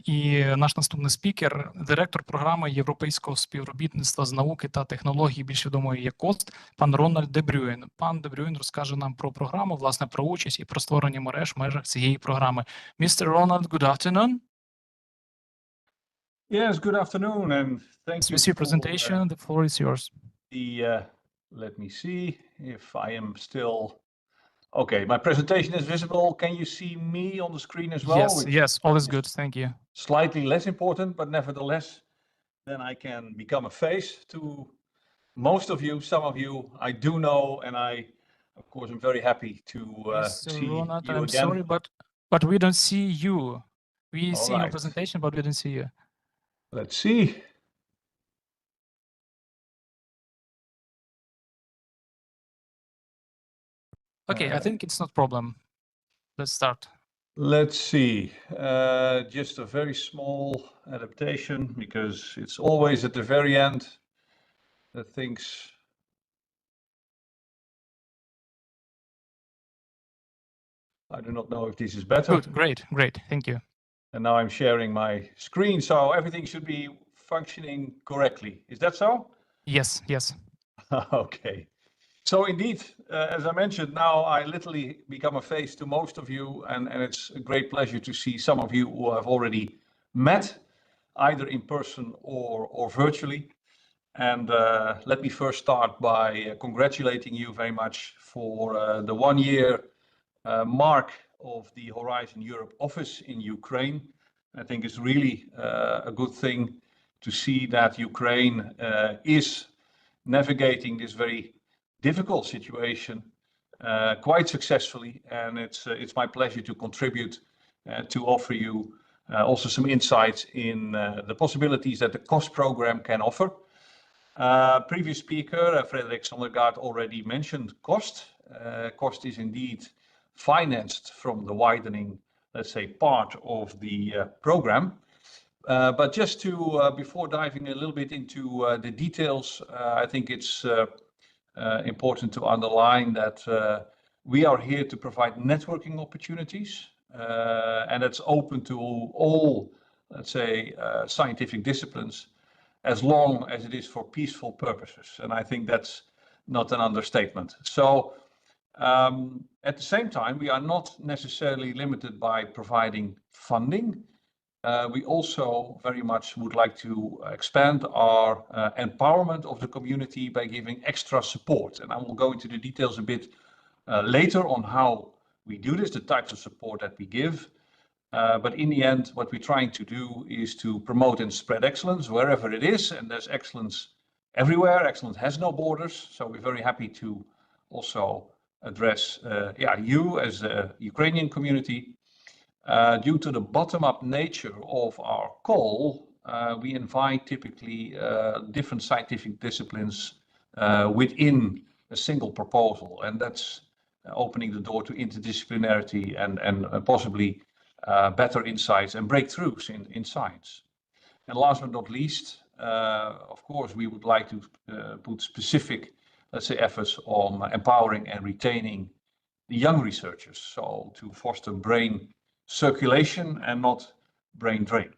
і наш наступний спікер, директор програми Європейського співробітництва з науки та технологій, більш відомої як КОСТ, пан Рональд де Брюєн. Пан де Брюєн розкаже нам про програму, власне, про участь і про створення мереж в межах цієї програми. Mr. Ronald, good afternoon. Yes, good afternoon, and thank you With your for presentation, the floor is yours. Let me see if I am still... Okay, my presentation is visible. Can you see me on the screen as well? Yes, yes, all is good, thank you. Slightly less important, but nevertheless, then I can become a face to most of you. Some of you I do know, and of course, I'm very happy to see Ronald, you I'm again. sorry, but we don't see you. We All see your right. presentation, but we don't see you. Let's see. Okay, I think it's not problem. Let's start. Let's see. Just a very small adaptation because it's always at the very end things. I do not know if this is better. Good, great, thank you. And now I'm sharing my screen, so everything should be functioning correctly. Is that so? Yes. Okay. So indeed, as I mentioned, now I literally become a face to most of you, and it's a great pleasure to see some of you who have already met, either in person or virtually. And let me first start by congratulating you very much for the 1 year mark of the Horizon Europe office in Ukraine. I think it's really a good thing to see that Ukraine is navigating this very difficult situation quite successfully, and it's my pleasure to contribute to offer you also some insights in the possibilities that the COST program can offer. Previous speaker, Frederick SONDERGAARD, already mentioned COST. COST is indeed financed from the widening, let's say, part of the program. But just to, before diving a little bit into the details, I think it's important to underline that we are here to provide networking opportunities, and it's open to all, let's say, scientific disciplines, as long as it is for peaceful purposes. And I think that's not an understatement. So at the same time, we are not necessarily limited by providing funding. We also very much would like to expand our empowerment of the community by giving extra support. And I will go into the details a bit later on how we do this, the types of support that we give. But in the end, what we're trying to do is to promote and spread excellence wherever it is. And there's excellence everywhere. Excellence has no borders. So we're very happy to also address you as a Ukrainian community. Due to the bottom-up nature of our call, we invite typically different scientific disciplines within a single proposal. And that's opening the door to interdisciplinarity and possibly better insights and breakthroughs in science. And last but not least, of course, we would like to put specific, let's say, efforts on empowering and retaining the young researchers, so to foster brain circulation and not brain drain.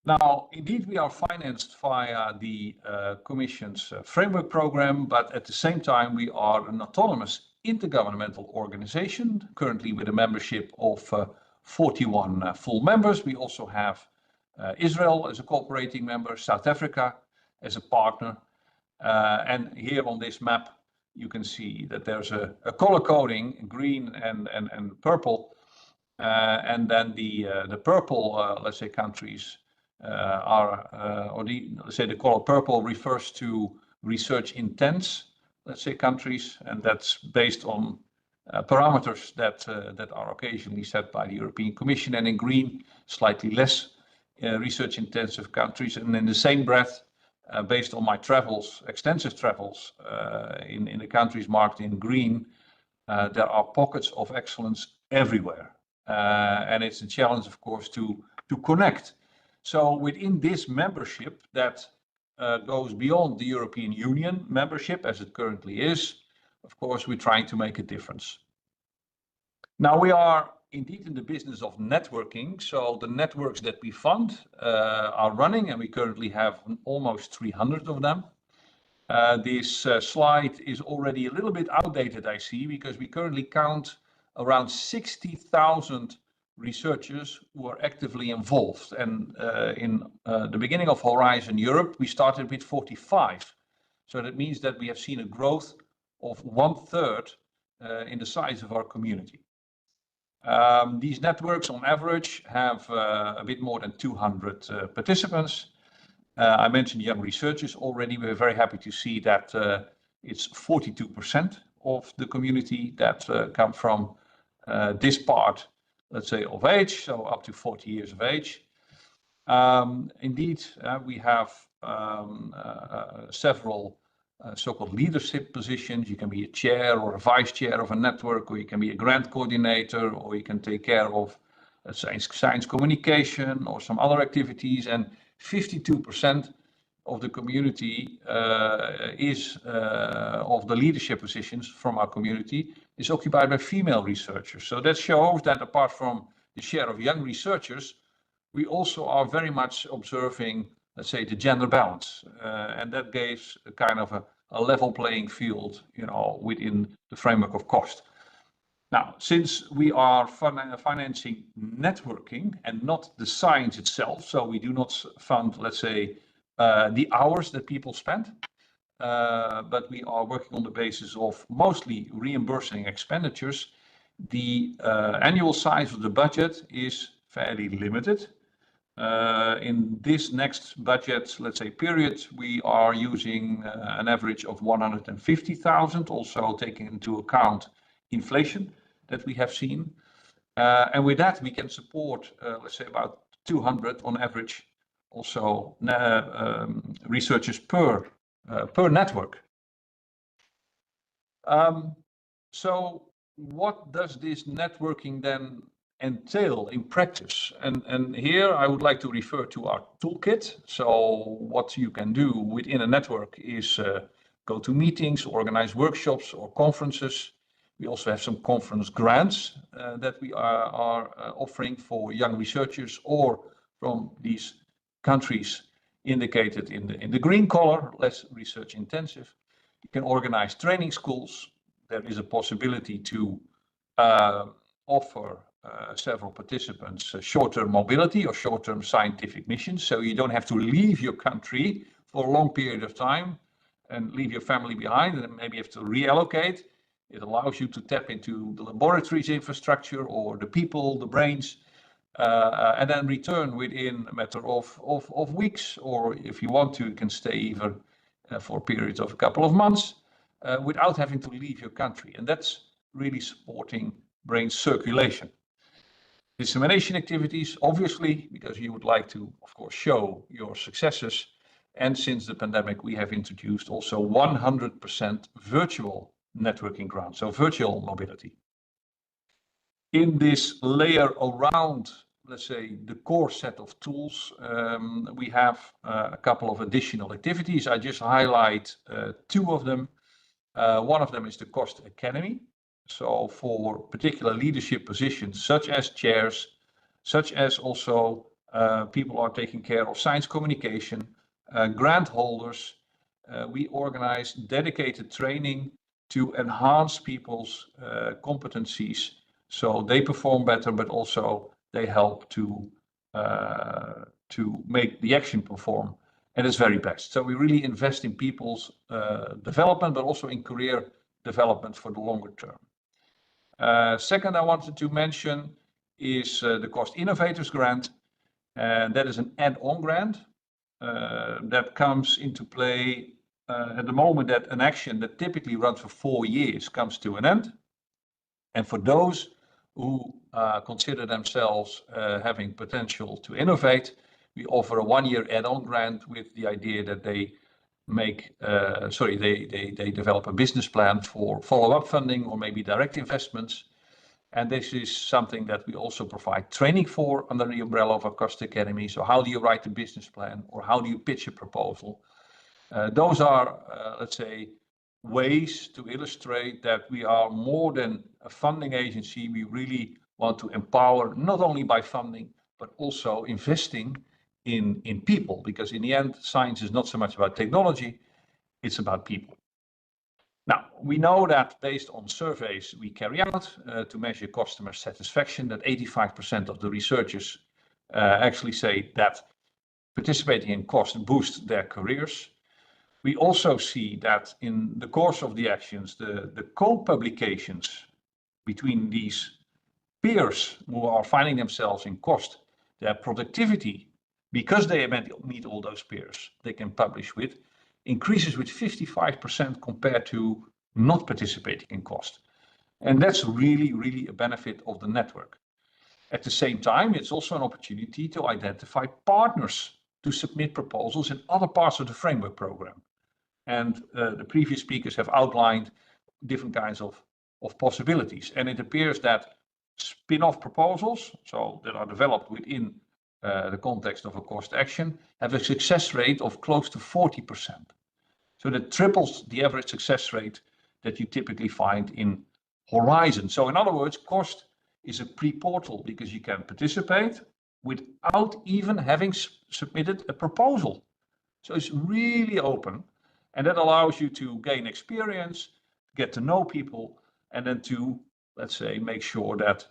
Now, indeed, we are financed via the Commission's framework program, but at the same time, we are an autonomous intergovernmental organization, currently with a membership of 41 full members. We also have Israel as a cooperating member, South Africa as a partner. And here on this map, you can see that there's a color coding, green and purple. And then the purple, let's say, countries let's say the color purple refers to research intense, let's say, countries, and that's based on parameters that are occasionally set by the European Commission. And in green, slightly less research intensive countries. And in the same breath, based on my travels, extensive travels in the countries marked in green, there are pockets of excellence everywhere. And it's a challenge, of course, to connect. So within this membership that goes beyond the European Union membership as it currently is, of course, we're trying to make a difference. Now, we are indeed in the business of networking. So the networks that we fund are running, and we currently have almost 300 of them. This slide is already a little bit outdated, I see, because we currently count around 60,000 researchers who are actively involved. And in the beginning of Horizon Europe, we started with 45. So that means that we have seen a growth of 1/3 in the size of our community. These networks on average have a bit more than 200 participants. I mentioned young researchers already. We're very happy to see that it's 42% of the community that come from this part, let's say, of age, so up to 40 years of age. Indeed, we have several so-called leadership positions. You can be a chair or a vice chair of a network, or you can be a grant coordinator, or you can take care of science communication or some other activities. And 52% of the community of the leadership positions from our community is occupied by female researchers. So that shows that apart from the share of young researchers, we also are very much observing, let's say, the gender balance, and that gives a kind of a level playing field, within the framework of cost. Now, since we are financing networking and not the science itself, so we do not fund, let's say, the hours that people spend, but we are working on the basis of mostly reimbursing expenditures, the annual size of the budget is fairly limited. In this next budget, let's say, period, we are using an average of 150,000, also taking into account inflation that we have seen. And with that, we can support, let's say, about 200 on average, also researchers per network. So what does this networking then entail in practice? And here I would like to refer to our toolkit. So what you can do within a network is go to meetings, organize workshops or conferences. We also have some conference grants that we are offering for young researchers or from these countries indicated in the green color, less research intensive. You can organize training schools. There is a possibility to offer several participants short-term mobility or short-term scientific missions. So you don't have to leave your country for a long period of time and leave your family behind and maybe have to reallocate. It allows you to tap into the laboratories infrastructure or the people, the brains, and then return within a matter of weeks, or if you want to, you can stay even for periods of a couple of months without having to leave your country. And that's really supporting brain circulation. Dissemination activities, obviously, because you would like to, of course, show your successes. And since the pandemic, we have introduced also 100% virtual networking grants, so virtual mobility. In this layer around, let's say, the core set of tools, we have a couple of additional activities. I just highlight two of them. One of them is the Cost Academy. So for particular leadership positions, such as chairs, such as also people are taking care of science communication, grant holders, we organize dedicated training to enhance people's competencies so they perform better, but also they help to make the action perform at its very best. So we really invest in people's development, but also in career development for the longer term. Second, I wanted to mention is the Cost Innovators Grant, and that is an add-on grant that comes into play at the moment that an action that typically runs for 4 years comes to an end. And for those who consider themselves having potential to innovate, we offer a 1-year add-on grant with the idea that they they develop a business plan for follow-up funding or maybe direct investments. And this is something that we also provide training for under the umbrella of our Cost Academy. So how do you write a business plan or how do you pitch a proposal? Those are, let's say, ways to illustrate that we are more than a funding agency. We really want to empower not only by funding, but also investing in people, because in the end, science is not so much about technology, it's about people. Now, we know that based on surveys we carry out to measure customer satisfaction, that 85% of the researchers actually say that participating in cost boosts their careers. We also see that in the course of the actions, the co-publications between these peers who are finding themselves in cost, their productivity, because they meet all those peers they can publish with, increases with 55% compared to not participating in cost. And that's really, really a benefit of the network. At the same time, it's also an opportunity to identify partners to submit proposals in other parts of the framework program. And the previous speakers have outlined different kinds of possibilities. And it appears that spin-off proposals, so that are developed within the context of a cost action, have a success rate of close to 40%. So that triples the average success rate that you typically find in Horizon. So in other words, cost is a pre-portal because you can participate without even having submitted a proposal. So it's really open, and that allows you to gain experience, get to know people, and then to, let's say, make sure that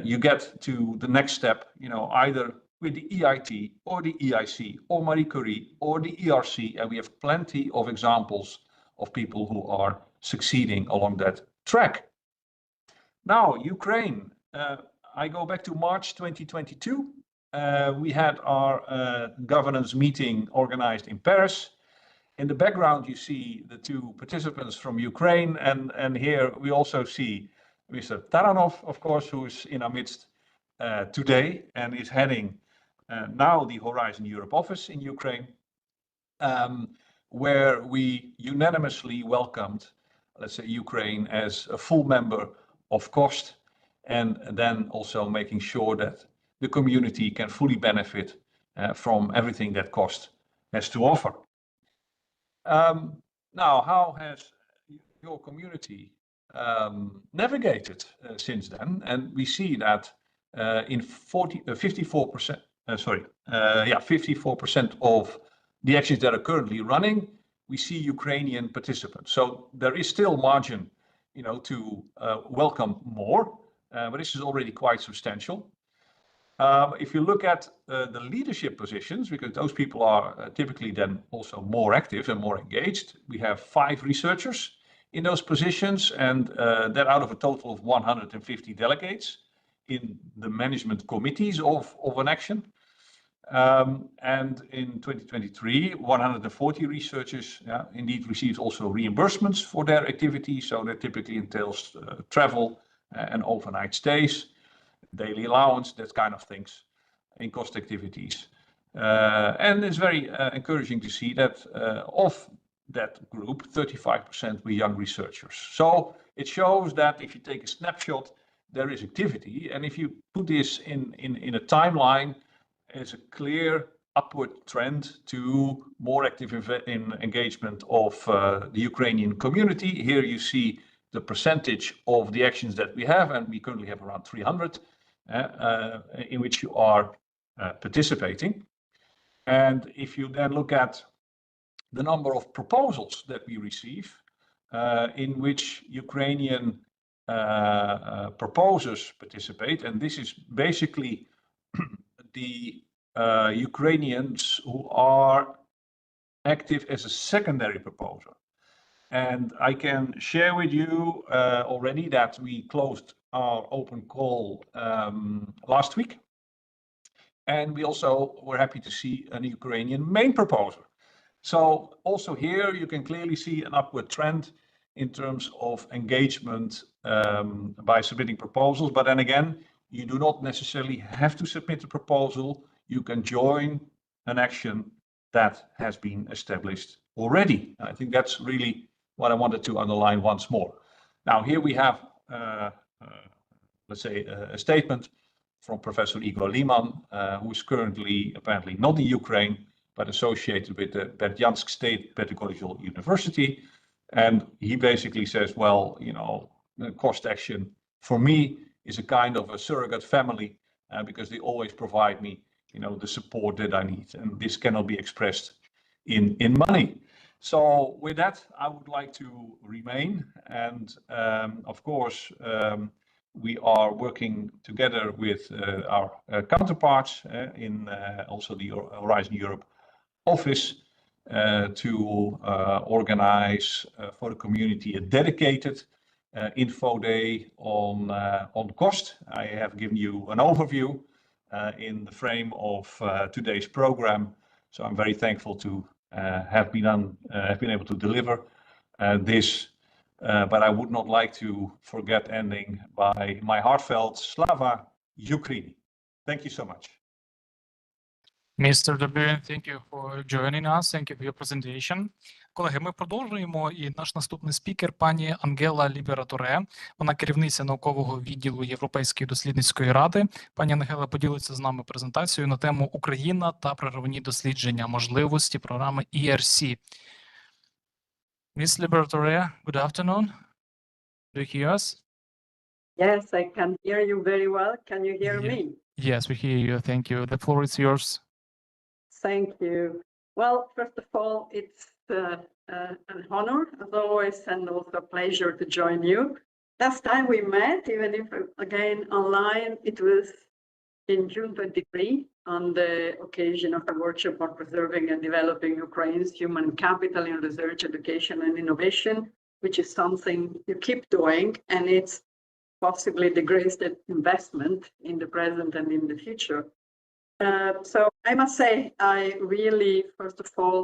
you get to the next step, you know, either with the EIT or the EIC or Marie Curie or the ERC, and we have plenty of examples of people who are succeeding along that track. Now, Ukraine, I go back to March 2022. We had our governance meeting organized in Paris. In the background, you see the two participants from Ukraine, and here we also see Mr. TARANOV, of course, who is in our midst today and is heading now the Horizon Europe office in Ukraine, where we unanimously welcomed, let's say, Ukraine as a full member of COST, and then also making sure that the community can fully benefit from everything that COST has to offer. Now, how has your community navigated since then? And we see that in 54% of the actions that are currently running, we see Ukrainian participants. So there is still margin, you know, to welcome more, but this is already quite substantial. If you look at the leadership positions, because those people are typically then also more active and more engaged, we have 5 researchers in those positions, and that out of a total of 150 delegates in the management committees of an action. And in 2023, 140 researchers indeed received also reimbursements for their activities. So that typically entails travel and overnight stays, daily allowance, that kind of things in cost activities. And it's very encouraging to see that of that group, 35% were young researchers. So it shows that if you take a snapshot, there is activity. And if you put this in a timeline, it's a clear upward trend to more active engagement of the Ukrainian community. Here you see the percentage of the actions that we have, and we currently have around 300 in which you are participating. And if you then look at the number of proposals that we receive, in which Ukrainian proposers participate, and this is basically the Ukrainians who are active as a secondary proposer. And I can share with you already that we closed our open call last week. And we also were happy to see a Ukrainian main proposer. So also here you can clearly see an upward trend in terms of engagement by submitting proposals. But then again, you do not necessarily have to submit a proposal. You can join an action that has been established already. And I think that's really what I wanted to underline once more. Now here we have, let's say, a statement from Professor Igor Liman, who is currently apparently not in Ukraine, but associated with the Berdyansk State Pedagogical University. And he basically says, well, you know, cost action for me is a kind of a surrogate family because they always provide me, you know, the support that I need. And this cannot be expressed in money. So with that, I would like to remain. And of course, we are working together with our counterparts in also the Horizon Europe office to organize for the community a dedicated info day on cost. I have given you an overview in the frame of today's program. So I'm very thankful to have been able to deliver this. But I would not like to forget ending by my heartfelt Slava Ukraini. Thank you so much. Mr. Dubin, thank you for joining us. Thank you for your presentation. Колеги, ми продовжуємо, і наш наступний спікер – пані Ангела ЛІБЕРАТОРЕ. Вона керівниця наукового відділу Європейської дослідницької ради. Пані Ангела поділиться з нами презентацією на тему «Україна та проривні дослідження. Можливості програми ERC». Ms. LIBERATORE, good afternoon. Do you hear us? Yes, I can hear you very well. Can you hear me? Yes, we hear you. Thank you. The floor is yours. Thank you. Well, first of all, it's an honor, as always, and also a pleasure to join you. Last time we met, even if again online, it was in June 23 on the occasion of a workshop on preserving and developing Ukraine's human capital in research, education, and innovation, which is something you keep doing, and it's possibly the greatest investment in the present and in the future. So I must say, I really, first of all,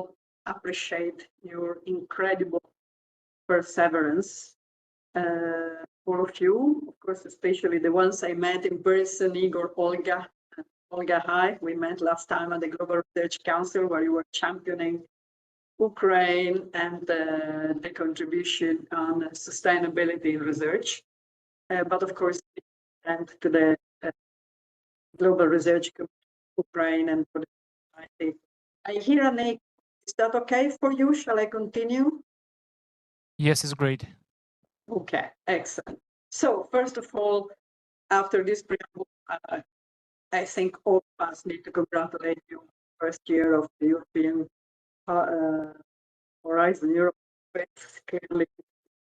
appreciate your incredible perseverance. All of you, of course, especially the ones I met in person, Igor, Olga, hi. We met last time at the Global Research Council where you were championing Ukraine and the contribution on sustainability in research. But of course, and to the Global Research Ukraine and for the society. I hear an echo. Is that okay for you? Shall I continue? Yes, it's great. Okay, excellent. So first of all, after this preamble, I think all of us need to congratulate you on the first year of the European Horizon Europe. Clearly,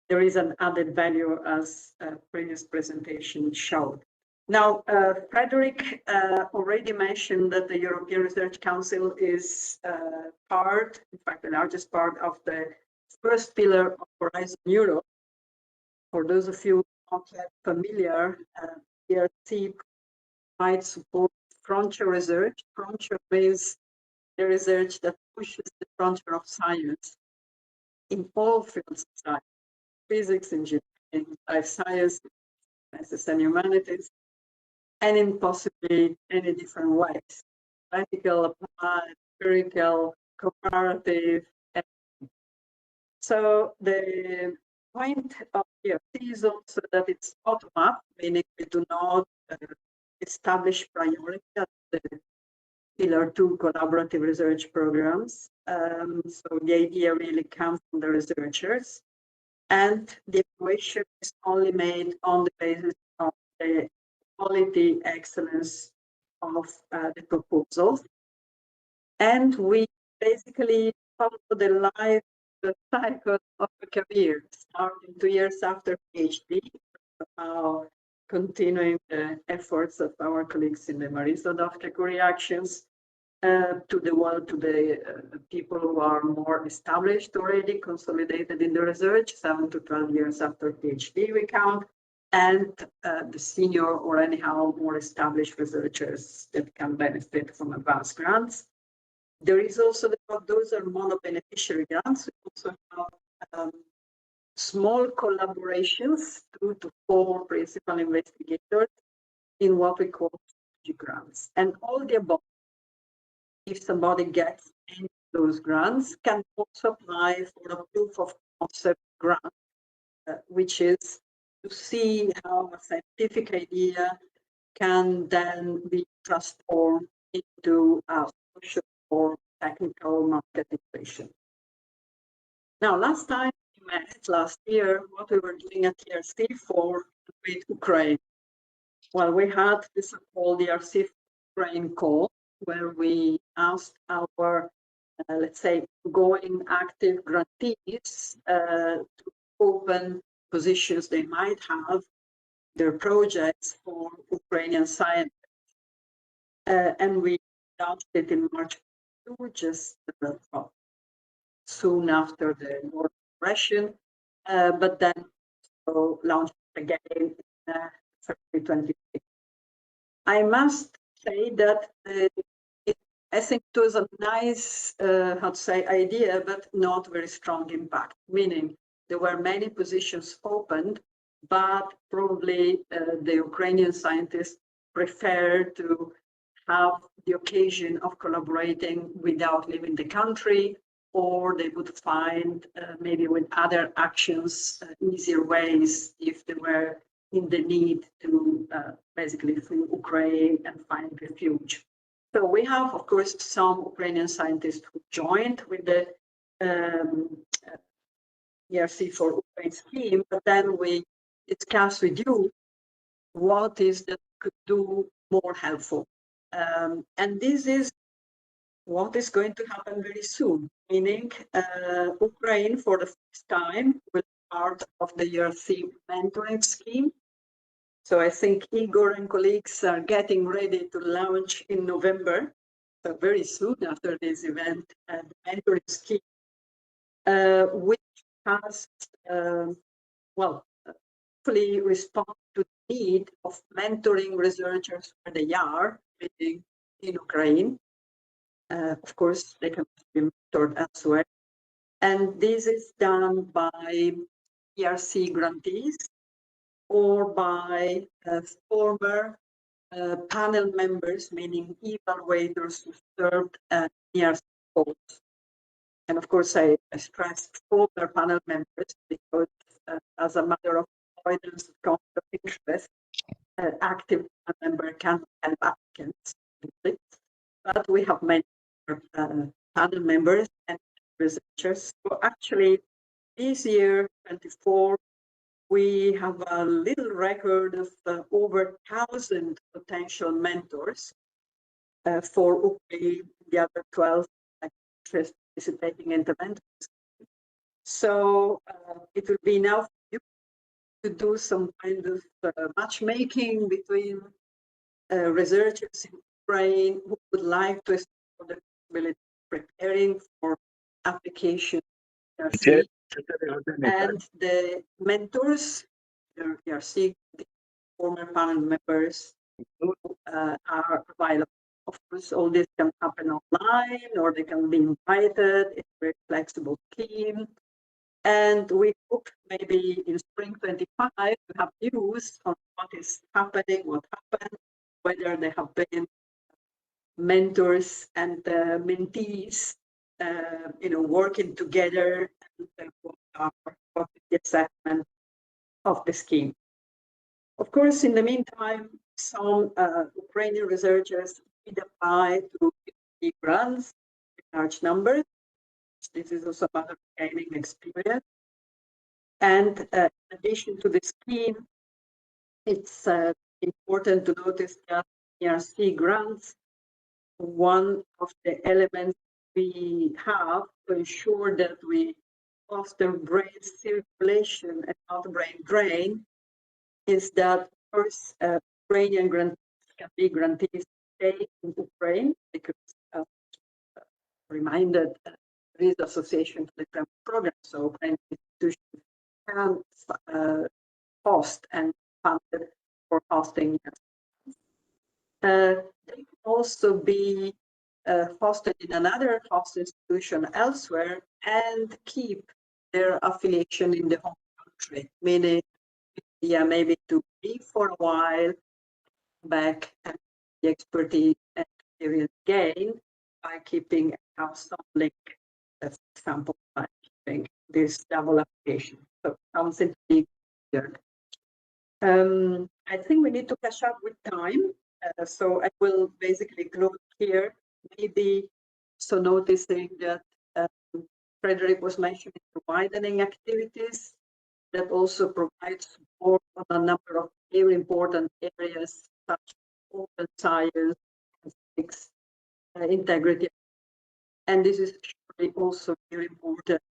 there is an added value as previous presentation showed. Now, Frederick already mentioned that the European Research Council is part, in fact, the largest part of the first pillar of Horizon Europe. For those of you not yet familiar, ERC provides support frontier research. Frontier is the research that pushes the frontier of science in all fields of science, physics, engineering, life science, and humanities, and in possibly any different ways, practical, applied, empirical, comparative. So the point of ERC is also that it's bottom-up, meaning we do not establish priority at the Pillar 2 collaborative research programs. So the idea really comes from the researchers, and the evaluation is only made on the basis of the quality excellence of the proposals. And we basically follow the life cycle of a career, starting 2 years after PhD, continuing the efforts of our colleagues in the Marisa Dovteku actions, to the people who are more established already, consolidated in the research, 7 to 12 years after PhD we count, and the senior or anyhow more established researchers that can benefit from advanced grants. There is also those are mono-beneficiary grants. We also have small collaborations, 2 to 4 principal investigators in what we call strategic grants. And all the above, if somebody gets any of those grants, can also apply for a proof of concept grant, which is to see how a scientific idea can then be transformed into a social or technical market equation. Now, last time we met, last year, what we were doing at ERC for with Ukraine. Well, we had this so-called ERC Ukraine call, where we asked our, let's say, going active grantees to open positions they might have, their projects for Ukrainian scientists. And we launched it in March 2, just soon after the war aggression, but then launched again in February 26. I must say that I think it was a nice, how to say, idea, but not very strong impact, meaning there were many positions opened, but probably the Ukrainian scientists prefer to have the occasion of collaborating without leaving the country, or they would find maybe with other actions easier ways if they were in the need to basically flee Ukraine and find refuge. So we have, of course, some Ukrainian scientists who joined with the ERC for Ukraine scheme, but then we discuss with you what is that could do more helpful. And this is what is going to happen very soon, meaning Ukraine for the first time will be part of the ERC mentoring scheme. So I think Igor and colleagues are getting ready to launch in November, so very soon after this event, the mentoring scheme, which has, fully respond to the need of mentoring researchers where they are living in Ukraine. Of course, they can be mentored elsewhere. And this is done by ERC grantees or by former panel members, meaning evaluators who served at ERC posts. And of course, I stressed former panel members because as a matter of avoidance of conflict of interest, active panel member can help applicants. But we have many panel members and researchers. So actually, this year, 24, we have a little record of over 1,000 potential mentors for Ukraine, the other 12 participating in the mentors. So it will be now for you to do some kind of matchmaking between researchers in Ukraine who would like to explore the possibility of preparing for application and the mentors, the ERC, the former panel members are available. Of course, all this can happen online or they can be invited. It's a very flexible scheme. And we hope maybe in spring 25 to have news on what is happening, what happened, whether they have been mentors and mentees, working together, and what is the assessment of the scheme. Of course, in the meantime, some Ukrainian researchers did apply to grants in large numbers. This is also about gaining experience. And in addition to the scheme, it's important to notice that ERC grants, one of the elements we have to ensure that we foster brain circulation and not brain drain is that first Ukrainian grantees can be grantees to stay in Ukraine because reminded there is association to the program, so Ukrainian institutions can host and funded for hosting. They can also be hosted in another host institution elsewhere and keep their affiliation in the home country, meaning maybe to be for a while back and the expertise and experience gained by keeping a some link, for example, by keeping this double application. So something big here. I think we need to catch up with time. So I will basically close here. Maybe so noticing that Frederick was mentioning the widening activities that also provide support on a number of very important areas such as open science, ethics, integrity. And this is surely also very important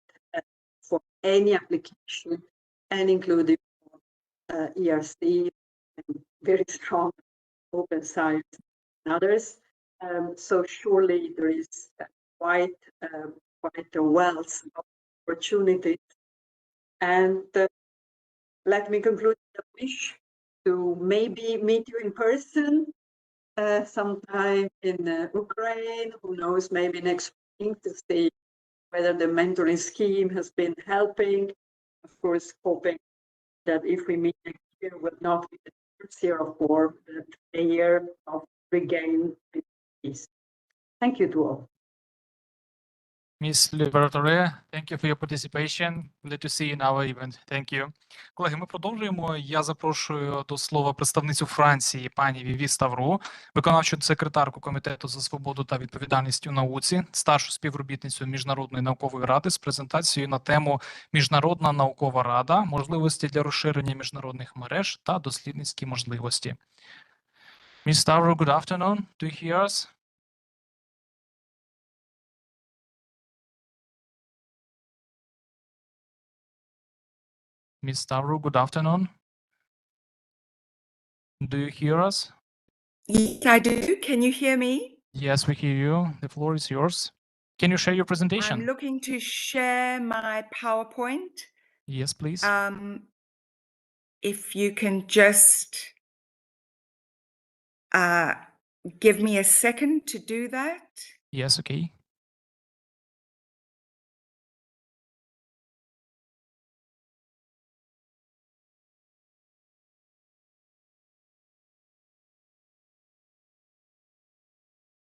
for any application and including ERC and very strong open science and others. So surely there is quite a wealth of opportunities. And let me conclude with a wish to maybe meet you in person sometime in Ukraine, who knows, maybe next week, to see whether the mentoring scheme has been helping. Of course, hoping that if we meet next year, will not be the first year of war, but a year of regain peace. Thank you to all. Miss ЛІБЕРАТОРЕ, thank you for your participation. Glad to see you in our event. Thank you. Колеги, ми продовжуємо. Я запрошую до слова представницю Франції пані Віві СТАВРУ, виконавчу секретарку Комітету за свободу та відповідальність у науці, старшу співробітницю Міжнародної наукової ради з презентацією на тему «Міжнародна наукова рада. Можливості для розширення міжнародних мереж та дослідницькі можливості». Miss Stavru, good afternoon. Do you hear us? Miss Stavru, good afternoon. Do you hear us? Yes, I do. Can you hear me? Yes, we hear you. The floor is yours. Can you share your presentation? I'm looking to share my PowerPoint. Yes, please. If you can just give me a second to do that. Yes, okay.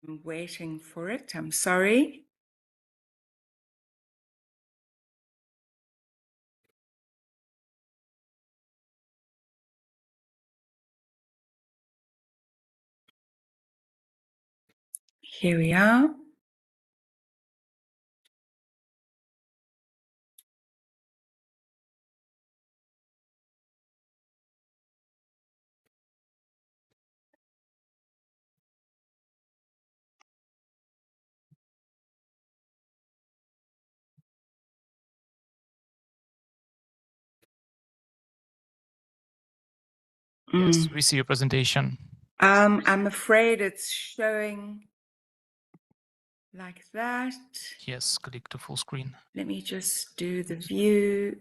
I'm waiting for it. I'm sorry. Here we are. Yes, we see your presentation. I'm afraid it's showing like that. Yes, click to full screen. Let me just do the view.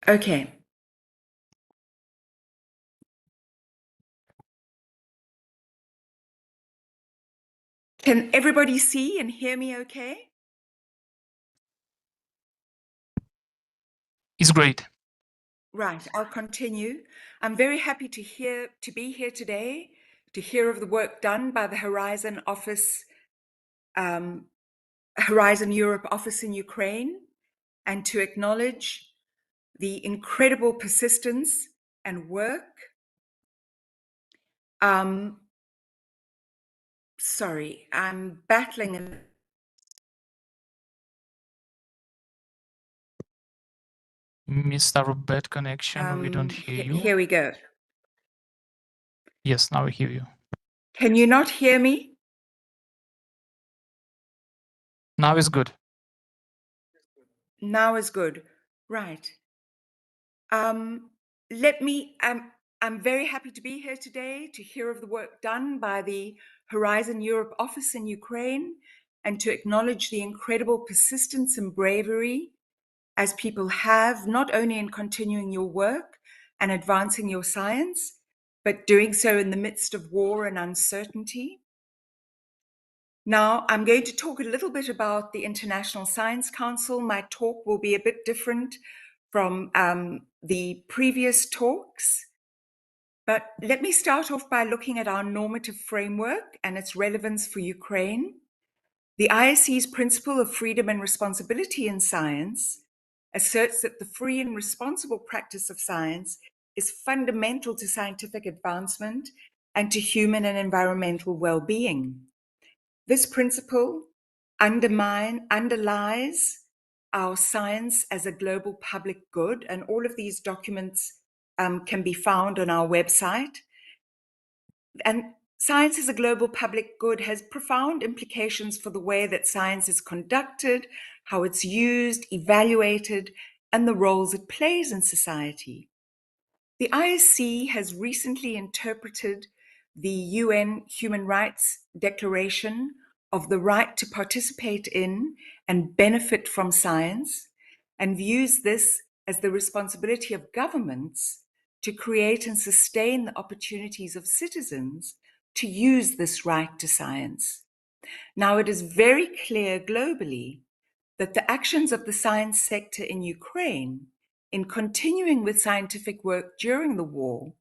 Okay. Can everybody see and hear me okay? It's great. Right, I'll continue. I'm very happy to be here today to hear of the work done by the Horizon Office, Horizon Europe office in Ukraine, and to acknowledge the incredible persistence and work. Sorry, I'm battling. Mr. Bad connection, we don't hear you. Here we go. Yes, now we hear you. Can you not hear me? Now is good. Now is good. Right. I'm very happy to be here today to hear of the work done by the Horizon Europe office in Ukraine and to acknowledge the incredible persistence and bravery as people have, not only in continuing your work and advancing your science, but doing so in the midst of war and uncertainty. Now, I'm going to talk a little bit about the International Science Council. My talk will be a bit different from the previous talks. But let me start off by looking at our normative framework and its relevance for Ukraine. The ISC's principle of freedom and responsibility in science asserts that the free and responsible practice of science is fundamental to scientific advancement and to human and environmental well-being. This principle underlies our science as a global public good, and all of these documents can be found on our website. And science as a global public good has profound implications for the way that science is conducted, how it's used, evaluated, and the roles it plays in society. The ISC has recently interpreted the UN Human Rights Declaration of the right to participate in and benefit from science, and views this as the responsibility of governments to create and sustain the opportunities of citizens to use this right to science. Now, it is very clear globally that the actions of the science sector in Ukraine, in continuing with scientific work during the war,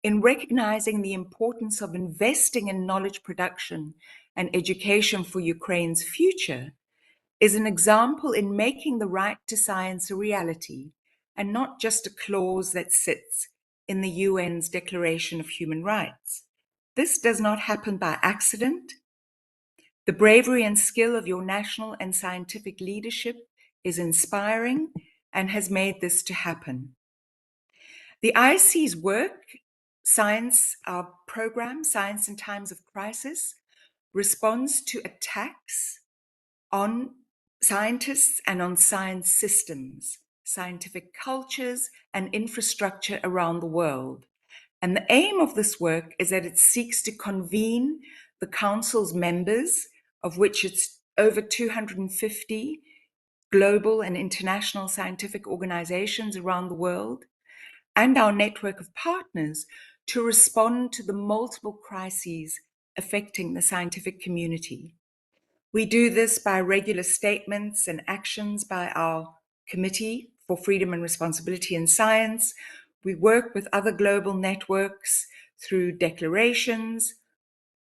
in recognizing the importance of investing in knowledge production and education for Ukraine's future, is an example in making the right to science a reality and not just a clause that sits in the UN's Declaration of Human Rights. This does not happen by accident. The bravery and skill of your national and scientific leadership is inspiring and has made this to happen. The IC's work, our program, Science in Times of Crisis, responds to attacks on scientists and on science systems, scientific cultures, and infrastructure around the world. And the aim of this work is that it seeks to convene the Council's members, of which it's over 250 global and international scientific organizations around the world, and our network of partners to respond to the multiple crises affecting the scientific community. We do this by regular statements and actions by our Committee for Freedom and Responsibility in Science. We work with other global networks through declarations,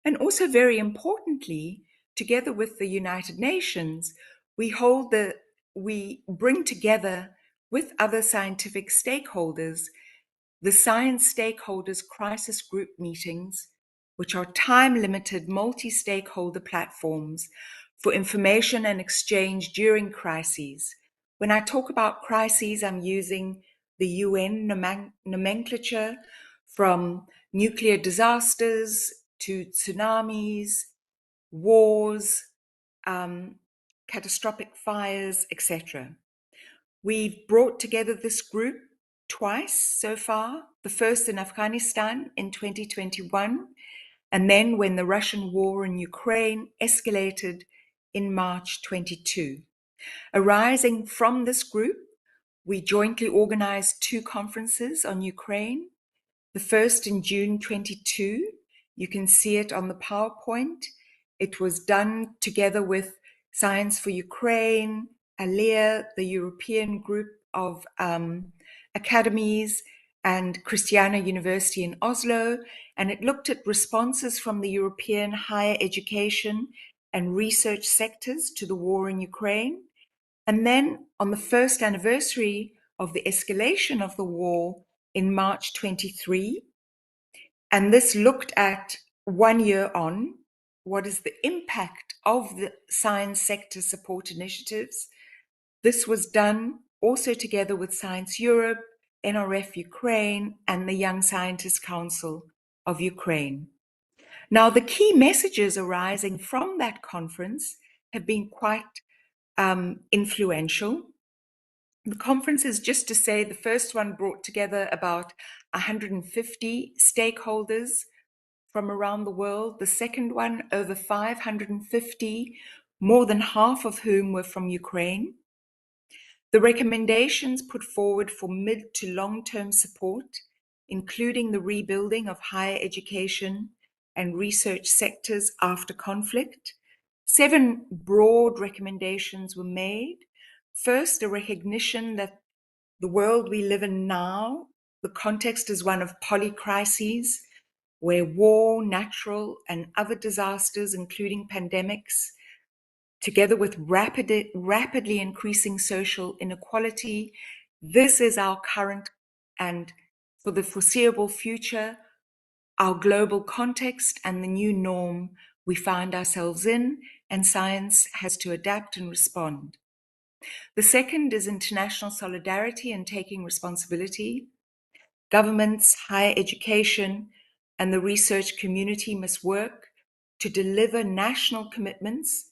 and also very importantly, together with the United Nations, we bring together with other scientific stakeholders the Science Stakeholders Crisis Group meetings, which are time-limited multi-stakeholder platforms for information and exchange during crises. When I talk about crises, I'm using the UN nomenclature, from nuclear disasters to tsunamis, wars, catastrophic fires, etc. We've brought together this group twice so far, the first in Afghanistan in 2021, and then when the Russian war in Ukraine escalated in March 22. Arising from this group, we jointly organized 2 conferences on Ukraine. The first in June 22, you can see it on the PowerPoint. It was done together with Science for Ukraine, ALEA, the European group of academies, and Christiana University in Oslo, and it looked at responses from the European higher education and research sectors to the war in Ukraine. And then on the first anniversary of the escalation of the war in March 23, and this looked at 1 year on, what is the impact of the science sector support initiatives. This was done also together with Science Europe, NRF Ukraine, and the Young Scientists Council of Ukraine. Now, the key messages arising from that conference have been quite influential. The conference is, just to say, the first one brought together about 150 stakeholders from around the world. The second one, over 550, more than half of whom were from Ukraine. The recommendations put forward for mid to long-term support, including the rebuilding of higher education and research sectors after conflict. 7 broad recommendations were made. First, a recognition that the world we live in now, the context is one of polycrises, where war, natural, and other disasters, including pandemics, together with rapidly increasing social inequality, this is our current and, for the foreseeable future, our global context and the new norm we find ourselves in, and science has to adapt and respond. The second is international solidarity and taking responsibility. Governments, higher education, and the research community must work to deliver national commitments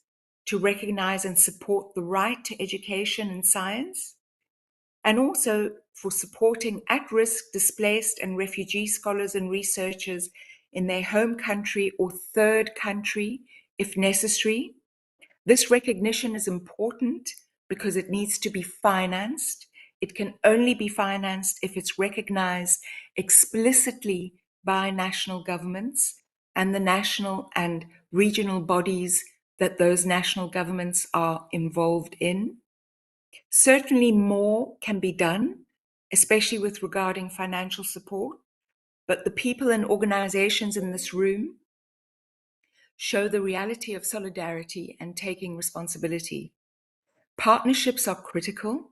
to recognize and support the right to education and science, and also for supporting at-risk, displaced, and refugee scholars and researchers in their home country or third country, if necessary. This recognition is important because it needs to be financed. It can only be financed if it's recognized explicitly by national governments and the national and regional bodies that those national governments are involved in. Certainly more can be done, especially with regarding financial support, but the people and organizations in this room show the reality of solidarity and taking responsibility. Partnerships are critical.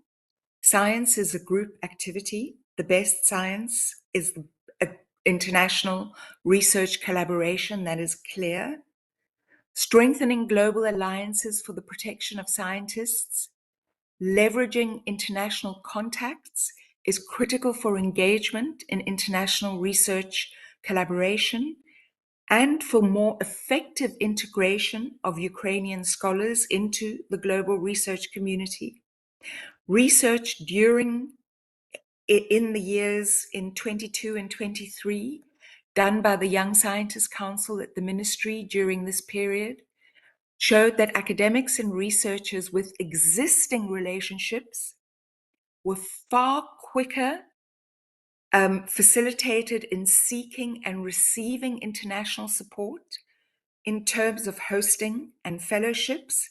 Science is a group activity. The best science is international research collaboration, that is clear. Strengthening global alliances for the protection of scientists, leveraging international contacts is critical for engagement in international research collaboration and for more effective integration of Ukrainian scholars into the global research community. Research in the years in 22 and 23, done by the Young Scientist Council at the Ministry during this period, showed that academics and researchers with existing relationships were far quicker facilitated in seeking and receiving international support in terms of hosting and fellowships,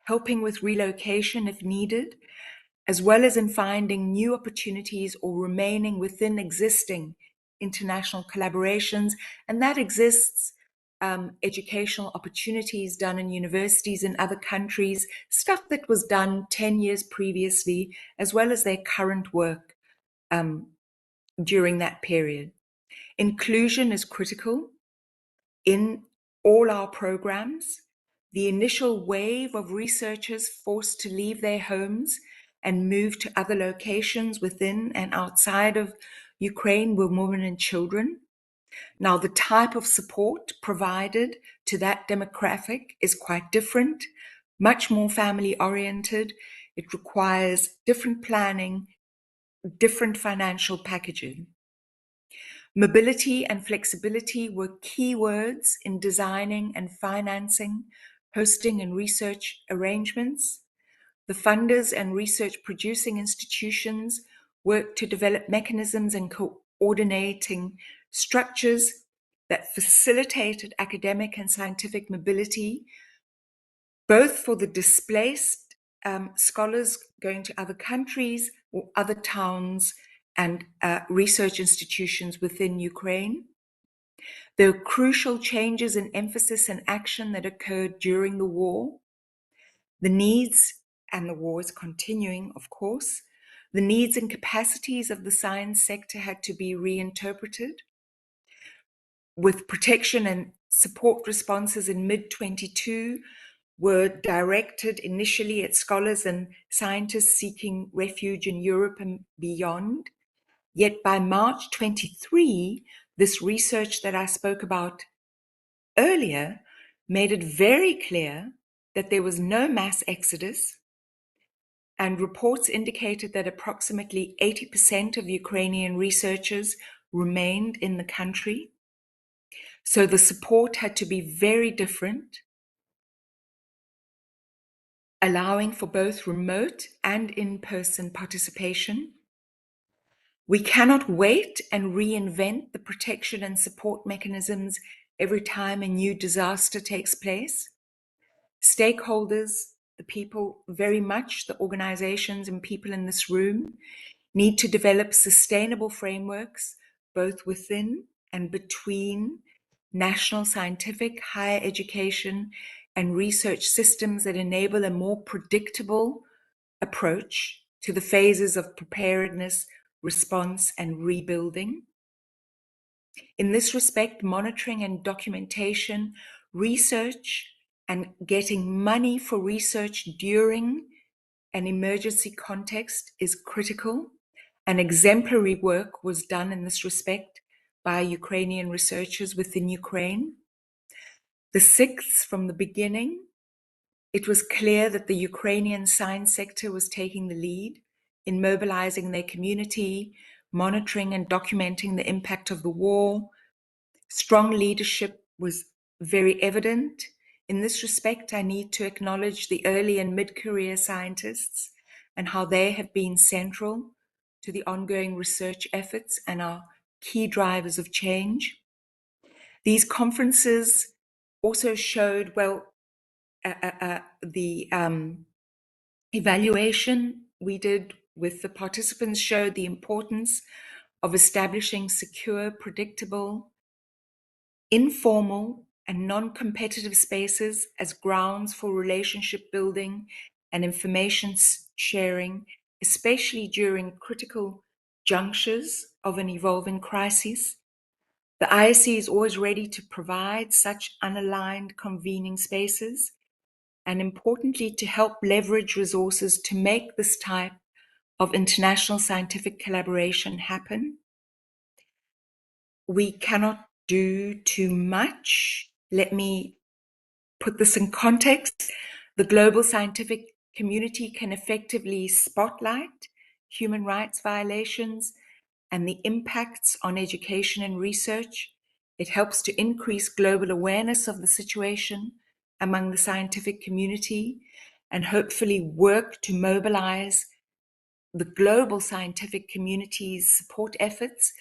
helping with relocation if needed, as well as in finding new opportunities or remaining within existing international collaborations. And that exists educational opportunities done in universities in other countries, stuff that was done 10 years previously, as well as their current work during that period. Inclusion is critical in all our programs. The initial wave of researchers forced to leave their homes and move to other locations within and outside of Ukraine were women and children. Now, the type of support provided to that demographic is quite different, much more family-oriented. It requires different planning, different financial packaging. Mobility and flexibility were key words in designing and financing, hosting and research arrangements. The funders and research producing institutions worked to develop mechanisms and coordinating structures that facilitated academic and scientific mobility, both for the displaced scholars going to other countries or other towns and research institutions within Ukraine. There were crucial changes in emphasis and action that occurred during the war. The needs, and the war is continuing, of course, the needs and capacities of the science sector had to be reinterpreted. With protection and support responses in mid-22 were directed initially at scholars and scientists seeking refuge in Europe and beyond. Yet by March 23, this research that I spoke about earlier made it very clear that there was no mass exodus, and reports indicated that approximately 80% of Ukrainian researchers remained in the country. So the support had to be very different, allowing for both remote and in-person participation. We cannot wait and reinvent the protection and support mechanisms every time a new disaster takes place. Stakeholders, the people, very much the organizations and people in this room, need to develop sustainable frameworks both within and between national scientific, higher education, and research systems that enable a more predictable approach to the phases of preparedness, response, and rebuilding. In this respect, monitoring and documentation, research, and getting money for research during an emergency context is critical, and exemplary work was done in this respect by Ukrainian researchers within Ukraine. The sixth, from the beginning, it was clear that the Ukrainian science sector was taking the lead in mobilizing their community, monitoring and documenting the impact of the war. Strong leadership was very evident. In this respect, I need to acknowledge the early and mid-career scientists and how they have been central to the ongoing research efforts and are key drivers of change. These conferences also showed, well, the evaluation we did with the participants showed the importance of establishing secure, predictable, informal, and non-competitive spaces as grounds for relationship building and information sharing, especially during critical junctures of an evolving crisis. The ISC is always ready to provide such unaligned convening spaces, and importantly, to help leverage resources to make this type of international scientific collaboration happen. We cannot do too much. Let me put this in context. The global scientific community can effectively spotlight human rights violations and the impacts on education and research. It helps to increase global awareness of the situation among the scientific community and hopefully work to mobilize the global scientific community's support efforts.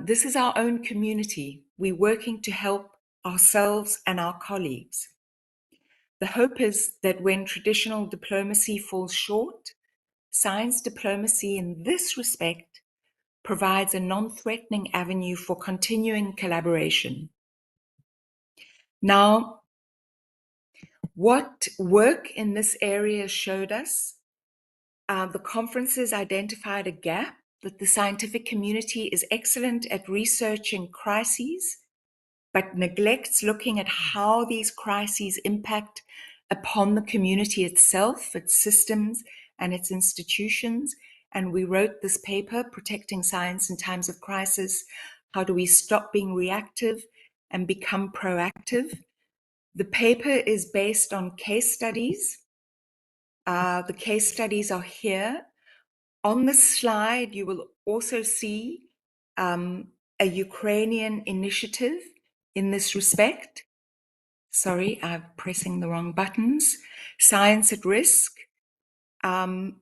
This is our own community. We're working to help ourselves and our colleagues. The hope is that when traditional diplomacy falls short, science diplomacy in this respect provides a non-threatening avenue for continuing collaboration. Now, what work in this area showed us, the conferences identified a gap that the scientific community is excellent at researching crises, but neglects looking at how these crises impact upon the community itself, its systems, and its institutions. And we wrote this paper, Protecting Science in Times of Crisis. How do we stop being reactive and become proactive? The paper is based on case studies. The case studies are here. On the slide, you will also see a Ukrainian initiative in this respect. Sorry, I'm pressing the wrong buttons. Science at Risk, NGO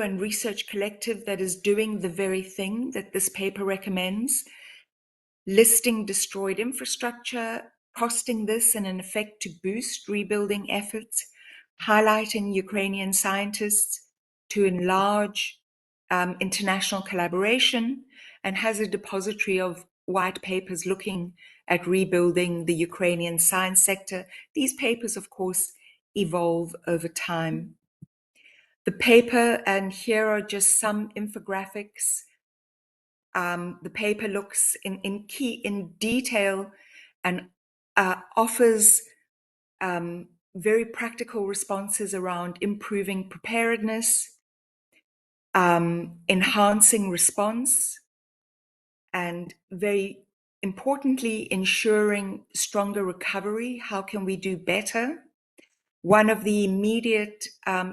and research collective that is doing the very thing that this paper recommends, listing destroyed infrastructure, costing this in an effect to boost rebuilding efforts, highlighting Ukrainian scientists to enlarge international collaboration, and has a depository of white papers looking at rebuilding the Ukrainian science sector. These papers, of course, evolve over time. The paper, and here are just some infographics. The paper looks in detail and offers very practical responses around improving preparedness, enhancing response, and very importantly, ensuring stronger recovery. How can we do better? One of the immediate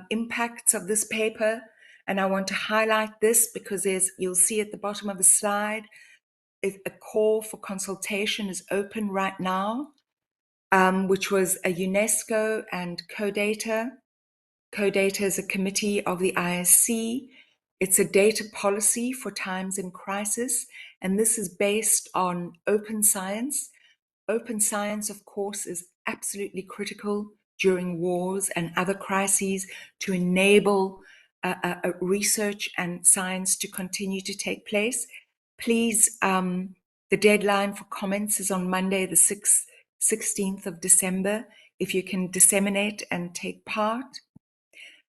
impacts of this paper, and I want to highlight this because you'll see at the bottom of the slide, a call for consultation is open right now, which was a UNESCO and CODATA. CODATA is a committee of the ISC. It's a data policy for times in crisis, and this is based on open science. Open science, of course, is absolutely critical during wars and other crises to enable research and science to continue to take place. Please, the deadline for comments is on Monday, the 16th of December, if you can disseminate and take part.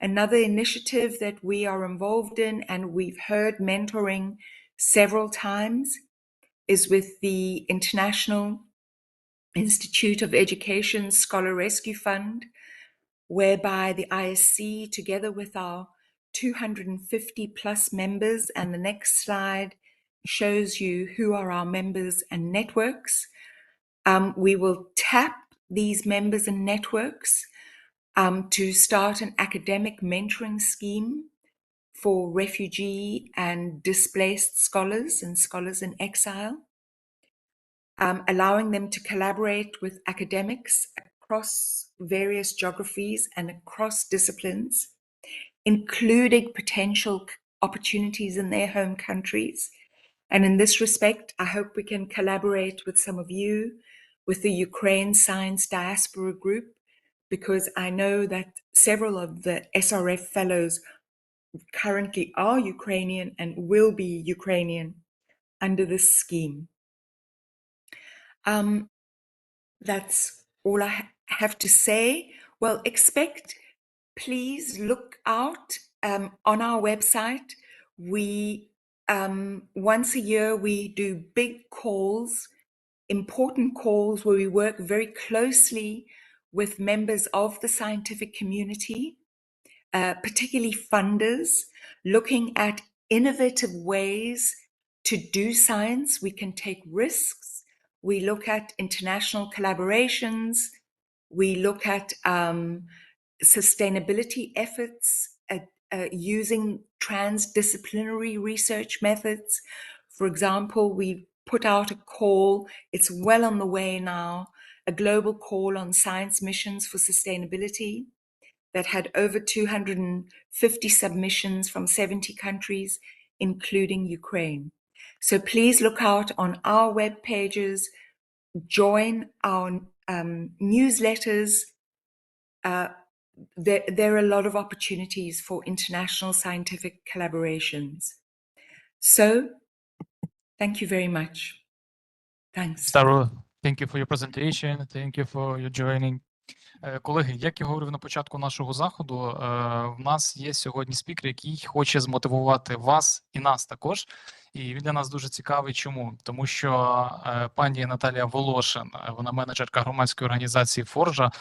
Another initiative that we are involved in, and we've heard mentoring several times, is with the International Institute of Education Scholar Rescue Fund, whereby the ISC, together with our 250 plus members, and the next slide shows you who are our members and networks. We will tap these members and networks to start an academic mentoring scheme for refugee and displaced scholars and scholars in exile, allowing them to collaborate with academics across various geographies and across disciplines, including potential opportunities in their home countries. And in this respect, I hope we can collaborate with some of you, with the Ukraine Science Diaspora Group, because I know that several of the SRF fellows currently are Ukrainian and will be Ukrainian under this scheme. That's all I have to say. Well, please look out on our website. We once a year we do big calls, important calls where we work very closely with members of the scientific community, particularly funders, looking at innovative ways to do science. We can take risks. We look at international collaborations. We look at sustainability efforts, using transdisciplinary research methods. For example, we put out a call, it's well on the way now, a global call on science missions for sustainability that had over 250 submissions from 70 countries, including Ukraine. So please look out on our web pages, join our newsletters. There are a lot of opportunities for international scientific collaborations. So, thank you very much. Thanks. Ставру, thank you for your presentation, thank you for your joining. Колеги, як я говорив на початку нашого заходу, в нас є сьогодні спікер, який хоче змотивувати вас і нас також. І він для нас дуже цікавий. Чому? Тому що пані Наталія Волошин, вона менеджерка громадської організації Форза,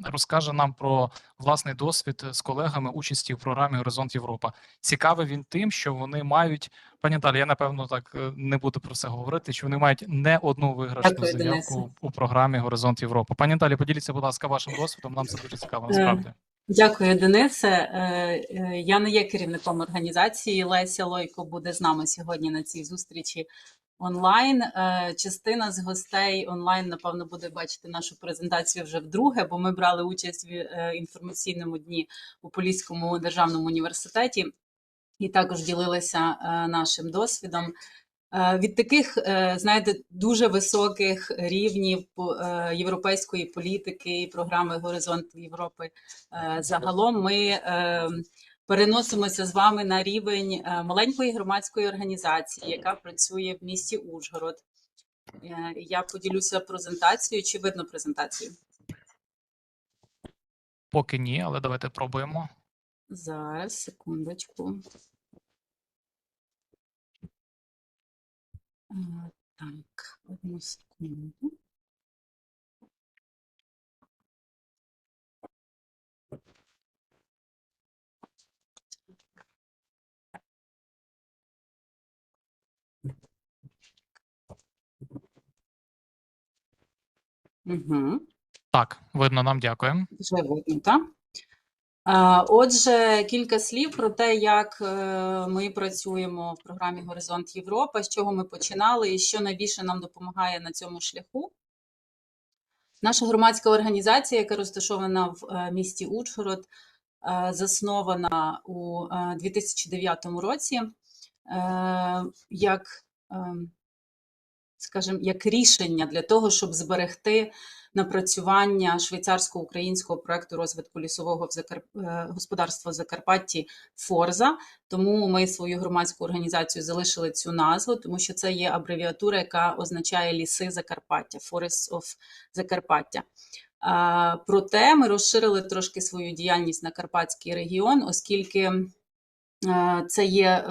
розкаже нам про власний досвід з колегами участі в програмі Горизонт Європа. Цікавий він тим, що вони мають, пані Наталія, я напевно так не буду про це говорити, що вони мають не одну виграшну заявку у програмі Горизонт Європа. Пані Наталія, поділіться, будь ласка, вашим досвідом, нам це дуже цікаво, насправді. Дякую, Денисе. Я не є керівником організації. Леся Лойко буде з нами сьогодні на цій зустрічі онлайн. Частина з гостей онлайн, напевно, буде бачити нашу презентацію вже вдруге, бо ми брали участь в інформаційному дні у Поліському державному університеті і також ділилися нашим досвідом. Від таких, знаєте, дуже високих рівнів європейської політики і програми Горизонт Європи загалом ми переносимося з вами на рівень маленької громадської організації, яка працює в місті Ужгород. Я поділюся презентацією. Чи видно презентацію? Поки ні, але давайте пробуємо. Зараз, секундочку. Так, одну секунду. Угу. Так, видно нам, дякуємо. Вже видно, так? Отже, кілька слів про те, як ми працюємо в програмі Горизонт Європа, з чого ми починали і що найбільше нам допомагає на цьому шляху. Наша громадська організація, яка розташована в місті Ужгород, заснована у 2009 році як рішення для того, щоб зберегти напрацювання швейцарсько-українського проєкту розвитку лісового господарства в Закарпатті «Форза». Тому ми свою громадську організацію залишили цю назву, тому що це є абревіатура, яка означає «Ліси Закарпаття», «Forests of Закарпаття». Проте ми розширили трошки свою діяльність на Карпатський регіон, оскільки це є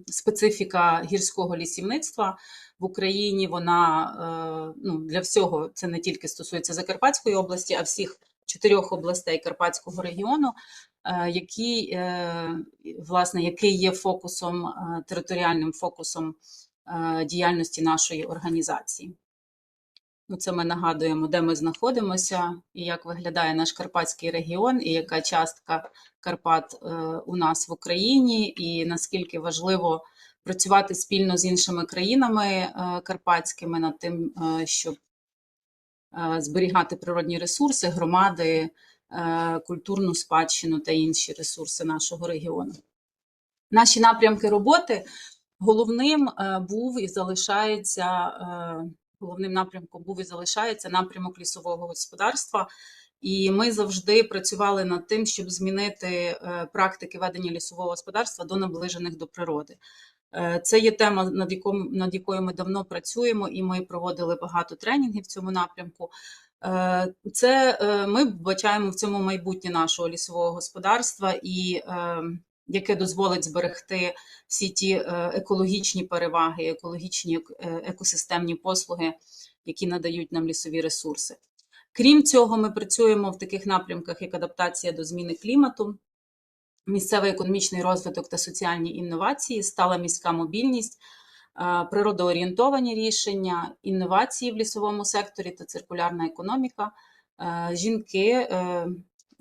специфіка гірського лісівництва в Україні. Вона для всього, це не тільки стосується Закарпатської області, а всіх 4 областей Карпатського регіону, який є фокусом, територіальним фокусом діяльності нашої організації. Це ми нагадуємо, де ми знаходимося, і як виглядає наш Карпатський регіон, і яка частка Карпат у нас в Україні, і наскільки важливо працювати спільно з іншими країнами карпатськими над тим, щоб зберігати природні ресурси, громади, культурну спадщину та інші ресурси нашого регіону. Наші напрямки роботи Головним був і залишається, головним напрямком був і залишається напрямок лісового господарства. І ми завжди працювали над тим, щоб змінити практики ведення лісового господарства до наближених до природи. Це є тема, над якою ми давно працюємо, і ми проводили багато тренінгів в цьому напрямку. Ми вбачаємо в цьому майбутнє нашого лісового господарства, і яке дозволить зберегти всі ті екологічні переваги, екологічні екосистемні послуги, які надають нам лісові ресурси. Крім цього, ми працюємо в таких напрямках, як адаптація до зміни клімату, місцевий економічний розвиток та соціальні інновації, стала міська мобільність, природоорієнтовані рішення, інновації в лісовому секторі та циркулярна економіка, жінки,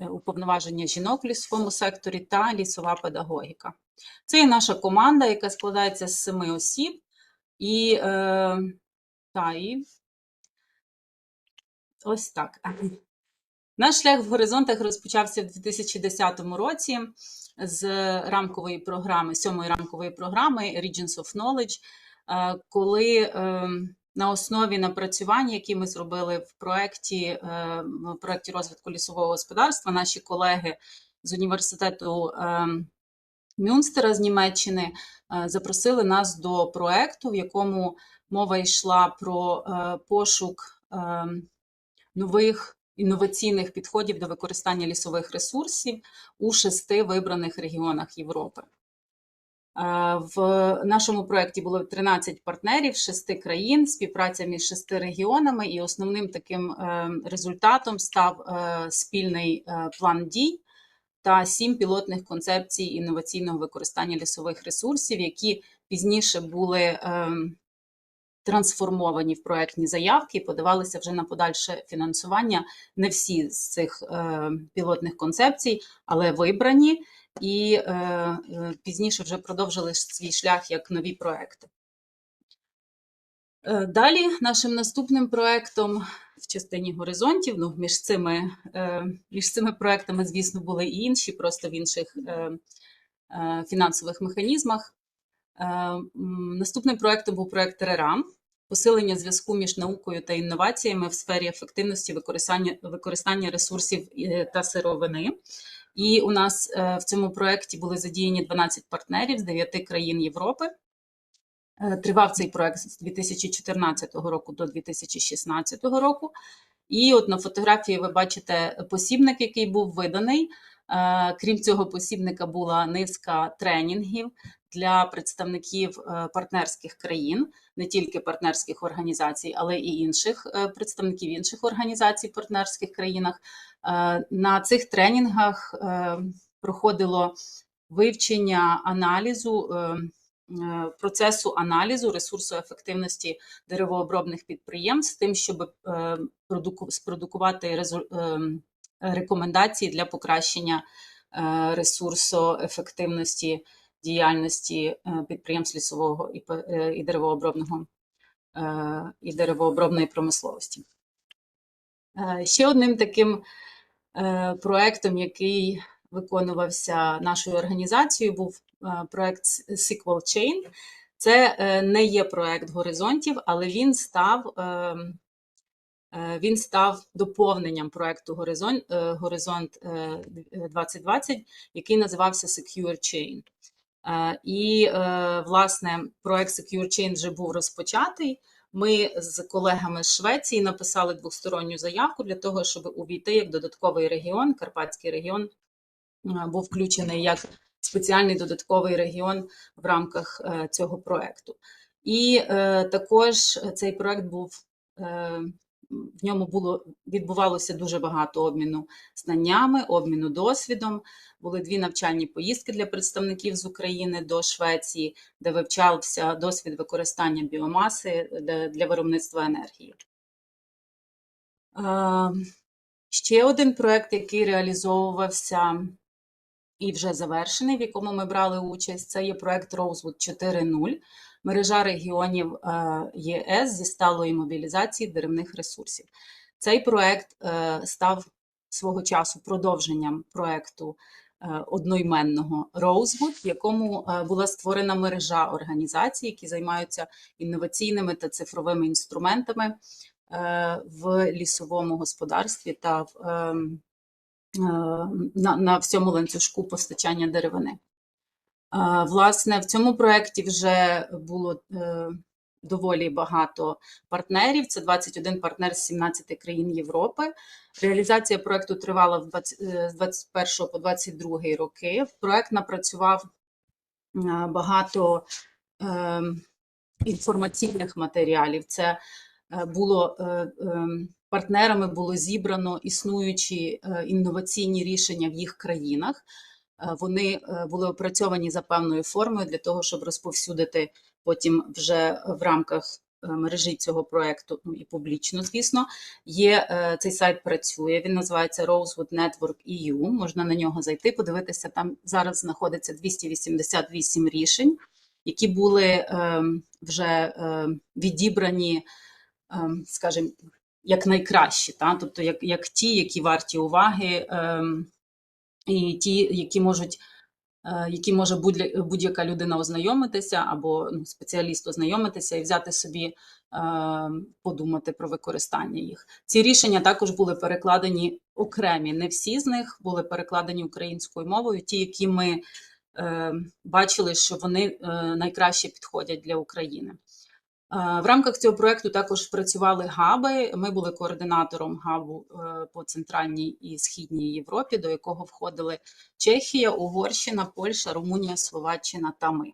уповноваження жінок в лісовому секторі та лісова педагогіка. Це є наша команда, яка складається з 7 осіб. І ось так. Наш шлях в горизонтах розпочався в 2010 році з рамкової програми, 7-ї рамкової програми Regions of Knowledge, коли на основі напрацювань, які ми зробили в проєкті розвитку лісового господарства, наші колеги з університету Мюнстера з Німеччини запросили нас до проєкту, в якому мова йшла про пошук нових інноваційних підходів до використання лісових ресурсів у 6 вибраних регіонах Європи. В нашому проєкті було 13 партнерів з 6 країн, співпраця між 6 регіонами, і основним таким результатом став спільний план дій та 7 пілотних концепцій інноваційного використання лісових ресурсів, які пізніше були трансформовані в проєктні заявки і подавалися вже на подальше фінансування. Не всі з цих пілотних концепцій, але вибрані, і пізніше вже продовжили свій шлях як нові проекти. Далі нашим наступним проектом в частині горизонтів, між цими проектами, звісно, були і інші, просто в інших фінансових механізмах. Наступним проектом був проект РЕРАМ, посилення зв'язку між наукою та інноваціями в сфері ефективності використання ресурсів та сировини. І у нас в цьому проєкті були задіяні 12 партнерів з 9 країн Європи. Тривав цей проєкт з 2014 року до 2016 року. І от на фотографії ви бачите посібник, який був виданий. Крім цього посібника була низка тренінгів для представників партнерських країн, не тільки партнерських організацій, але і інших представників інших організацій в партнерських країнах. На цих тренінгах проходило вивчення процесу аналізу ресурсоефективності деревообробних підприємств з тим, щоб спродукувати рекомендації для покращення ресурсоефективності діяльності підприємств лісового і деревообробної промисловості. Ще одним таким проєктом, який виконувався нашою організацією, був проєкт Sequel Chain. Це не є проєкт горизонтів, але він став доповненням проєкту Горизонт 2020, який називався Secure Chain. І, власне, проєкт Secure Chain вже був розпочатий. Ми з колегами з Швеції написали двосторонню заявку для того, щоб увійти як додатковий регіон, Карпатський регіон був включений як спеціальний додатковий регіон в рамках цього проєкту. І також цей проєкт в ньому відбувалося дуже багато обміну знаннями, обміну досвідом. Були 2 навчальні поїздки для представників з України до Швеції, де вивчався досвід використання біомаси для виробництва енергії. Ще один проєкт, який реалізовувався і вже завершений, в якому ми брали участь, це є проєкт Розвитку 4.0. Мережа регіонів ЄС зі сталої мобілізації деревних ресурсів. Цей проєкт став свого часу продовженням проєкту одноіменного Rosewood, в якому була створена мережа організацій, які займаються інноваційними та цифровими інструментами в лісовому господарстві та на всьому ланцюжку постачання деревини. Власне, в цьому проєкті вже було доволі багато партнерів, це 21 партнер з 17 країн Європи. Реалізація проєкту тривала з 21 по 22 роки. Проєкт напрацював багато інформаційних матеріалів. Це партнерами було зібрано існуючі інноваційні рішення в їх країнах. Вони були опрацьовані за певною формою для того, щоб розповсюдити потім вже в рамках мережі цього проєкту, і публічно, звісно. Цей сайт працює, він називається Rosewood Network EU, можна на нього зайти, подивитися, там зараз знаходиться 288 рішень, які були вже відібрані, скажімо, як найкращі, тобто як ті, які варті уваги, і ті, які може будь-яка людина ознайомитися, або спеціаліст ознайомитися і взяти собі, подумати про використання їх. Ці рішення також були перекладені окремі, не всі з них були перекладені українською мовою, ті, які ми бачили, що вони найкраще підходять для України. В рамках цього проєкту також працювали хаби. Ми були координатором хабу по Центральній і Східній Європі, до якого входили Чехія, Угорщина, Польща, Румунія, Словаччина та ми.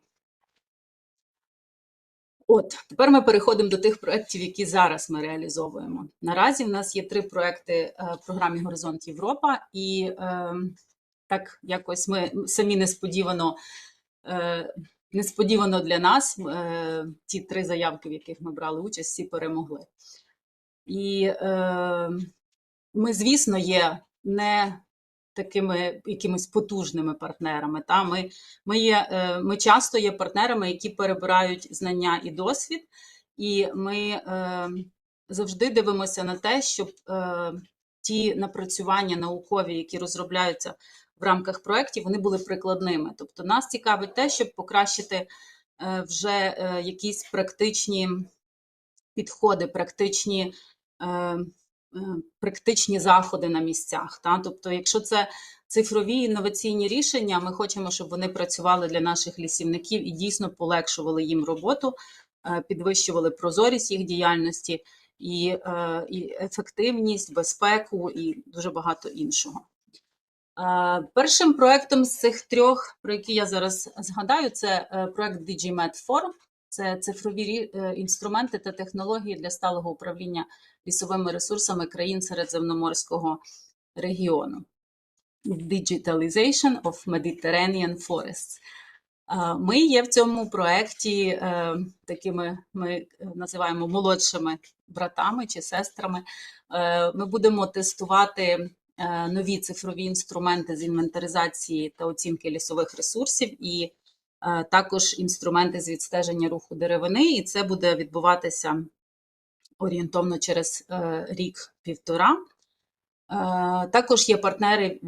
Тепер ми переходимо до тих проєктів, які зараз ми реалізовуємо. Наразі в нас є 3 проєкти в програмі Горизонт Європа, і так якось ми самі несподівано для нас, ті 3 заявки, в яких ми брали участь, всі перемогли. І ми, звісно, є не такими якимись потужними партнерами. Ми часто є партнерами, які перебирають знання і досвід, і ми завжди дивимося на те, щоб ті напрацювання наукові, які розробляються в рамках проєктів, вони були прикладними. Тобто нас цікавить те, щоб покращити вже якісь практичні підходи, практичні заходи на місцях. Тобто, якщо це цифрові інноваційні рішення, ми хочемо, щоб вони працювали для наших лісівників і дійсно полегшували їм роботу, підвищували прозорість їх діяльності, і ефективність, безпеку і дуже багато іншого. Першим проєктом з цих 3, про які я зараз згадаю, це проєкт DigiMed4. Це цифрові інструменти та технології для сталого управління лісовими ресурсами країн Середземноморського регіону. Digitalization of Mediterranean Forests. Ми є в цьому проєкті такими, ми називаємо молодшими братами чи сестрами. Ми будемо тестувати нові цифрові інструменти з інвентаризації та оцінки лісових ресурсів і також інструменти з відстеження руху деревини, і це буде відбуватися орієнтовно через рік-півтора. Також є партнери,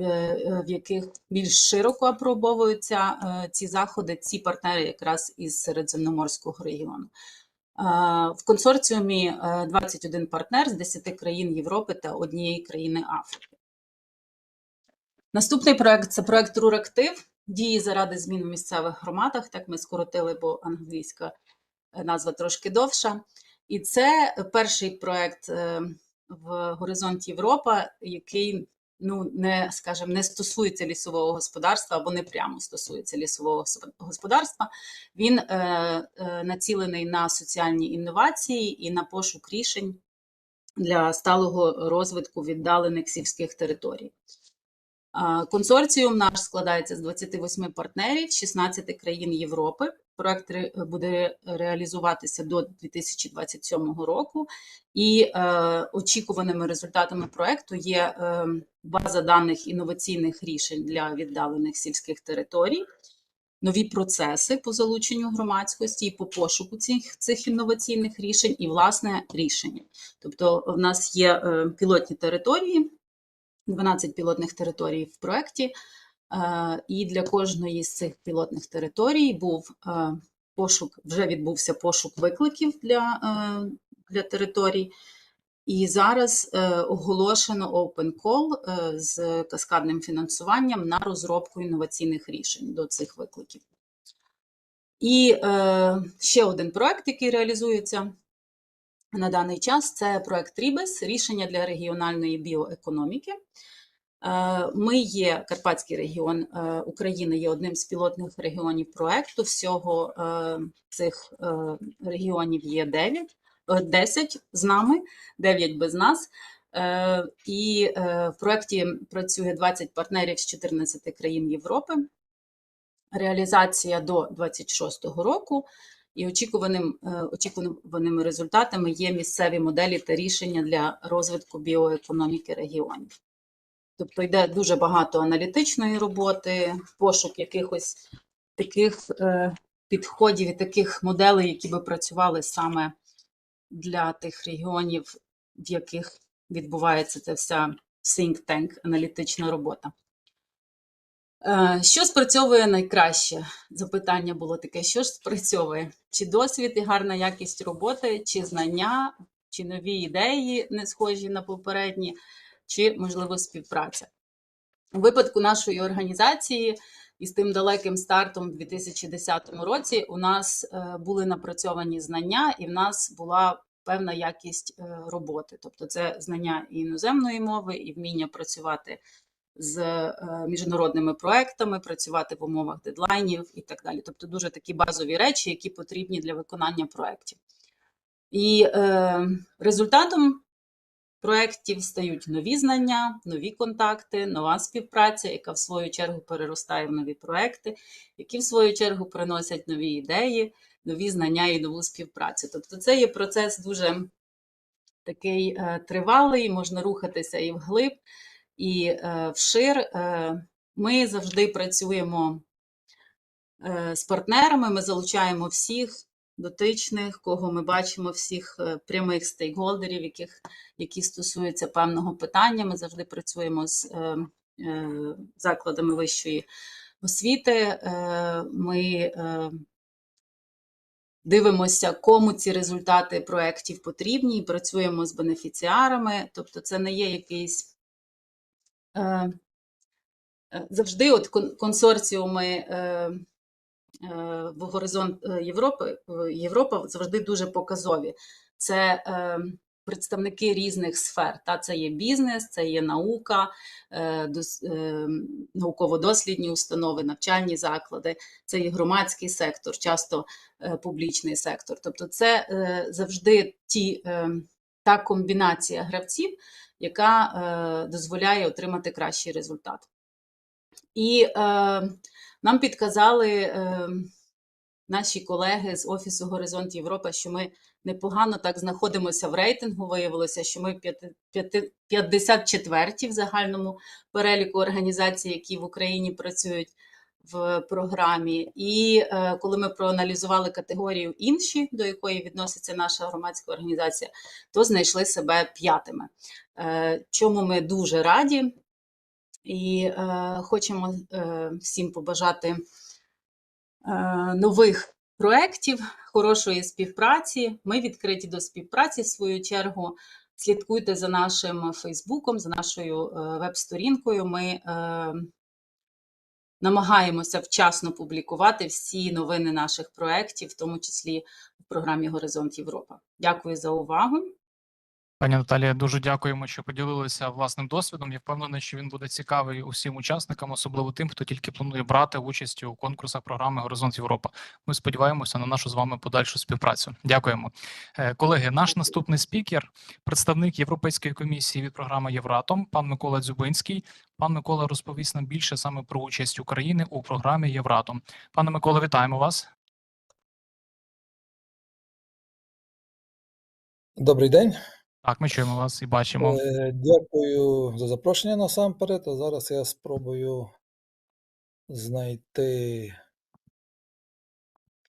в яких більш широко апробовуються ці заходи, ці партнери якраз із Середземноморського регіону. В консорціумі 21 партнер з 10 країн Європи та 1 країни Африки. Наступний проєкт – це проєкт «Рурактив. Дії заради змін в місцевих громадах». Так ми скоротили, бо англійська назва трошки довша. І це перший проєкт в Горизонт Європа, який, не стосується лісового господарства або не прямо стосується лісового господарства. Він націлений на соціальні інновації і на пошук рішень для сталого розвитку віддалених сільських територій. Консорціум наш складається з 28 партнерів, 16 країн Європи. Проєкт буде реалізуватися до 2027 року. І очікуваними результатами проєкту є база даних інноваційних рішень для віддалених сільських територій, нові процеси по залученню громадськості і по пошуку цих інноваційних рішень і, власне, рішення. Тобто в нас є пілотні території, 12 пілотних територій в проєкті. І для кожної з цих пілотних територій вже відбувся пошук викликів для територій. І зараз оголошено open call з каскадним фінансуванням на розробку інноваційних рішень до цих викликів. І ще один проект, який реалізується на даний час, це проект RIBES – рішення для регіональної біоекономіки. Карпатський регіон України є одним з пілотних регіонів проекту. Всього цих регіонів є 10 з нами, 9 без нас. І в проєкті працює 20 партнерів з 14 країн Європи. Реалізація до 2026 року. І очікуваними результатами є місцеві моделі та рішення для розвитку біоекономіки регіонів. Тобто йде дуже багато аналітичної роботи, пошук якихось таких підходів і таких моделей, які би працювали саме для тих регіонів, в яких відбувається ця вся think tank, аналітична робота. Що спрацьовує найкраще? Запитання було таке, що ж спрацьовує? Чи досвід і гарна якість роботи, чи знання, чи нові ідеї, не схожі на попередні, чи, можливо, співпраця? У випадку нашої організації із тим далеким стартом у 2010 році у нас були напрацьовані знання і в нас була певна якість роботи. Тобто це знання і іноземної мови, і вміння працювати з міжнародними проектами, працювати в умовах дедлайнів і так далі. Тобто дуже такі базові речі, які потрібні для виконання проєктів. І результатом проєктів стають нові знання, нові контакти, нова співпраця, яка в свою чергу переростає в нові проєкти, які в свою чергу приносять нові ідеї, нові знання і нову співпрацю. Тобто це є процес дуже такий тривалий, можна рухатися і вглиб, і вшир. Ми завжди працюємо з партнерами, ми залучаємо всіх дотичних, кого ми бачимо, всіх прямих стейкхолдерів, які стосуються певного питання. Ми завжди працюємо з закладами вищої освіти. Ми дивимося, кому ці результати проєктів потрібні, і працюємо з бенефіціарами. Тобто це не є якийсь завжди от консорціуми в Горизонт Європа завжди дуже показові. Це представники різних сфер. Це є бізнес, це є наука, науково-дослідні установи, навчальні заклади, це є громадський сектор, часто публічний сектор. Тобто це завжди та комбінація гравців, яка дозволяє отримати кращий результат. І нам підказали наші колеги з Офісу Горизонт Європа, що ми непогано так знаходимося в рейтингу. Виявилося, що ми 54-ті в загальному переліку організацій, які в Україні працюють в програмі. І коли ми проаналізували категорію інші, до якої відноситься наша громадська організація, то знайшли себе 5-ми. Чому ми дуже раді і хочемо всім побажати нових проєктів, хорошої співпраці. Ми відкриті до співпраці, в свою чергу. Слідкуйте за нашим Фейсбуком, за нашою веб-сторінкою. Ми намагаємося вчасно публікувати всі новини наших проєктів, в тому числі в програмі Горизонт Європа. Дякую за увагу. Пані Наталія, дуже дякуємо, що поділилися власним досвідом. Я впевнений, що він буде цікавий усім учасникам, особливо тим, хто тільки планує брати участь у конкурсах програми Горизонт Європа. Ми сподіваємося на нашу з вами подальшу співпрацю. Дякуємо. Колеги, наш наступний спікер – представник Європейської комісії від програми Євратом, пан Микола Дзюбинський. Пан Микола розповість нам більше саме про участь України у програмі Євратом. Пане Микола, вітаємо вас. Добрий день. Так, ми чуємо вас і бачимо. Дякую за запрошення насамперед. А зараз я спробую знайти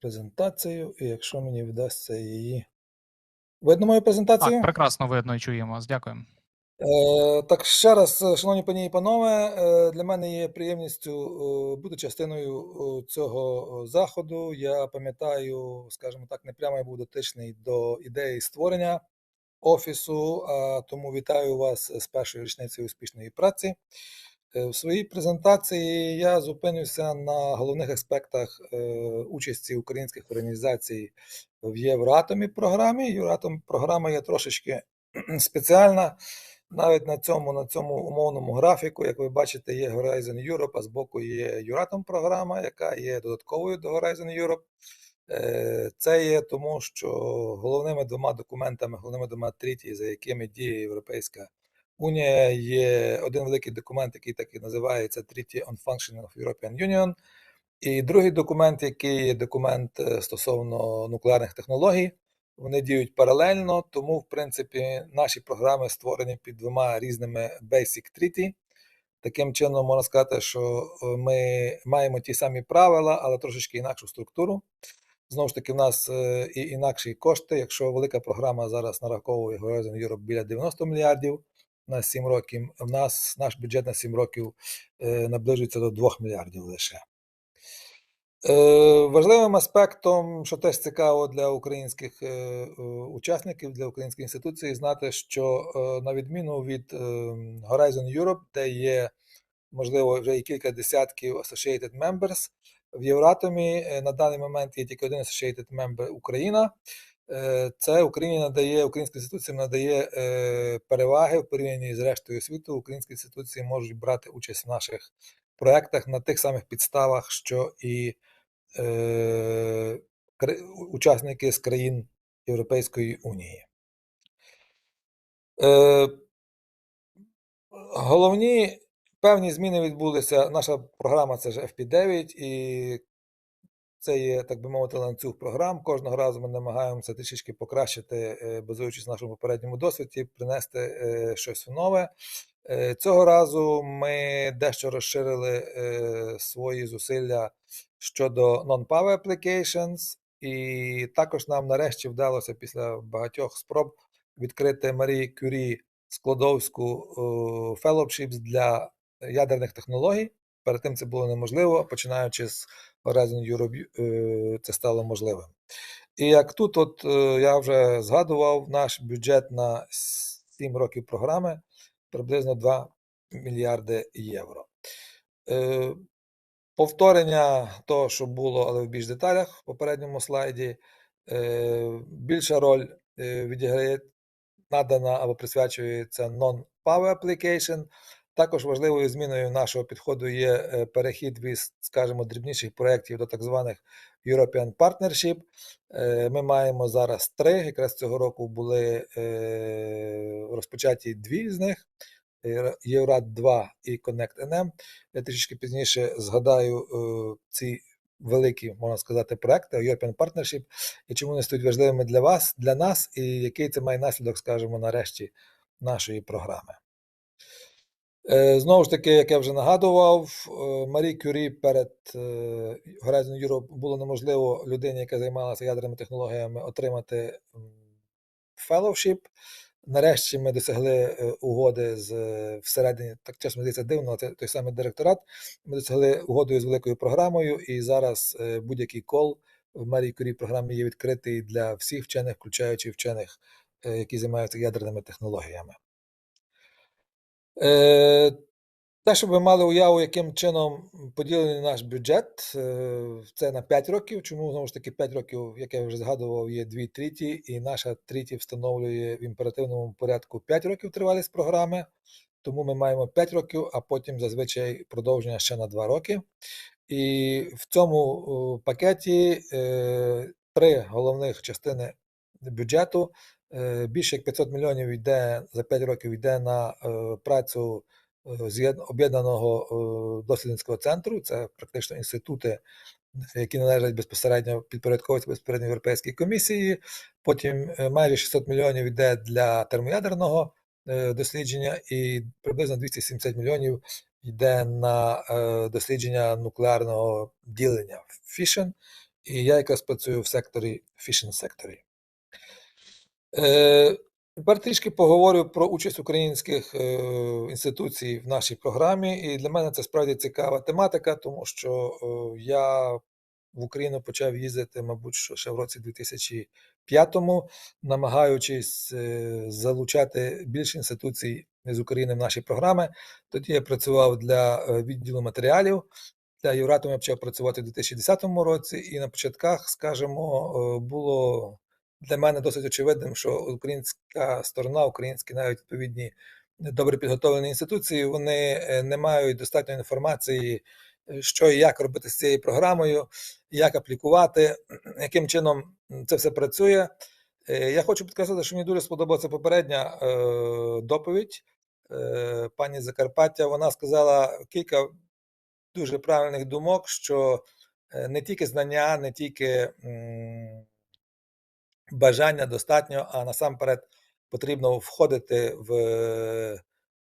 презентацію, і якщо мені вдасться її... Видно мою презентацію? Так, прекрасно видно і чуємо вас. Дякую. Так, ще раз, шановні пані і панове, для мене є приємністю бути частиною цього заходу. Я пам'ятаю, скажімо так, непрямо я був дотичний до ідеї створення офісу, тому вітаю вас з першою річницею успішної праці. В своїй презентації я зупинюся на головних аспектах участі українських організацій в Євроатомі програмі. Євроатом програма є трошечки спеціальна. Навіть на цьому умовному графіку, як ви бачите, є Horizon Europe, а збоку є Euratom програма, яка є додатковою до Horizon Europe. Це є тому, що головними двома документами, головними двома тріті, за якими діє Європейська Унія, є один великий документ, який так і називається Treaty on Functioning of European Union, і другий документ, який є документ стосовно нуклеарних технологій. Вони діють паралельно, тому, в принципі, наші програми створені під двома різними Basic Treaty. Таким чином, можна сказати, що ми маємо ті самі правила, але трошечки інакшу структуру. Знову ж таки, в нас і інакші кошти. Якщо велика програма зараз нараховує Horizon Europe біля 90 мільярдів на 7 років, в нас наш бюджет на 7 років наближується до 2 мільярдів лише. Важливим аспектом, що теж цікаво для українських учасників, для українських інституцій, знати, що на відміну від Horizon Europe, де є, можливо, вже і кілька десятків Associated Members, в Євроатомі на даний момент є тільки один Associated Member – Україна. Це українським інституціям надає переваги в порівнянні з рештою світу. Українські інституції можуть брати участь в наших проєктах на тих самих підставах, що і учасники з країн Європейської Унії. Головні певні зміни відбулися. Наша програма – це ж FP9, і це є, так би мовити, ланцюг програм. Кожного разу ми намагаємося трішечки покращити, базуючись на нашому попередньому досвіді, принести щось нове. Цього разу ми дещо розширили свої зусилля щодо non-power applications, і також нам нарешті вдалося після багатьох спроб відкрити Марії Кюрі складовську fellowships для ядерних технологій. Перед тим це було неможливо, починаючи з Horizon Europe це стало можливим. І як тут я вже згадував, наш бюджет на 7 років програми приблизно 2 мільярди євро. Повторення того, що було, але в більш деталях в попередньому слайді. Більша роль відіграє надана або присвячується non-power application. Також важливою зміною нашого підходу є перехід від, скажімо, дрібніших проєктів до так званих European Partnership. Ми маємо зараз 3, якраз цього року були розпочаті 2 з них. Єврат 2 і Connect NM. Я трішки пізніше згадаю ці великі, можна сказати, проекти European Partnership і чому вони стають важливими для вас, для нас, і який це має наслідок, скажімо, нарешті нашої програми. Знову ж таки, як я вже нагадував, Марі Кюрі перед Horizon Europe було неможливо людині, яка займалася ядерними технологіями, отримати fellowship. Нарешті ми досягли угоди всередині, так чесно здається дивно, це той самий директорат. Ми досягли угодою з великою програмою, і зараз будь-який кол в Марі Кюрі програмі є відкритий для всіх вчених, включаючи вчених, які займаються ядерними технологіями. Те, щоб ви мали уяву, яким чином поділений наш бюджет, це на 5 років. Чому, знову ж таки, 5 років, як я вже згадував, є 2 треті, і наша треті встановлює в імперативному порядку 5 років тривалість програми, тому ми маємо 5 років, а потім зазвичай продовження ще на 2 роки. І в цьому пакеті 3 головних частини бюджету. Більше як 500 мільйонів йде за 5 років йде на працю об'єднаного дослідницького центру, це практично інститути, які належать безпосередньо, підпорядковуються безпосередньо Європейській комісії. Потім майже 600 мільйонів йде для термоядерного дослідження і приблизно 270 мільйонів йде на дослідження нуклеарного ділення fission. І я якраз працюю в секторі fission секторі. Тепер трішки поговорю про участь українських інституцій в нашій програмі. І для мене це справді цікава тематика, тому що я в Україну почав їздити, мабуть, ще в році 2005-му, намагаючись залучати більше інституцій з України в наші програми. Тоді я працював для відділу матеріалів. Для Єврату я почав працювати у 2010 році, і на початках, скажімо, було для мене досить очевидним, що українська сторона, українські навіть відповідні добре підготовлені інституції, вони не мають достатньо інформації, що і як робити з цією програмою, як аплікувати, яким чином це все працює. Я хочу підкреслити, що мені дуже сподобалася попередня доповідь пані з Закарпаття. Вона сказала кілька дуже правильних думок, що не тільки знання, не тільки бажання достатньо, а насамперед потрібно входити в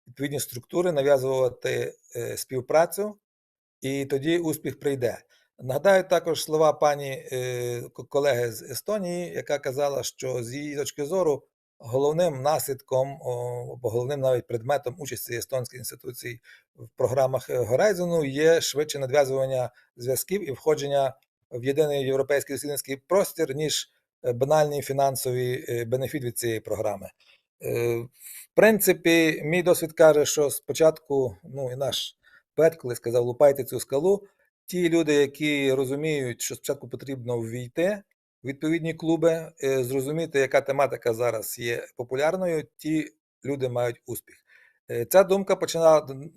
відповідні структури, нав'язувати співпрацю, і тоді успіх прийде. Нагадаю також слова пані колеги з Естонії, яка казала, що з її точки зору головним наслідком, або головним навіть предметом участі естонських інституцій в програмах Горизону є швидше нав'язування зв'язків і входження в єдиний європейський дослідницький простір, ніж банальний фінансовий бенефіт від цієї програми. В принципі, мій досвід каже, що спочатку, і наш поет, коли сказав «лупайте цю скалу», ті люди, які розуміють, що спочатку потрібно ввійти в відповідні клуби, зрозуміти, яка тематика зараз є популярною, ті люди мають успіх. Ця думка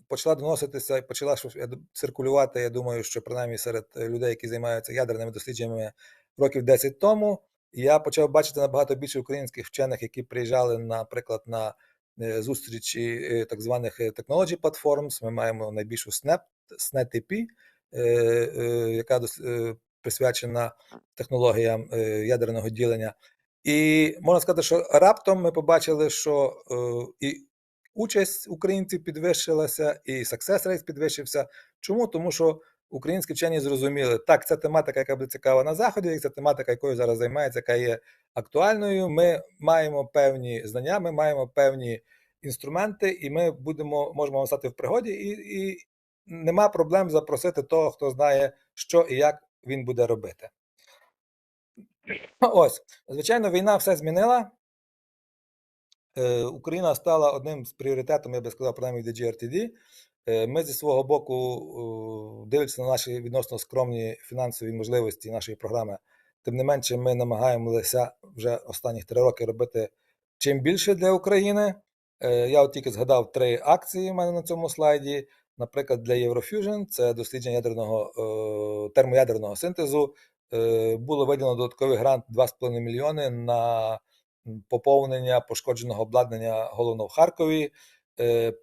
почала доноситися і почала циркулювати, я думаю, що принаймні серед людей, які займаються ядерними дослідженнями років 10 тому. Я почав бачити набагато більше українських вчених, які приїжджали, наприклад, на зустрічі так званих technology platforms. Ми маємо найбільшу SNET-EP, яка присвячена технологіям ядерного ділення. І можна сказати, що раптом ми побачили, що і участь українців підвищилася, і success rate підвищився. Чому? Тому що українські вчені зрозуміли, так, це тематика, яка буде цікава на Заході, це тематика, якою зараз займається, яка є актуальною. Ми маємо певні знання, ми маємо певні інструменти, і ми можемо стати в пригоді, і нема проблем запросити того, хто знає, що і як він буде робити. Ось, звичайно, війна все змінила. Україна стала одним з пріоритетів, я би сказав, принаймні від GRTD. Ми зі свого боку, дивлячись на наші відносно скромні фінансові можливості нашої програми, тим не менше ми намагаємося вже останні 3 роки робити чим більше для України. Я от тільки згадав 3 акції в мене на цьому слайді. Наприклад, для Єврофюжн, це дослідження термоядерного синтезу, було виділено додатковий грант 2,5 мільйони на поповнення пошкодженого обладнання головно в Харкові.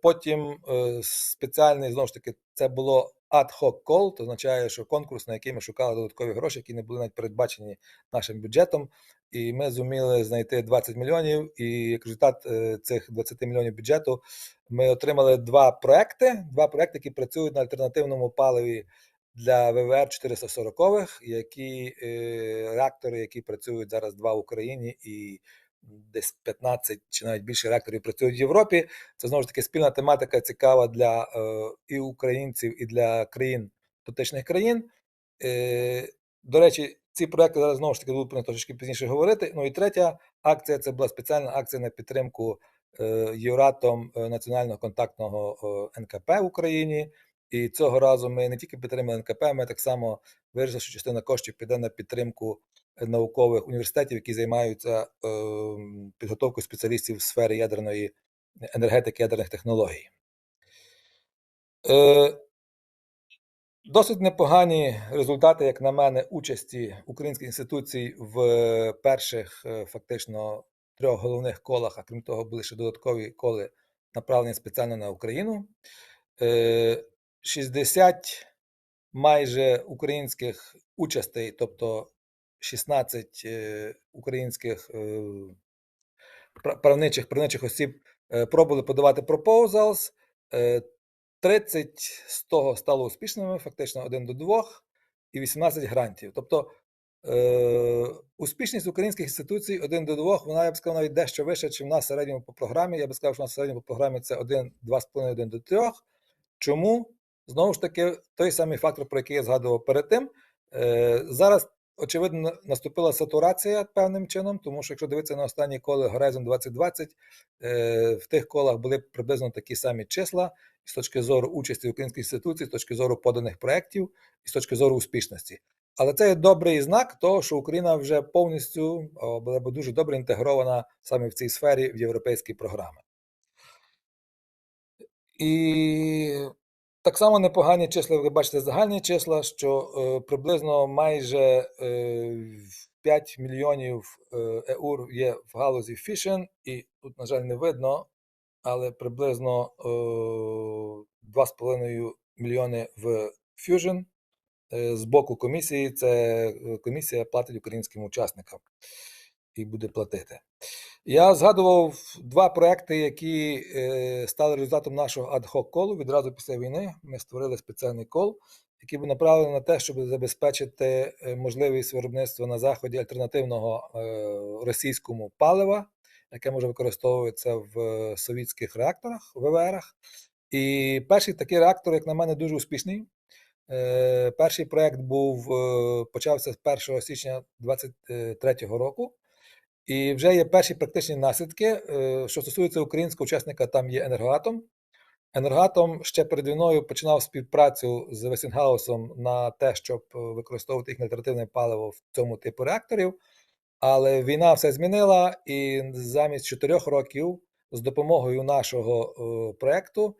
Потім спеціальний, знову ж таки, це було ad-hoc call, це означає, що конкурс, на який ми шукали додаткові гроші, які не були навіть передбачені нашим бюджетом, і ми зуміли знайти 20 мільйонів, і як результат цих 20 мільйонів бюджету ми отримали 2 проекти, які працюють на альтернативному паливі для ВВР 440-х, реактори, які працюють зараз 2 в Україні, і десь 15 чи навіть більше реакторів працюють в Європі. Це, знову ж таки, спільна тематика, цікава для і українців, і для дотичних країн. До речі, ці проекти зараз, знову ж таки, буду про них трошки пізніше говорити. Ну і третя акція, це була спеціальна акція на підтримку Євратом національного контактного НКП в Україні. І цього разу ми не тільки підтримали НКП, ми так само вирішили, що частина коштів піде на підтримку наукових університетів, які займаються підготовкою спеціалістів в сфері ядерної енергетики, ядерних технологій. Досить непогані результати, як на мене, участі українських інституцій в перших фактично 3 головних колах, а крім того, були ще додаткові коли, направлені спеціально на Україну. 60 майже українських участей, тобто 16 українських правничих осіб пробували подавати proposals, 30 з того стало успішними, фактично 1 до 2, і 18 грантів. Тобто Успішність українських інституцій 1 до 2, вона, я б сказав, навіть дещо вища, ніж в нас в середньому по програмі. Я б сказав, що в нас в середньому по програмі це 1, 2,5, 1 до 3. Чому? Знову ж таки, той самий фактор, про який я згадував перед тим. Зараз, очевидно, наступила сатурація певним чином, тому що, якщо дивитися на останні коли Horizon 2020, в тих колах були приблизно такі самі числа з точки зору участі українських інституцій, з точки зору поданих проєктів і з точки зору успішності. Але це є добрий знак того, що Україна вже повністю, була б дуже добре інтегрована саме в цій сфері в європейські програми. І так само непогані числа, ви бачите загальні числа, що приблизно майже 5 мільйонів eur є в галузі фішн, і тут, на жаль, не видно, але приблизно 2,5 мільйони в Fusion. З боку комісії, це комісія платить українським учасникам і буде платити. Я згадував 2 проекти, які стали результатом нашого ад-хок колу відразу після війни. Ми створили спеціальний кол, який був направлений на те, щоб забезпечити можливість виробництва на Заході альтернативного російському палива, яке може використовуватися в совітських реакторах, ВВРах. І перший такий реактор, як на мене, дуже успішний. Перший проєкт почався з 1 січня 2023 року, і вже є перші практичні наслідки. Що стосується українського учасника, там є Енергоатом. Енергоатом ще перед війною починав співпрацю з Вестінгаусом на те, щоб використовувати їх альтернативне паливо в цьому типу реакторів, але війна все змінила, і замість 4 років з допомогою нашого проєкту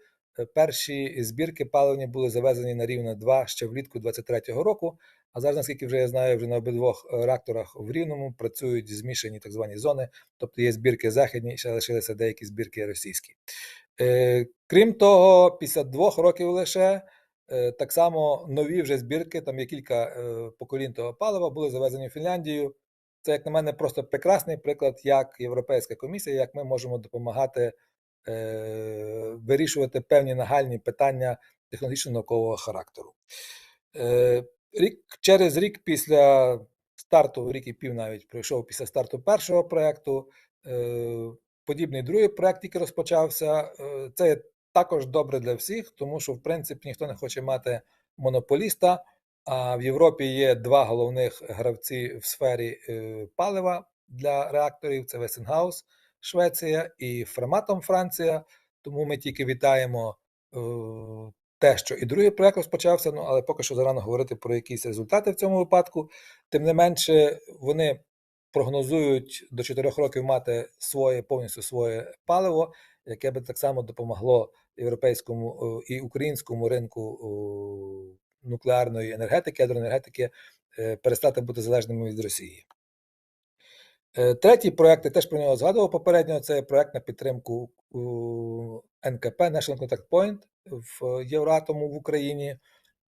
перші збірки паливні були завезені на рівне 2 ще влітку 2023 року, а зараз, наскільки вже я знаю, вже на обидвох реакторах в Рівному працюють змішані так звані зони, тобто є збірки західні і ще лишилися деякі збірки російські. Крім того, після 2 років лише, так само нові вже збірки, там є кілька поколінь того палива, були завезені в Фінляндію. Це, як на мене, просто прекрасний приклад, як Європейська комісія, як ми можемо допомагати вирішувати певні нагальні питання технологічно-наукового характеру. Через рік після старту, рік і пів навіть пройшов після старту першого проєкту, подібний другий проєкт, який розпочався. Це є також добре для всіх, тому що, в принципі, ніхто не хоче мати монополіста, а в Європі є 2 головних гравці в сфері палива для реакторів, це Westinghouse, Швеція і Фрематом, Франція, тому ми тільки вітаємо те, що і другий проєкт розпочався, але поки що зарано говорити про якісь результати в цьому випадку. Тим не менше, вони прогнозують до 4 років мати повністю своє паливо, яке би так само допомогло європейському і українському ринку нуклеарної енергетики, ядроенергетики перестати бути залежними від Росії. Третій проєкт, я теж про нього згадував попередньо, це проєкт на підтримку НКП, National Contact Point в Євроатому в Україні.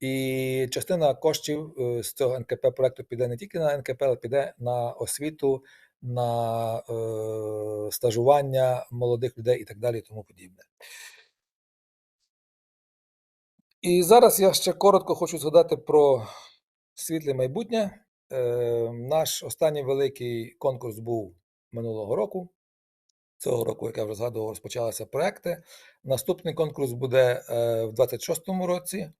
І частина коштів з цього НКП-проєкту піде не тільки на НКП, але піде на освіту, на стажування молодих людей і так далі і тому подібне. І зараз я ще коротко хочу згадати про світле майбутнє. Наш останній великий конкурс був минулого року. Цього року, як я вже згадував, розпочалися проекти. Наступний конкурс буде в 26-му році.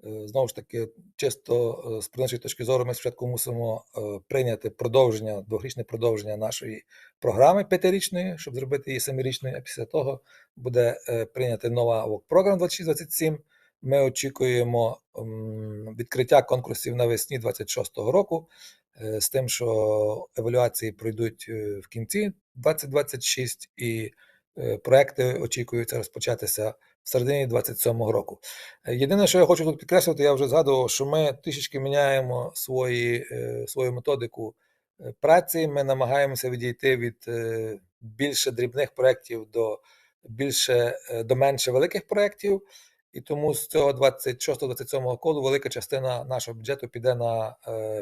Знову ж таки, чисто з практичної точки зору, ми спочатку мусимо прийняти продовження, 2-річне продовження нашої програми 5-річної, щоб зробити її 7-річною, а після того буде прийнята нова програма 26-27. Ми очікуємо відкриття конкурсів навесні 26-го року, з тим, що евалюації пройдуть в кінці 2026 і проекти очікуються розпочатися в середині 27-го року. Єдине, що я хочу тут підкреслити, я вже згадував, що ми трішечки міняємо свою методику праці, ми намагаємося відійти від більше дрібних проєктів до менше великих проєктів, і тому з цього 26-27 колу велика частина нашого бюджету піде на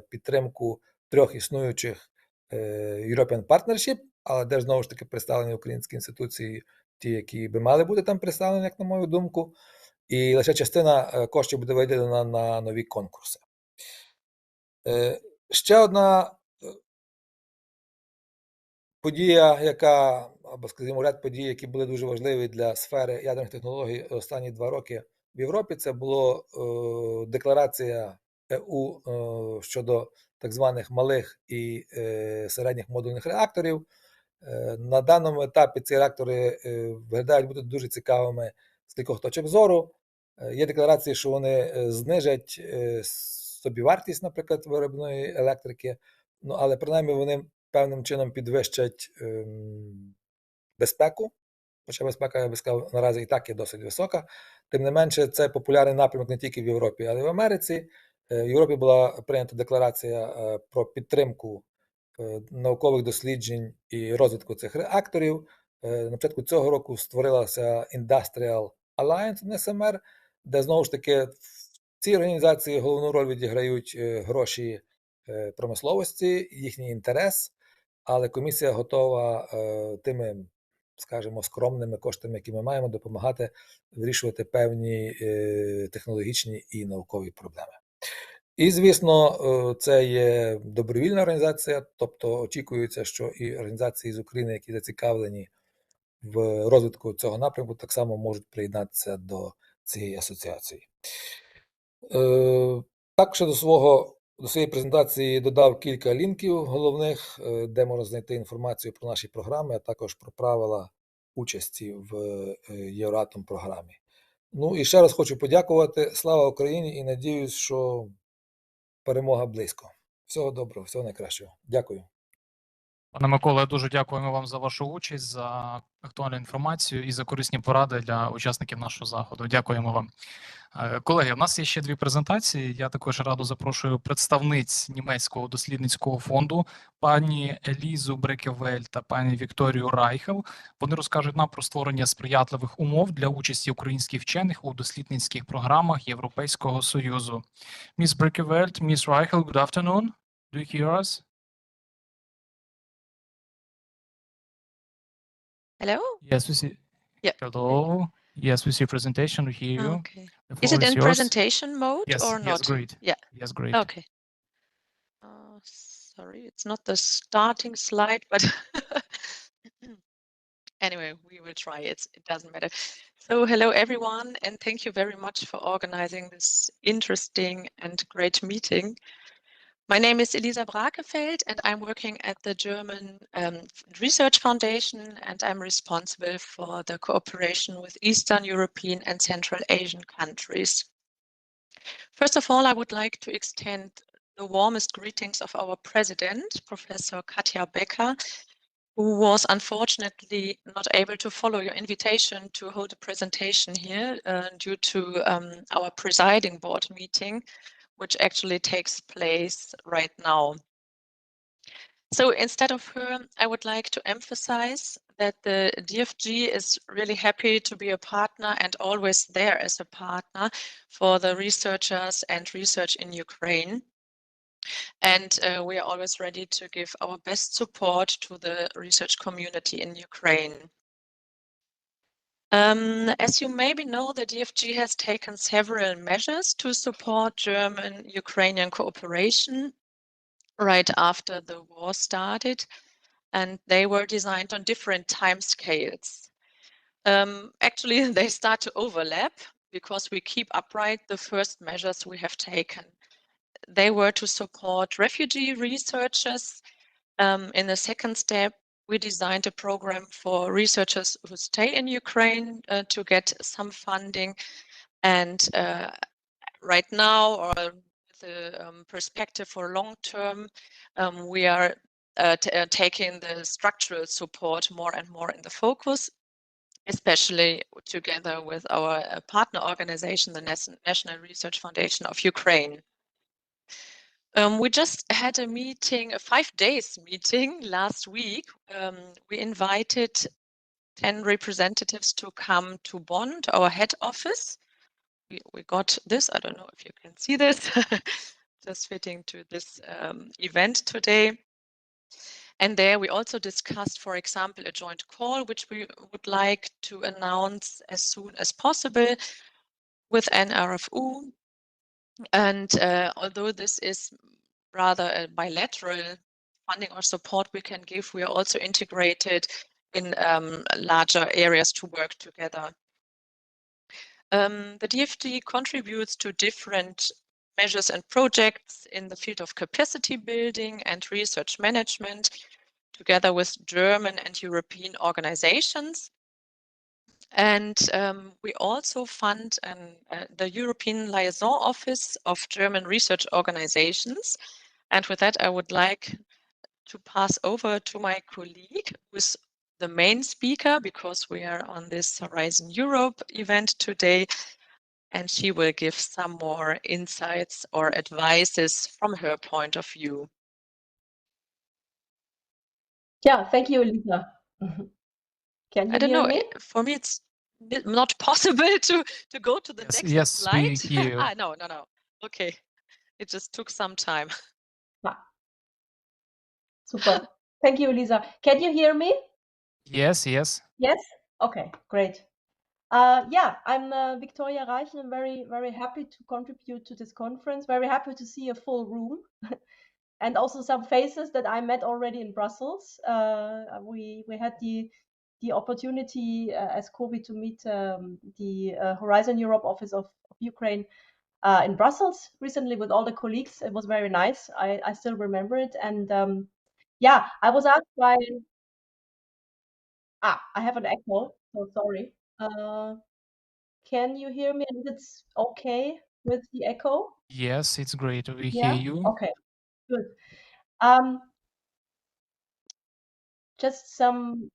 підтримку 3 існуючих European Partnership, але де знову ж таки представлені українські інституції, ті, які би мали бути там представлені, як на мою думку, і лише частина коштів буде виділена на нові конкурси. Ще одна подія, яка, або, скажімо, ряд подій, які були дуже важливі для сфери ядерних технологій останні 2 роки в Європі, це була декларація ЕУ щодо так званих малих і середніх модульних реакторів. На даному етапі ці реактори виглядають бути дуже цікавими з кількох точок зору. Є декларації, що вони знижать собівартість, наприклад, виробної електрики, ну, але принаймні вони певним чином підвищать безпеку, хоча безпека, я би сказав, наразі і так є досить висока. Тим не менше, це популярний напрямок не тільки в Європі, але й в Америці. В Європі була прийнята декларація про підтримку наукових досліджень і розвитку цих реакторів. На початку цього року створилася Industrial Alliance НСМР, де знову ж таки в цій організації головну роль відіграють гроші промисловості, їхній інтерес, але комісія готова тими, скажімо, скромними коштами, які ми маємо, допомагати вирішувати певні технологічні і наукові проблеми. І, звісно, це є добровільна організація, тобто очікується, що і організації з України, які зацікавлені в розвитку цього напрямку, так само можуть приєднатися до цієї асоціації. Також до своєї презентації додав кілька лінків головних, де можна знайти інформацію про наші програми, а також про правила участі в Євратом програмі. Ну і ще раз хочу подякувати. Слава Україні і надіюсь, що перемога близько. Всього доброго, всього найкращого. Дякую. Пане Миколе, дуже дякуємо вам за вашу участь, за актуальну інформацію і за корисні поради для учасників нашого заходу. Дякуємо вам. Колеги, у нас є ще 2 презентації. Я також радо запрошую представниць німецького дослідницького фонду, пані Елізу Брекевель та пані Вікторію Райхел. Вони розкажуть нам про створення сприятливих умов для участі українських вчених у дослідницьких програмах Європейського Союзу. Міс Брекевель, міс Райхел, good afternoon. Do you hear us? Hello? Yes, we see. Yeah. Hello. Yes, we see presentation. We hear you. Okay. The Is floor it in yours. presentation mode Yes, or yes, not? great. Yeah. Yes, great. Okay. Sorry, it's not the starting slide, but anyway, we will try. It doesn't matter. So hello, everyone, and thank you very much for organizing this interesting and great meeting. My name is Elisa Brakefeld, and I'm working at the German Research Foundation, and I'm responsible for the cooperation with Eastern European and Central Asian countries. First of all, I would like to extend the warmest greetings of our president, Professor Katja Becker, who was unfortunately not able to follow your invitation to hold a presentation here due to our presiding board meeting, which actually takes place right now. So instead of her, I would like to emphasize that the DFG is really happy to be a partner and always there as a partner for the researchers and research in Ukraine. And we are always ready to give our best support to the research community in Ukraine. As you maybe know, the DFG has taken several measures to support German-Ukrainian cooperation right after the war started, and they were designed on different time scales. Actually, they start to overlap because we keep upright the first measures we have taken. They were to support refugee researchers. In the second step, we designed a program for researchers who stay in Ukraine to get some funding. And right now, or with the perspective for long term, we are taking the structural support more and more in the focus, especially together with our partner organization, the National Research Foundation of Ukraine. We just had a meeting, a 5-day meeting last week. We invited 10 representatives to come to Bonn, to our head office. We got this, I don't know if you can see this, just fitting to this event today. And there we also discussed, for example, a joint call, which we would like to announce as soon as possible with NRFU. And although this is rather a bilateral funding or support we can give. We are also integrated in larger areas to work together. The DFG contributes to different measures and projects in the field of capacity building and research management, together with German and European organizations. And we also fund the European Liaison Office of German Research Organizations. And with that, I would like to pass over to my colleague, who is the main speaker, because we are on this Horizon Europe event today, and she will give some more insights or advices from her point of view. Yeah, thank you, Lisa. Can you I don't hear know, me? for me it's not possible to go to the next Yes, slide. we hear you. No. Okay, it just took some time. Super. Thank you, Lisa. Can you hear me? Yes. Yes? Okay, great. Yeah, I'm Victoria Reich, and I'm very, very happy to contribute to this conference. Very happy to see a full room and also some faces that I met already in Brussels. We had the opportunity as COVID to meet the Horizon Europe office of Ukraine in Brussels recently with all the colleagues. It was very nice. I still remember it. And yeah, I was asked by... I have an echo, so sorry. Can you hear me? And it's okay with the echo? Yes, it's great. We hear Yeah? you. Okay, good. Just some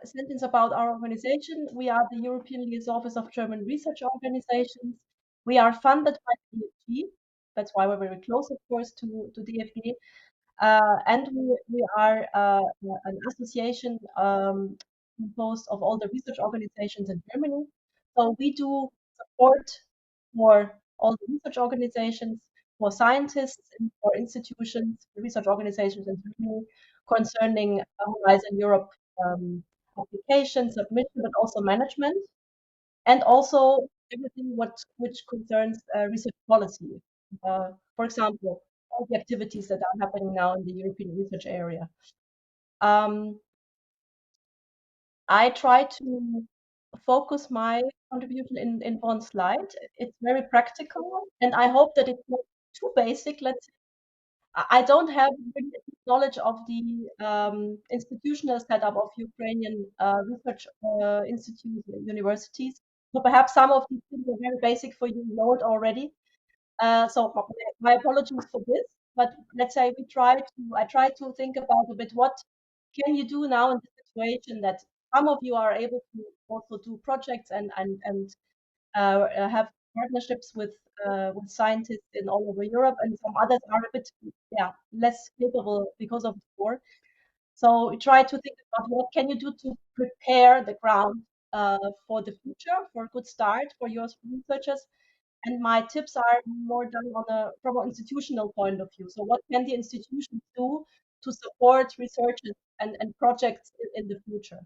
sentence about our organization. We are the European Liaison Office of German Research Organizations. We are funded by DFG. That's why we're very close, of course, to DFG. And we are an association composed of all the research organizations in Germany. So we do support for all the research organizations, for scientists, and for institutions, research organizations in Germany concerning Horizon Europe application, submission, but also management, and also everything which concerns research policy. For example, all the activities that are happening now in the European research area. I try to focus my contribution in one slide. It's very practical, and I hope that it's not too basic. Let's say. I don't have really knowledge of the institutional setup of Ukrainian research institutes and universities. So perhaps some of these things are very basic for you, know it already. So my apologies for this, but let's say I try to think about a bit what can you do now in the situation that some of you are able to also do projects and have partnerships with scientists in all over Europe, and some others are a bit less capable because of the war. So we try to think about what can you do to prepare the ground for the future, for a good start for your researchers. And my tips are more done from an institutional point of view. So what can the institutions do to support researchers and projects in the future?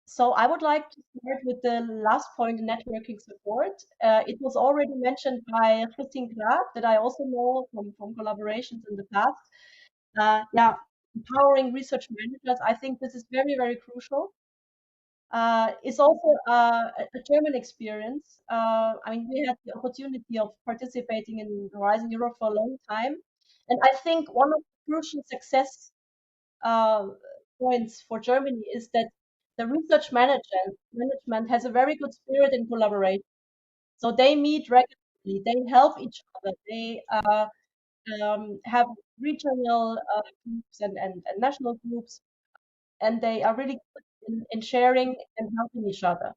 So I would like to start with the last point, networking support. It was already mentioned by Kristien КРААВ that I also know from collaborations in the past. Empowering research managers, I think this is very, very crucial. It's also a German experience. I mean, we had the opportunity of participating in Horizon Europe for a long time. And I think one of the crucial success points for Germany is that the research management has a very good spirit in collaboration. So they meet regularly, they help each other, they have regional groups and national groups, and they are really good in sharing and helping each other.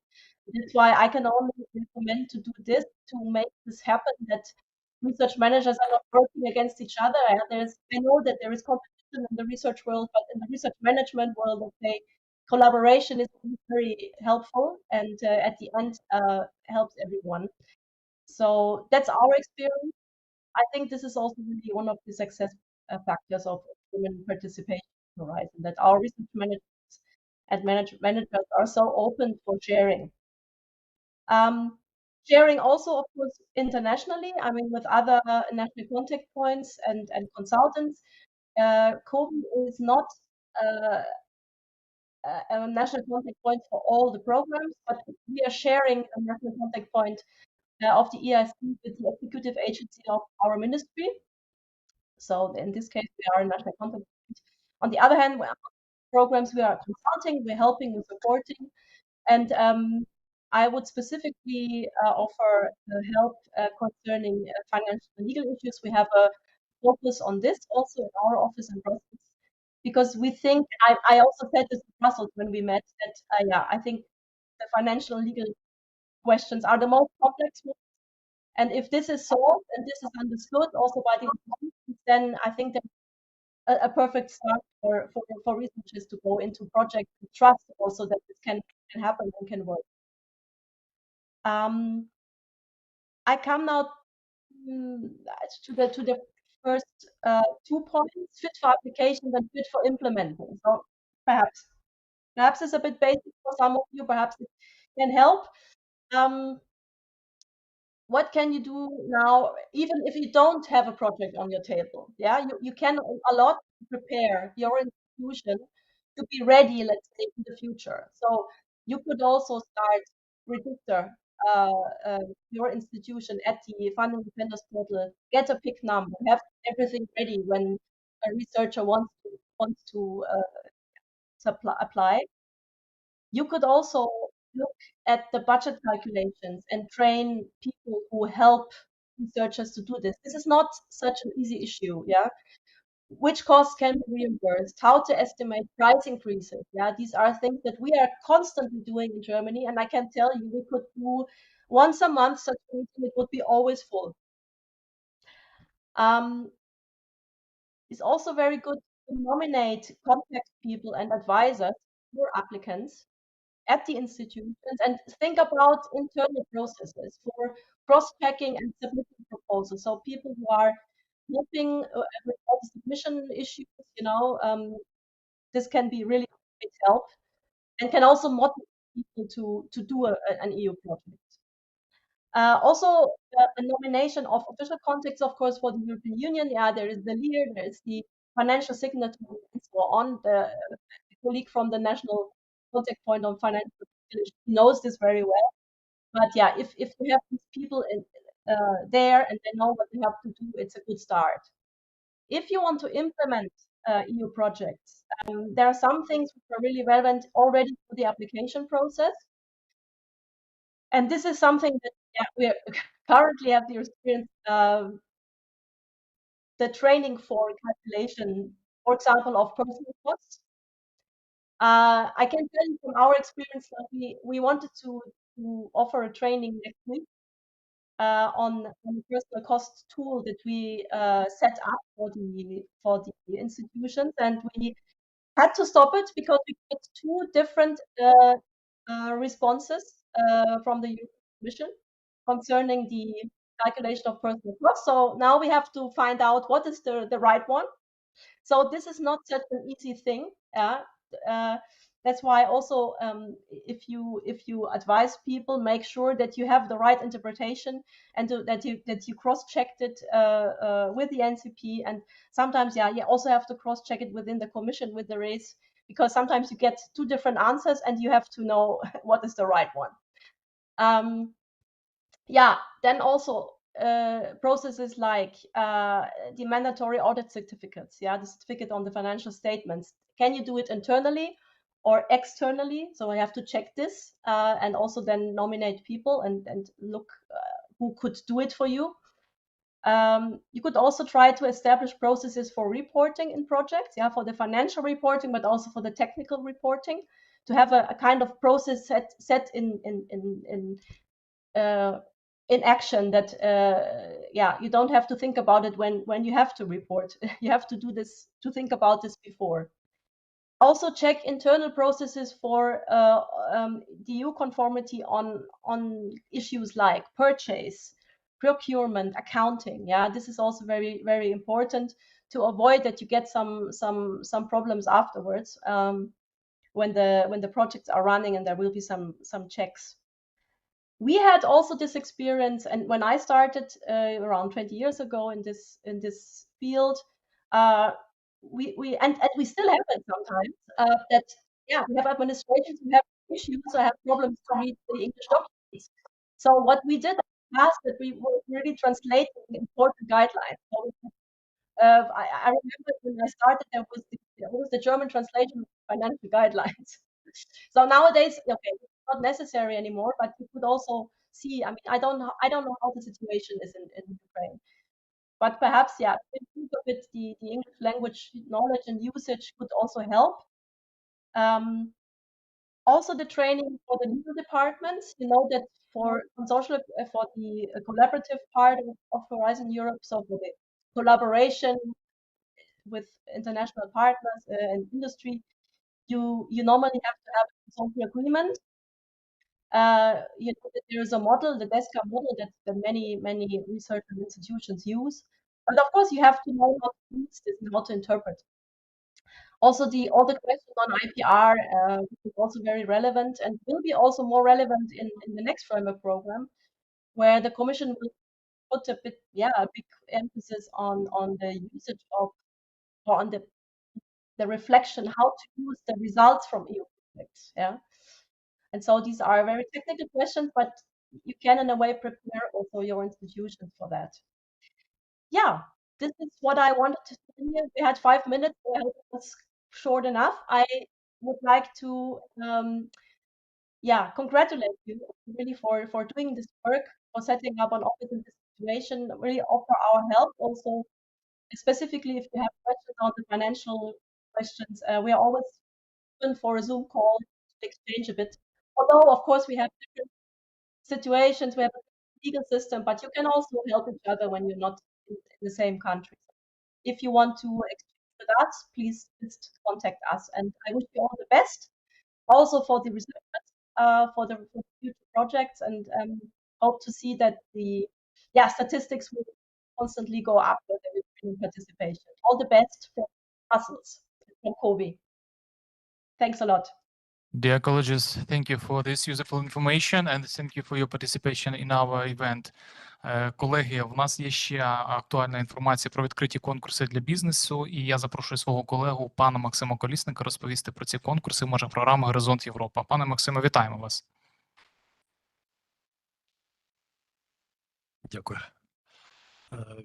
That's why I can only recommend to do this, to make this happen, that research managers are not working against each other. I know that there is competition in the research world, but in the research management world, collaboration is very helpful, and at the end helps everyone. So that's our experience. I think this is also really one of the success factors of women participation in Horizon, that our research managers and managers are so open for sharing. sharing also, of course, internationally. I mean, with other national contact points and consultants. COVID is not a national contact point for all the programs, but we are sharing a national contact point of the EIC with the executive agency of our ministry. So in this case, we are a national contact point. On the other hand, programs we are consulting, we're helping, we're supporting, and I would specifically offer help concerning financial and legal issues. We have a focus on this also in our office in Brussels, because we think, I also said this in Brussels when we met, that yeah, I think the financial and legal questions are the most complex ones. And if this is solved and this is understood also by the institutions, then I think that's a perfect start for researchers to go into projects and trust also that this can happen and can work. I come now to the first 2 points: fit for application and fit for implementing. So perhaps it's a bit basic for some of you. Perhaps it can help. What can you do now, even if you don't have a project on your table? Yeah, you can a lot prepare your institution to be ready, let's say, in the future. So you could also start register your institution at the funding defenders portal, get a PIC number, have everything ready when a researcher wants to apply. You could also look at the budget calculations and train people who help researchers to do this. This is not such an easy issue, yeah. Which costs can be reimbursed, how to estimate price increases. Yeah, these are things that we are constantly doing in Germany, and I can tell you, we could do once a month such a meeting, it would be always full. It's also very good to nominate contact people and advisors for applicants at the institutions, and think about internal processes for cross-checking and submitting proposals. So people who are helping with all the submission issues, you know, this can be really a big help and can also motivate people to do an EU project. Also, a nomination of official contacts, of course, for the European Union. Yeah, there is the LEAR, there is the financial signatory, and so on. The colleague from the national contact point on financial knows this very well. But yeah, if you have these people there and they know what they have to do, it's a good start. If you want to implement EU projects, there are some things which are really relevant already for the application process. And this is something that we currently have the experience, the training for calculation, for example, of personal costs. I can tell you from our experience that we wanted to offer a training next week on the personal cost tool that we set up for the institutions, and we had to stop it because we got 2 different responses from the European Commission concerning the calculation of personal costs. So now we have to find out what is the right one. So this is not such an easy thing. That's why also if you advise people, make sure that you have the right interpretation and that you cross-checked it with the NCP. And sometimes, you also have to cross-check it within the Commission with the race, because sometimes you get 2 different answers and you have to know what is the right one. Then also processes like the mandatory audit certificates, the certificate on the financial statements. Can you do it internally or externally? So I have to check this and also then nominate people and look who could do it for you. You could also try to establish processes for reporting in projects, for the financial reporting, but also for the technical reporting, to have a kind of process set in action that you don't have to think about it when you have to report. You have to do this, to think about this before. Also check internal processes for the EU conformity on issues like purchase, procurement, accounting. This is also very, very important to avoid that you get some problems afterwards when the projects are running and there will be some checks. we had also this experience, and when I started around 20 years ago in this field, we still have it sometimes. That we have administrations who have issues or have problems to read the English documents. So what we did in the past, that we were really translating important guidelines. So I remember when I started, there was the German translation of financial guidelines. So nowadays, okay, it's not necessary anymore, but you could also see. I mean, I don't know how the situation is in Ukraine, but perhaps, yeah, think of it, the English language knowledge and usage could also help. Also, the training for the legal departments. You know that for the collaborative part of Horizon Europe, so for the collaboration with international partners and industry, you normally have to have a social agreement. You know that there is a model, the DESCA model, that many research institutions use. But of course, you have to know how to use this and how to interpret. Also, all the questions on IPR is also very relevant and will be also more relevant in the next framework program, where the Commission will put a big emphasis on the usage of, or on the reflection, how to use the results from EU projects. Yeah. And so these are very technical questions, but you can in a way prepare also your institutions for that. Yeah, this is what I wanted to say here. We had 5 minutes, so I hope it was short enough. I would like to congratulate you really for doing this work, for setting up an office in this situation, really offer our help also, specifically if you have questions on the financial questions. We are always open for a Zoom call to exchange a bit. Although, of course, we have different situations, we have a legal system, but you can also help each other when you're not in the same country. If you want to exchange with us, please just contact us. And I wish you all the best, also for the research, for the future projects, and hope to see that the statistics will constantly go up with the European participation. All the best from Brussels, from Kobe. Thanks a lot. Dear colleagues, thank you for this useful information and thank you for your participation in our event. Колеги, в нас є ще актуальна інформація про відкриті конкурси для бізнесу, і я запрошую свого колегу, пана Максима Колісника, розповісти про ці конкурси, може, програми Горизонт Європа. Пане Максиме, вітаємо вас. Дякую.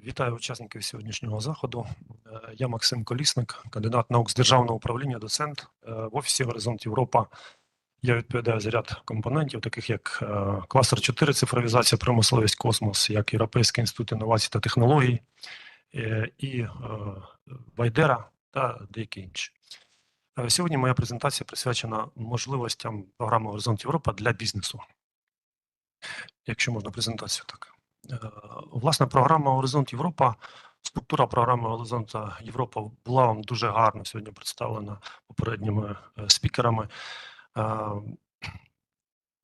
Вітаю учасників сьогоднішнього заходу. Я Максим Колісник, кандидат наук з державного управління, доцент в Офісі Горизонт Європа. Я відповідаю за ряд компонентів, таких як кластер 4 цифровізація, промисловість, космос, як Європейський інститут інновацій та технологій, і Вайдера та деякі інші. Сьогодні моя презентація присвячена можливостям програми Горизонт Європа для бізнесу. Якщо можна презентацію так. Власне, програма Горизонт Європа, структура програми Горизонт Європа була вам дуже гарно сьогодні представлена попередніми спікерами.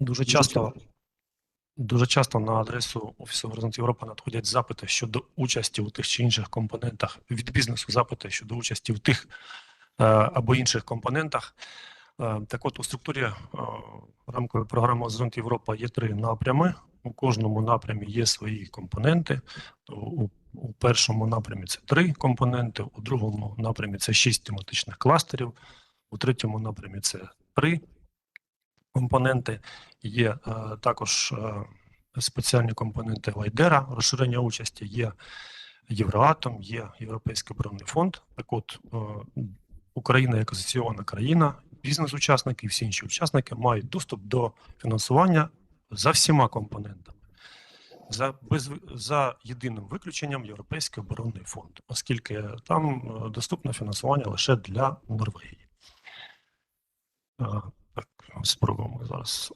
Дуже часто на адресу Офісу Горизонт Європа надходять запити щодо участі у тих чи інших компонентах, від бізнесу запити щодо участі в тих або інших компонентах. Так от, у структурі рамкової програми Горизонт Європа є 3 напрями. У кожному напрямі є свої компоненти. У першому напрямі це 3 компоненти, у другому напрямі це 6 тематичних кластерів, у третьому напрямі це 3 компоненти. Є також спеціальні компоненти Вайдера, розширення участі, є Євроатом, є Європейський оборонний фонд. Так от, Україна як асоційована країна, бізнес-учасники і всі інші учасники мають доступ до фінансування за всіма компонентами, за єдиним виключенням Європейський оборонний фонд, оскільки там доступне фінансування лише для Норвегії. Так, спробуємо зараз.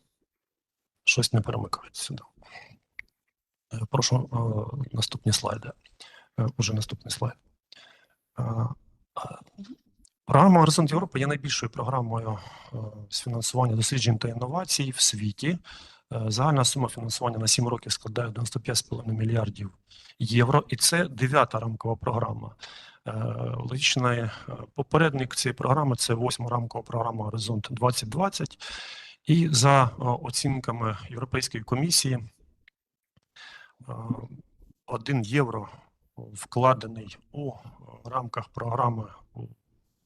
Щось не перемикається сюди. Прошу наступні слайди. Уже наступний слайд. Програма Горизонт Європа є найбільшою програмою з фінансування досліджень та інновацій в світі. Загальна сума фінансування на 7 років складає 95,5 мільярдів євро, і це 9-та рамкова програма. Логічний попередник цієї програми – це 8-та рамкова програма Горизонт 2020, І за оцінками Європейської комісії, 1 євро, вкладений у рамках програми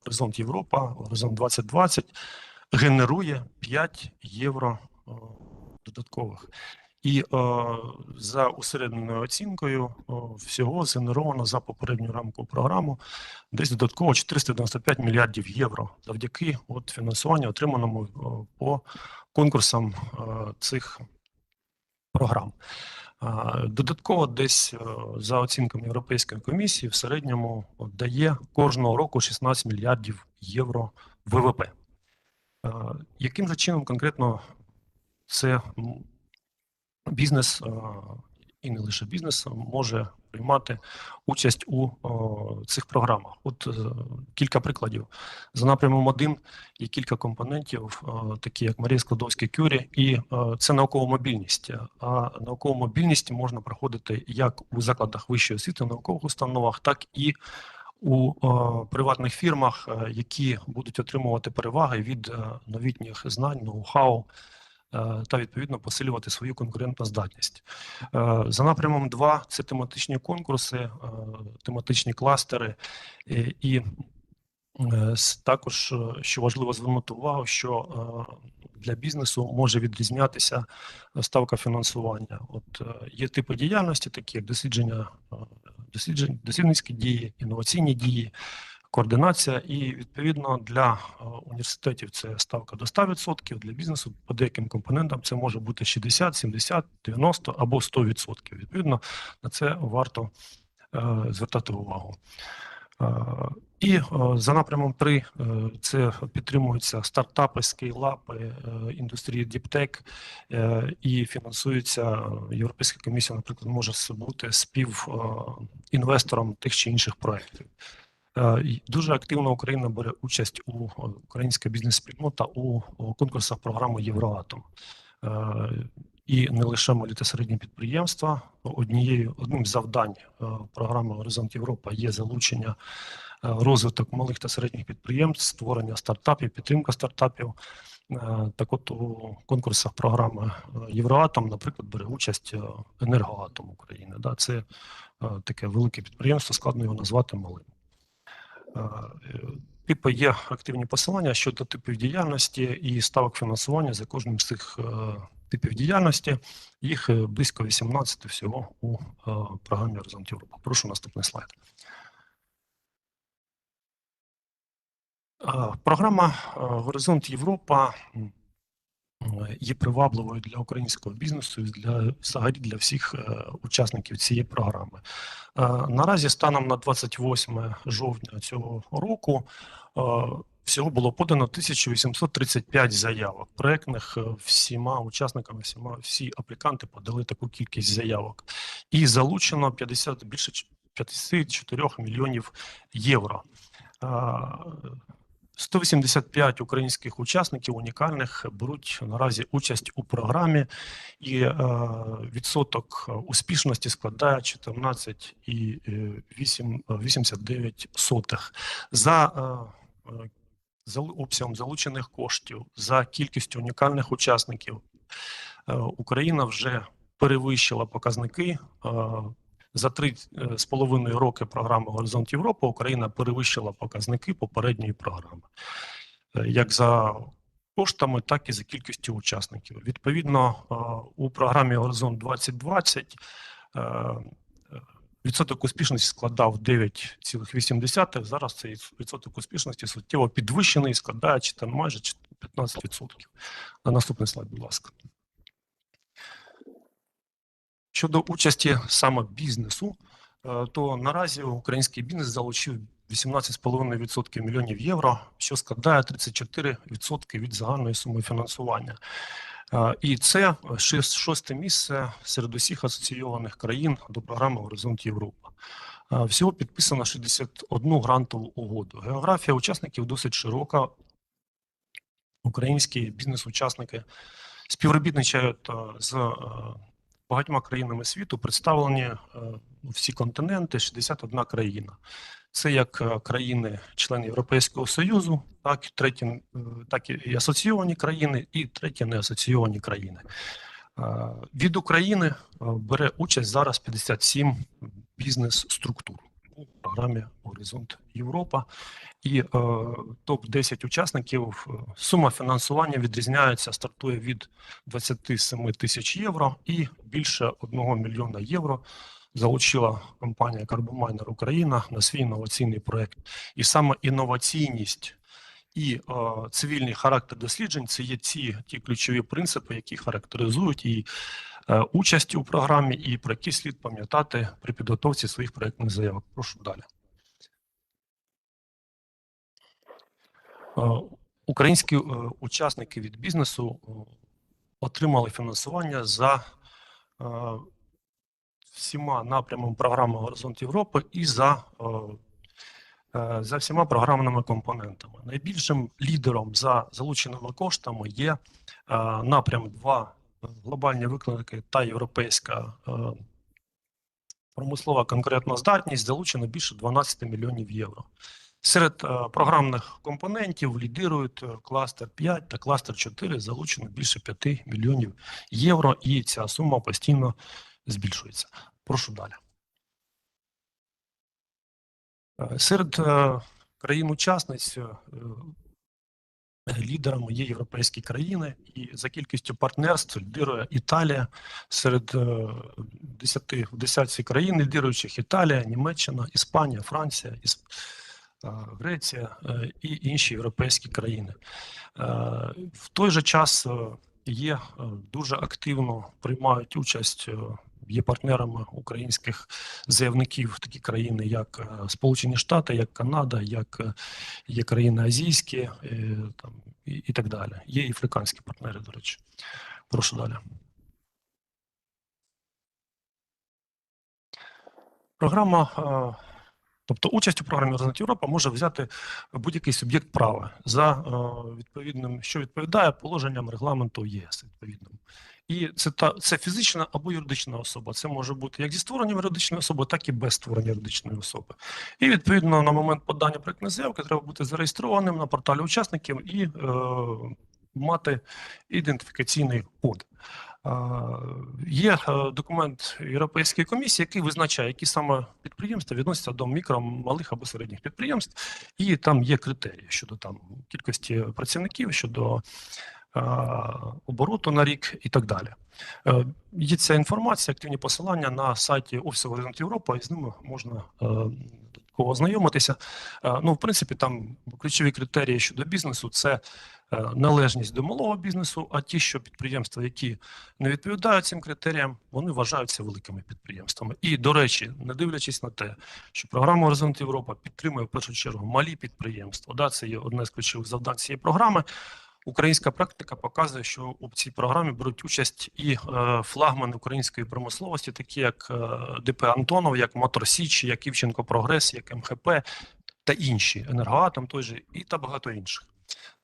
Горизонт Європа, Горизонт 2020, генерує 5 євро додаткових. І за усередненою оцінкою всього згенеровано за попередню рамкову програму десь додатково 495 мільярдів євро завдяки фінансуванню, отриманому по конкурсам цих програм. Додатково десь за оцінками Європейської комісії в середньому дає кожного року 16 мільярдів євро ВВП. Яким же чином конкретно це бізнес, і не лише бізнес, може приймати участь у цих програмах? От кілька прикладів. За напрямом 1 є кілька компонентів, такі як Марія Складовська-Кюрі, і це наукова мобільність. А наукову мобільність можна проходити як у закладах вищої освіти, наукових установах, так і у приватних фірмах, які будуть отримувати переваги від новітніх знань, ноу-хау, та, відповідно, посилювати свою конкурентоздатність. За напрямом 2 – це тематичні конкурси, тематичні кластери. І також, що важливо звернути увагу, що для бізнесу може відрізнятися ставка фінансування. От є типи діяльності, такі як дослідницькі дії, інноваційні дії, координація, і відповідно для університетів це ставка до 100%, для бізнесу по деяким компонентам це може бути 60, 70, 90 або 100%. Відповідно, на це варто звертати увагу. І за напрямом 3 це підтримуються стартапи, скейлапи, індустрії діптек, і фінансується Європейська комісія, наприклад, може бути співінвестором тих чи інших проєктів. Дуже активно Україна бере участь українська бізнес-спільнота у конкурсах програми Євроатом. І не лише малі та середні підприємства. Одним з завдань програми Горизонт Європа є залучення, розвиток малих та середніх підприємств, створення стартапів, підтримка стартапів. Так от у конкурсах програми Євроатом, наприклад, бере участь Енергоатом України. Це таке велике підприємство, складно його назвати малим. Типу є активні посилання щодо типів діяльності і ставок фінансування за кожним з цих типів діяльності. Їх близько 18 всього у програмі Горизонт Європа. Прошу наступний слайд. Програма Горизонт Європа є привабливою для українського бізнесу і взагалі для всіх учасників цієї програми. Наразі станом на 28 жовтня цього року всього було подано 1835 заявок проєктних. Всіма учасниками, всі апліканти подали таку кількість заявок. І залучено більше 54 мільйонів євро. 185 українських учасників унікальних беруть наразі участь у програмі, і відсоток успішності складає 14,89. За обсягом залучених коштів, за кількістю унікальних учасників Україна вже перевищила показники. За 3,5 роки програми Горизонт Європа Україна перевищила показники попередньої програми. Як за коштами, так і за кількістю учасників. Відповідно, у програмі Горизонт 2020 відсоток успішності складав 9,8. Зараз цей відсоток успішності суттєво підвищений і складає майже 15%. На наступний слайд, будь ласка. Щодо участі саме бізнесу, то наразі український бізнес залучив 18,5 мільйонів євро, що складає 34% від загальної суми фінансування. І це 6-те місце серед усіх асоційованих країн до програми Горизонт Європа. Всього підписано 61 грантову угоду. Географія учасників досить широка. Українські бізнес-учасники співробітничають з багатьма країнами світу, представлені всі континенти, 61 країна. Це як країни-члени Європейського Союзу, так і асоційовані країни, і треті неасоційовані країни. Від України бере участь зараз 57 бізнес-структур у програмі Горизонт Європа. І топ-10 учасників, сума фінансування відрізняється, стартує від 27 тисяч євро і більше 1 мільйона євро залучила компанія Карбомайнер Україна на свій інноваційний проєкт. І саме інноваційність і цивільний характер досліджень – це є ті ключові принципи, які характеризують і участь у програмі, і про які слід пам'ятати при підготовці своїх проєктних заявок. Прошу далі. Українські учасники від бізнесу отримали фінансування за всіма напрямами програми Горизонт Європи і за всіма програмними компонентами. Найбільшим лідером за залученими коштами є напрям 2 глобальні виклики та європейська промислова конкурентоздатність, залучено більше 12 мільйонів євро. Серед програмних компонентів лідирують кластер 5 та кластер 4, залучено більше 5 мільйонів євро, і ця сума постійно збільшується. Прошу далі. Серед країн-учасниць лідерами є європейські країни, і за кількістю партнерств лідирує Італія. Серед 10 країн лідируючих Італія, Німеччина, Іспанія, Франція, Греція і інші європейські країни. В той же час дуже активно приймають участь, є партнерами українських заявників такі країни, як Сполучені Штати, як Канада, є країни азійські і так далі. Є і африканські партнери, до речі. Прошу далі. Програма, тобто участь у програмі Горизонт Європа може взяти будь-який суб'єкт права за відповідним, що відповідає положенням регламенту ЄС відповідним. І це фізична або юридична особа. Це може бути як зі створенням юридичної особи, так і без створення юридичної особи. І відповідно на момент подання проєктної заявки треба бути зареєстрованим на порталі учасників і мати ідентифікаційний код. Є документ Європейської комісії, який визначає, які саме підприємства відносяться до мікро, малих або середніх підприємств, і там є критерії щодо кількості працівників, щодо обороту на рік і так далі. Є ця інформація, активні посилання на сайті Офісу Горизонт Європа, і з ними можна додатково ознайомитися. В принципі, там ключові критерії щодо бізнесу – це належність до малого бізнесу, а ті, що підприємства, які не відповідають цим критеріям, вони вважаються великими підприємствами. І, до речі, не дивлячись на те, що програма Горизонт Європа підтримує в першу чергу малі підприємства, це є одне з ключових завдань цієї програми, українська практика показує, що у цій програмі беруть участь і флагмани української промисловості, такі як ДП «Антонов», як «Мотор Січ», як «Івченко Прогрес», як МХП та інші, «Енергоатом» той же і та багато інших.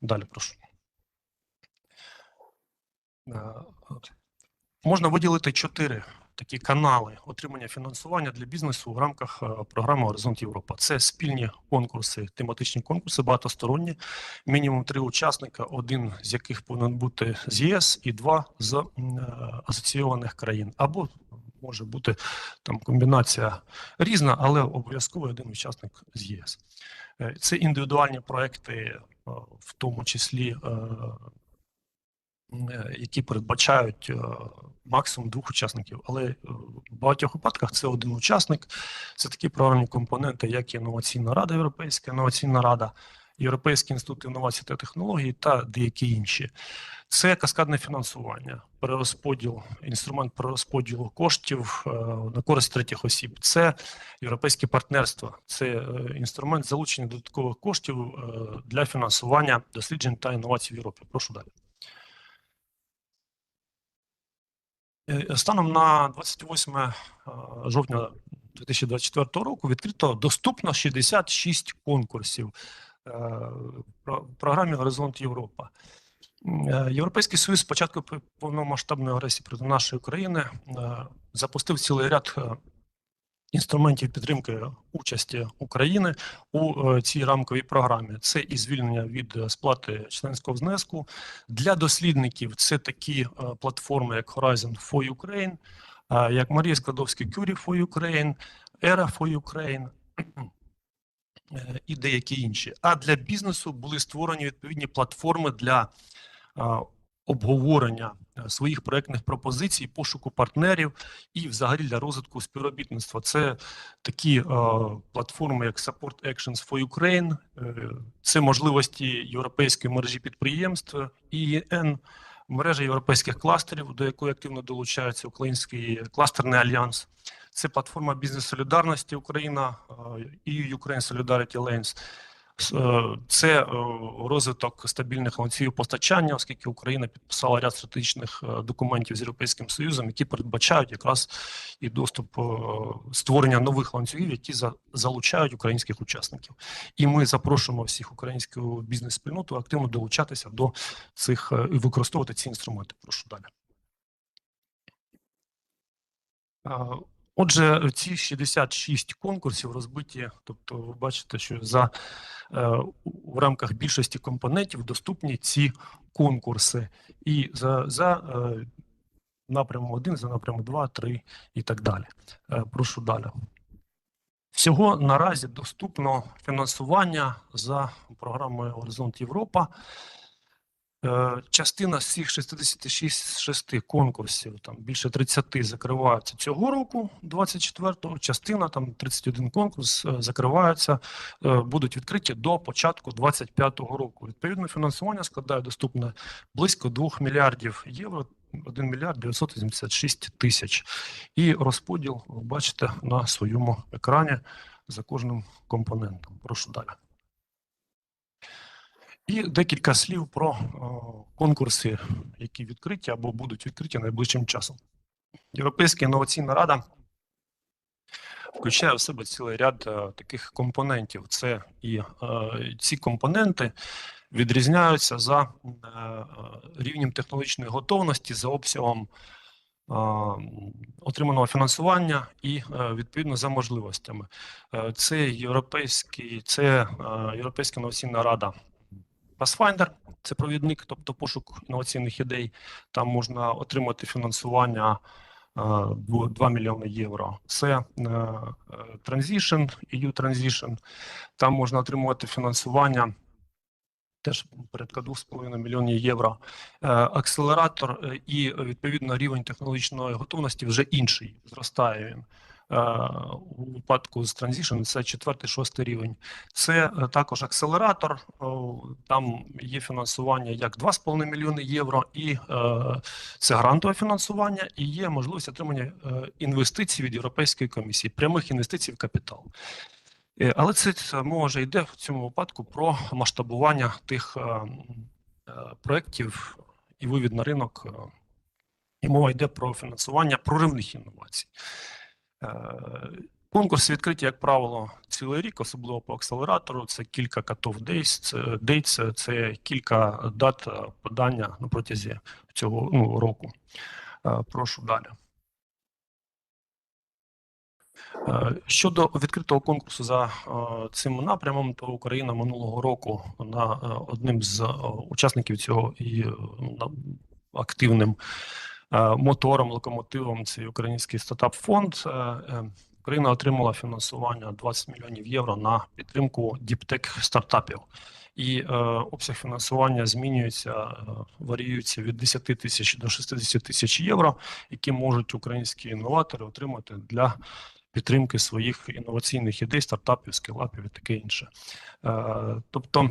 Далі, прошу. Можна виділити 4 такі канали отримання фінансування для бізнесу в рамках програми Горизонт Європа. Це спільні конкурси, тематичні конкурси, багатосторонні, мінімум 3 учасника, один з яких повинен бути з ЄС і 2 з асоційованих країн. Або може бути комбінація різна, але обов'язково один учасник з ЄС. Це індивідуальні проекти, в тому числі, які передбачають максимум 2 учасників. Але в багатьох випадках це один учасник. Це такі програмні компоненти, як Інноваційна рада Європейська, Інноваційна рада, Європейський інститут інновацій та технологій та деякі інші. Це каскадне фінансування, інструмент перерозподілу коштів на користь третіх осіб. Це європейське партнерство, це інструмент залучення додаткових коштів для фінансування досліджень та інновацій в Європі. Прошу далі. Станом на 28 жовтня 2024 року відкрито доступно 66 конкурсів в програмі Горизонт Європа. Європейський Союз з початку повномасштабної агресії проти нашої країни запустив цілий ряд інструментів підтримки участі України у цій рамковій програмі. Це і звільнення від сплати членського внеску. Для дослідників це такі платформи, як Horizon for Ukraine, як Марія Складовська-Кюрі for Ukraine, ERA for Ukraine і деякі інші. А для бізнесу були створені відповідні платформи для обговорення своїх проєктних пропозицій, пошуку партнерів і взагалі для розвитку співробітництва. Це такі платформи, як Support Actions for Ukraine, це можливості європейської мережі підприємств, ІЄН, мережа європейських кластерів, до якої активно долучається Український кластерний альянс. Це платформа бізнес-солідарності Україна, EU Ukraine Solidarity Alliance. Це розвиток стабільних ланцюгів постачання, оскільки Україна підписала ряд стратегічних документів з Європейським Союзом, які передбачають якраз і доступ створення нових ланцюгів, які залучають українських учасників. І ми запрошуємо всіх українську бізнес-спільноту активно долучатися до цих і використовувати ці інструменти. Прошу далі. Отже, ці 66 конкурсів розбиті, тобто ви бачите, що в рамках більшості компонентів доступні ці конкурси. І за напрямом 1, за напрямом 2, 3 і так далі. Прошу далі. Всього наразі доступно фінансування за програмою Горизонт Європа. Частина з цих 66 конкурсів, там більше 30 закриваються цього року, 24-го, частина, там 31 конкурс закриваються, будуть відкриті до початку 25-го року. Відповідно, фінансування складає доступне близько 2 мільярдів євро, 1 мільярд 986 тисяч. І розподіл ви бачите на своєму екрані за кожним компонентом. Прошу далі. І декілька слів про конкурси, які відкриті або будуть відкриті найближчим часом. Європейська інноваційна рада включає в себе цілий ряд таких компонентів. Це і ці компоненти відрізняються за рівнем технологічної готовності, за обсягом отриманого фінансування і відповідно за можливостями. Це Європейська інноваційна рада Pathfinder – це провідник, тобто пошук інноваційних ідей. Там можна отримати фінансування 2 мільйони євро. Це Transition, EU Transition. Там можна отримувати фінансування теж порядка 2,5 мільйонів євро. Акселератор і, відповідно, рівень технологічної готовності вже інший, зростає він. У випадку з Transition це 4-6 рівень. Це також акселератор, там є фінансування як 2,5 мільйони євро, і це грантове фінансування, і є можливість отримання інвестицій від Європейської комісії, прямих інвестицій в капітал. Але це мова вже йде в цьому випадку про масштабування тих проєктів і вивід на ринок, і мова йде про фінансування проривних інновацій. Конкурси відкриті, як правило, цілий рік, особливо по акселератору. Це кілька cut-off dates, це кілька дат подання на протязі цього року. Прошу далі. Щодо відкритого конкурсу за цим напрямом, то Україна минулого року одним з учасників цього і активним мотором, локомотивом, це Український стартап-фонд. Україна отримала фінансування 20 мільйонів євро на підтримку діптек стартапів. І обсяг фінансування змінюється, варіюється від 10 тисяч до 60 тисяч євро, які можуть українські інноватори отримати для підтримки своїх інноваційних ідей, стартапів, скілапів і таке інше. Тобто,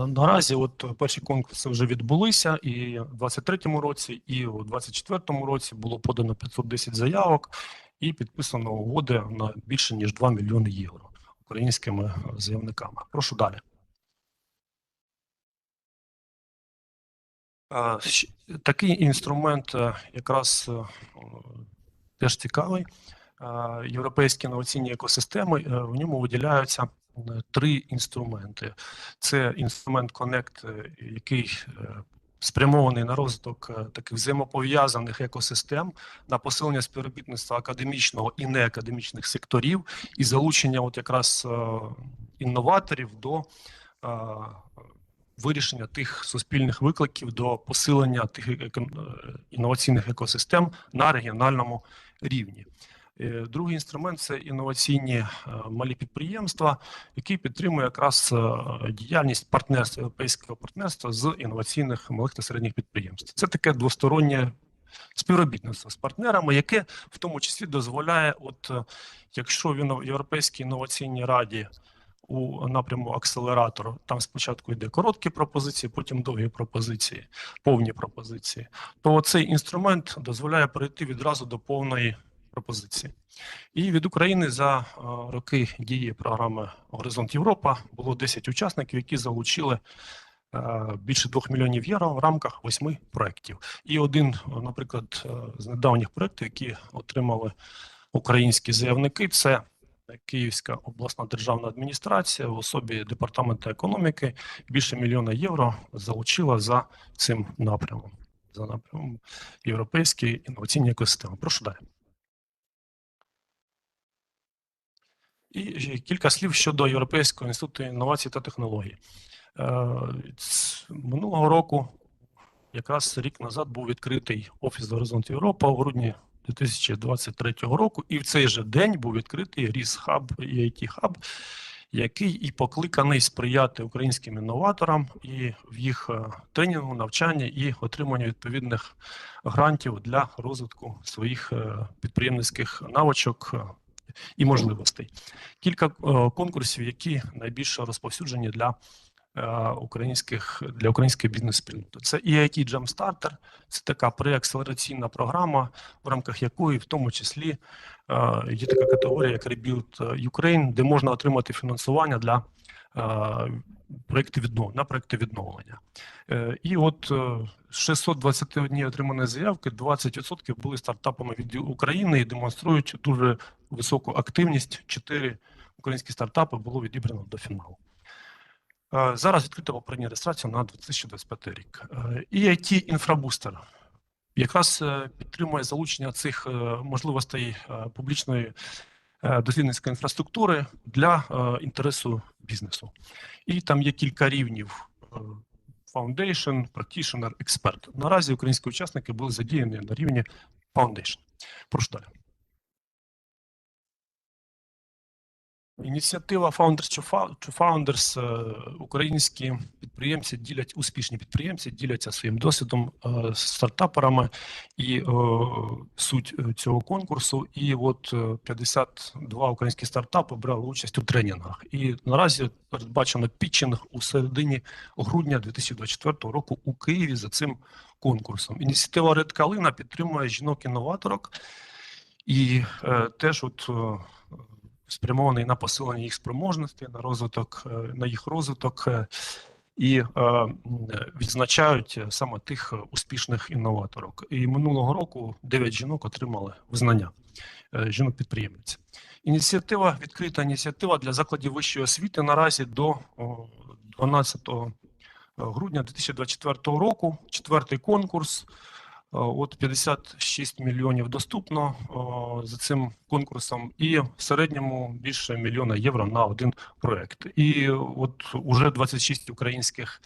наразі перші конкурси вже відбулися і в 2023 році, і у 2024 році було подано 510 заявок і підписано угоди на більше ніж 2 мільйони євро українськими заявниками. Прошу далі. Такий інструмент якраз теж цікавий. Європейські інноваційні екосистеми, в ньому виділяються 3 інструменти. Це інструмент Connect, який спрямований на розвиток таких взаємопов'язаних екосистем, на посилення співробітництва академічного і неакадемічних секторів і залучення от якраз інноваторів до вирішення тих суспільних викликів, до посилення тих інноваційних екосистем на регіональному рівні. Другий інструмент – це інноваційні малі підприємства, які підтримує якраз діяльність партнерства, європейського партнерства з інноваційних малих та середніх підприємств. Це таке двостороннє співробітництво з партнерами, яке в тому числі дозволяє, от якщо в Європейській інноваційній раді у напряму акселератору, там спочатку йде короткі пропозиції, потім довгі пропозиції, повні пропозиції, то цей інструмент дозволяє перейти відразу до повної пропозиції. І від України за роки дії програми Горизонт Європа було 10 учасників, які залучили більше 2 мільйонів євро в рамках 8 проєктів. І один, наприклад, з недавніх проєктів, які отримали українські заявники, це Київська обласна державна адміністрація в особі Департаменту економіки більше 1 мільйона євро залучила за цим напрямом, за напрямом європейської інноваційної екосистеми. Прошу далі. І кілька слів щодо Європейського інституту інновацій та технологій. Минулого року, якраз рік назад, був відкритий Офіс Горизонт Європа у грудні 2023 року, і в цей же день був відкритий RIS-хаб і IT-хаб, який і покликаний сприяти українським інноваторам і в їх тренінгу, навчанні і отриманню відповідних грантів для розвитку своїх підприємницьких навичок і можливостей. Кілька конкурсів, які найбільш розповсюджені для української бізнес-спільноти. Це EIT Jumpstarter, це така преакселераційна програма, в рамках якої в тому числі є така категорія, як Rebuild Ukraine, де можна отримати фінансування для проєктів відновлення. І от 621 отримані заявки, 20% були стартапами від України і демонструють дуже високу активність. 4 українські стартапи було відібрано до фіналу. Зараз відкрита попередня реєстрація на 2025 рік. EIT Інфрабустер якраз підтримує залучення цих можливостей публічної дослідницької інфраструктури для інтересу бізнесу. І там є кілька рівнів: Foundation, Practitioner, Expert. Наразі українські учасники були задіяні на рівні Foundation. Прошу далі. Ініціатива Founders to Founders. Українські підприємці успішні підприємці діляться своїм досвідом з стартаперами, і суть цього конкурсу. І от 52 українські стартапи брали участь у тренінгах. І наразі передбачено пітчинг у середині грудня 2024 року у Києві за цим конкурсом. Ініціатива Red Калина підтримує жінок-інноваторок і теж спрямований на посилення їх спроможностей, на їх розвиток, і відзначають саме тих успішних інноваторок. І минулого року 9 жінок отримали визнання жінок-підприємниць. Відкрита ініціатива для закладів вищої освіти наразі до 12 грудня 2024 року. 4-й конкурс. От 56 мільйонів доступно за цим конкурсом, і в середньому більше 1 мільйона євро на один проєкт. І от уже 26 українських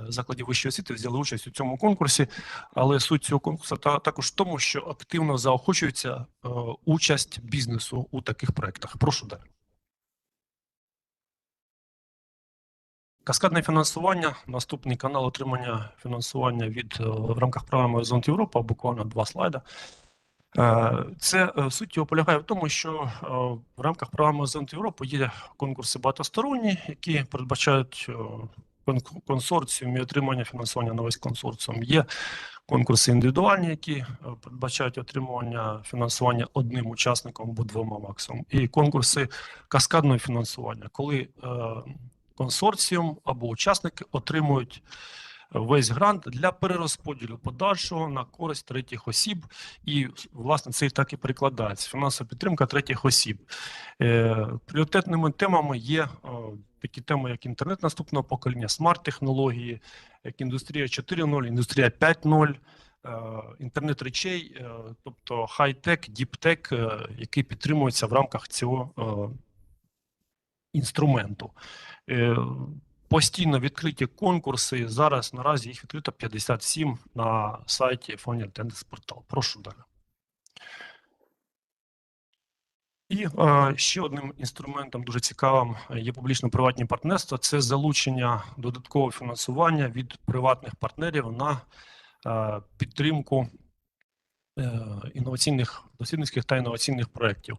закладів вищої освіти взяли участь у цьому конкурсі, але суть цього конкурсу також в тому, що активно заохочується участь бізнесу у таких проєктах. Прошу далі. Каскадне фінансування, наступний канал отримання фінансування в рамках програми Горизонт Європа, буквально 2 слайда. Це суть його полягає в тому, що в рамках програми Горизонт Європа є конкурси багатосторонні, які передбачають консорціум і отримання фінансування на весь консорціум. Є конкурси індивідуальні, які передбачають отримування фінансування одним учасником або 2 максимум. І конкурси каскадного фінансування, коли консорціум або учасники отримують весь грант для перерозподілу подальшого на користь третіх осіб. І, власне, це так і перекладається. Фінансова підтримка третіх осіб. Пріоритетними темами є такі теми, як інтернет наступного покоління, смарт-технології, як індустрія 4.0, індустрія 5.0, інтернет речей, тобто хай-тек, діп-тек, який підтримується в рамках цього інструменту. Постійно відкриті конкурси, зараз наразі їх відкрито 57 на сайті Фонді Тендерс Портал. Прошу далі. І ще одним інструментом дуже цікавим є публічно-приватні партнерства. Це залучення додаткового фінансування від приватних партнерів на підтримку інноваційних, дослідницьких та інноваційних проєктів.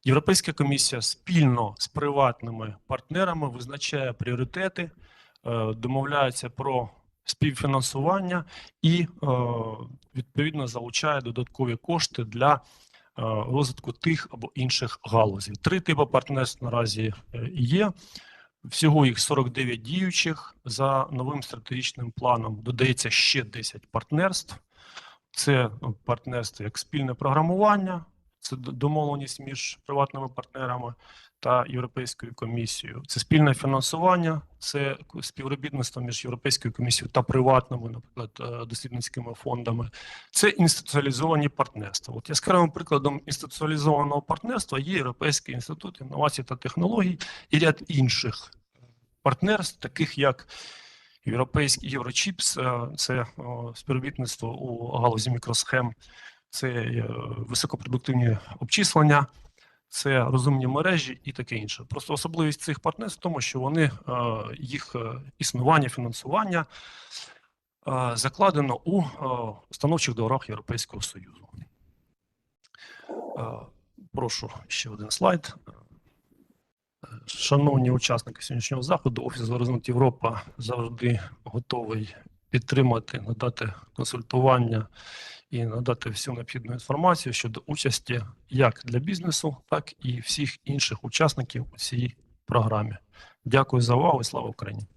Європейська комісія спільно з приватними партнерами визначає пріоритети, домовляється про співфінансування і, відповідно, залучає додаткові кошти для розвитку тих або інших галузей. 3 типи партнерств наразі є. Всього їх 49 діючих. За новим стратегічним планом додається ще 10 партнерств. Це партнерство як спільне програмування, це домовленість між приватними партнерами та Європейською комісією. Це спільне фінансування, це співробітництво між Європейською комісією та приватними, наприклад, дослідницькими фондами. Це інституціалізовані партнерства. От яскравим прикладом інституціалізованого партнерства є Європейський інститут інновацій та технологій і ряд інших партнерств, таких як Європейський Єврочіпс, це співробітництво у галузі мікросхем, це високопродуктивні обчислення, це розумні мережі і таке інше. Просто особливість цих партнерств в тому, що вони, їх існування, фінансування закладено у установчих договорах Європейського Союзу. Прошу ще один слайд. Шановні учасники сьогоднішнього заходу, Офіс Горизонт Європа завжди готовий підтримати, надати консультування і надати всю необхідну інформацію щодо участі як для бізнесу, так і всіх інших учасників у цій програмі. Дякую за увагу і слава Україні!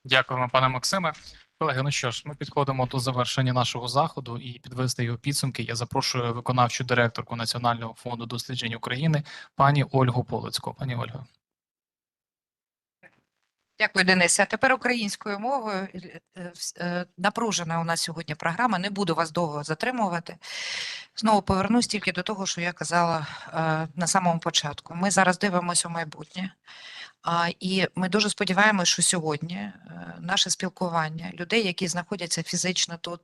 Дякуємо, пане Максиме. Колеги, ну що ж, ми підходимо до завершення нашого заходу і підвести його підсумки. Я запрошую виконавчу директорку Національного фонду досліджень України, пані Ольгу Полицьку. Пані Ольго. Дякую, Денисе. А тепер українською мовою. Напружена у нас сьогодні програма, не буду вас довго затримувати. Знову повернусь тільки до того, що я казала на самому початку. Ми зараз дивимося у майбутнє. І ми дуже сподіваємося, що сьогодні наше спілкування людей, які знаходяться фізично тут,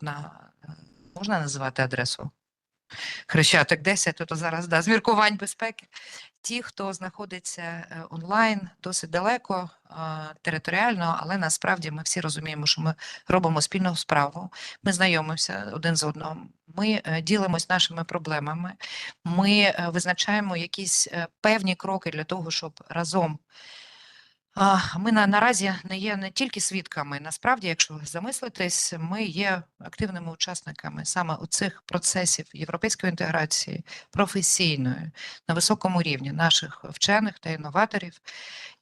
можна називати адресу? Хрещатик 10, то зараз з міркувань безпеки. Ті, хто знаходиться онлайн, досить далеко, територіально, але насправді ми всі розуміємо, що ми робимо спільну справу, ми знайомимося один з одним, ми ділимось нашими проблемами, ми визначаємо якісь певні кроки для того, щоб разом. Ми наразі не є не тільки свідками, насправді, якщо замислитись, ми є активними учасниками саме у цих процесів європейської інтеграції, професійної, на високому рівні наших вчених та інноваторів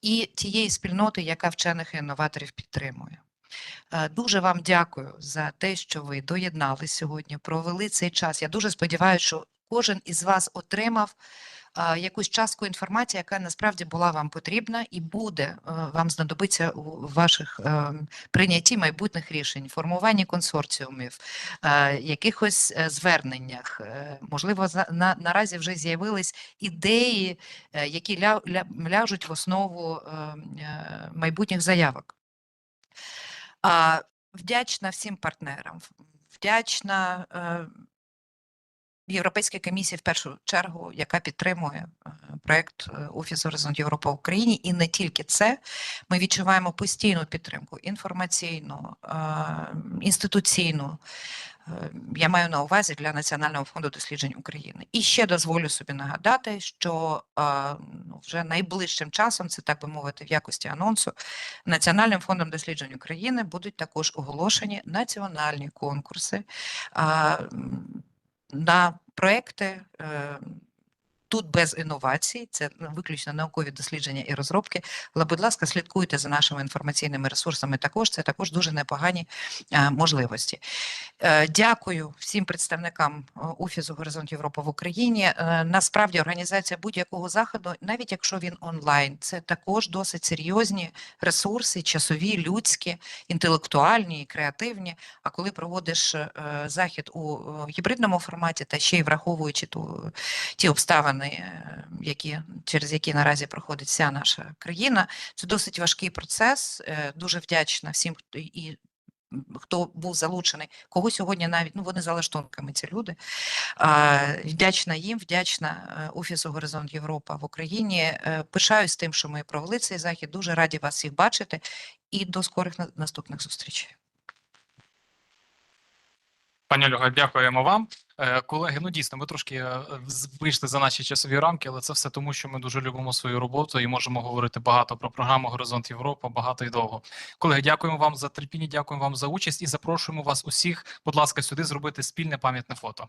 і тієї спільноти, яка вчених і інноваторів підтримує. Дуже вам дякую за те, що ви доєднались сьогодні, провели цей час. Я дуже сподіваюся, що кожен із вас отримав якусь частку інформації, яка насправді була вам потрібна і буде вам знадобиться у ваших прийнятті майбутніх рішень, формуванні консорціумів, якихось зверненнях. Можливо, наразі вже з'явились ідеї, які ляжуть в основу майбутніх заявок. Вдячна всім партнерам, вдячна Європейській комісії в першу чергу, яка підтримує проєкт Офіс Горизонт Європа в Україні. І не тільки це, ми відчуваємо постійну підтримку інформаційну, інституційну, я маю на увазі для Національного фонду досліджень України. І ще дозволю собі нагадати, що вже найближчим часом, це так би мовити в якості анонсу, Національним фондом досліджень України будуть також оголошені національні конкурси на проекти Тут без інновацій, це виключно наукові дослідження і розробки, але, будь ласка, слідкуйте за нашими інформаційними ресурсами також, це також дуже непогані можливості. Дякую всім представникам Офісу Горизонт Європа в Україні. Насправді, організація будь-якого заходу, навіть якщо він онлайн, це також досить серйозні ресурси, часові, людські, інтелектуальні і креативні. А коли проводиш захід у гібридному форматі, та ще й враховуючи ті обставини, через які наразі проходить вся наша країна, це досить важкий процес. Дуже вдячна всім, хто був залучений, кого сьогодні навіть, вони за лаштунками, ці люди. Вдячна їм, вдячна Офісу Горизонт Європа в Україні. Пишаюсь тим, що ми провели цей захід. Дуже раді вас всіх бачити і до скорих наступних зустрічей. Пані Ольго, дякуємо вам. Колеги, дійсно, ми трошки вийшли за наші часові рамки, але це все тому, що ми дуже любимо свою роботу і можемо говорити багато про програму Горизонт Європа, багато і довго. Колеги, дякуємо вам за терпіння, дякуємо вам за участь і запрошуємо вас усіх, будь ласка, сюди зробити спільне пам'ятне фото.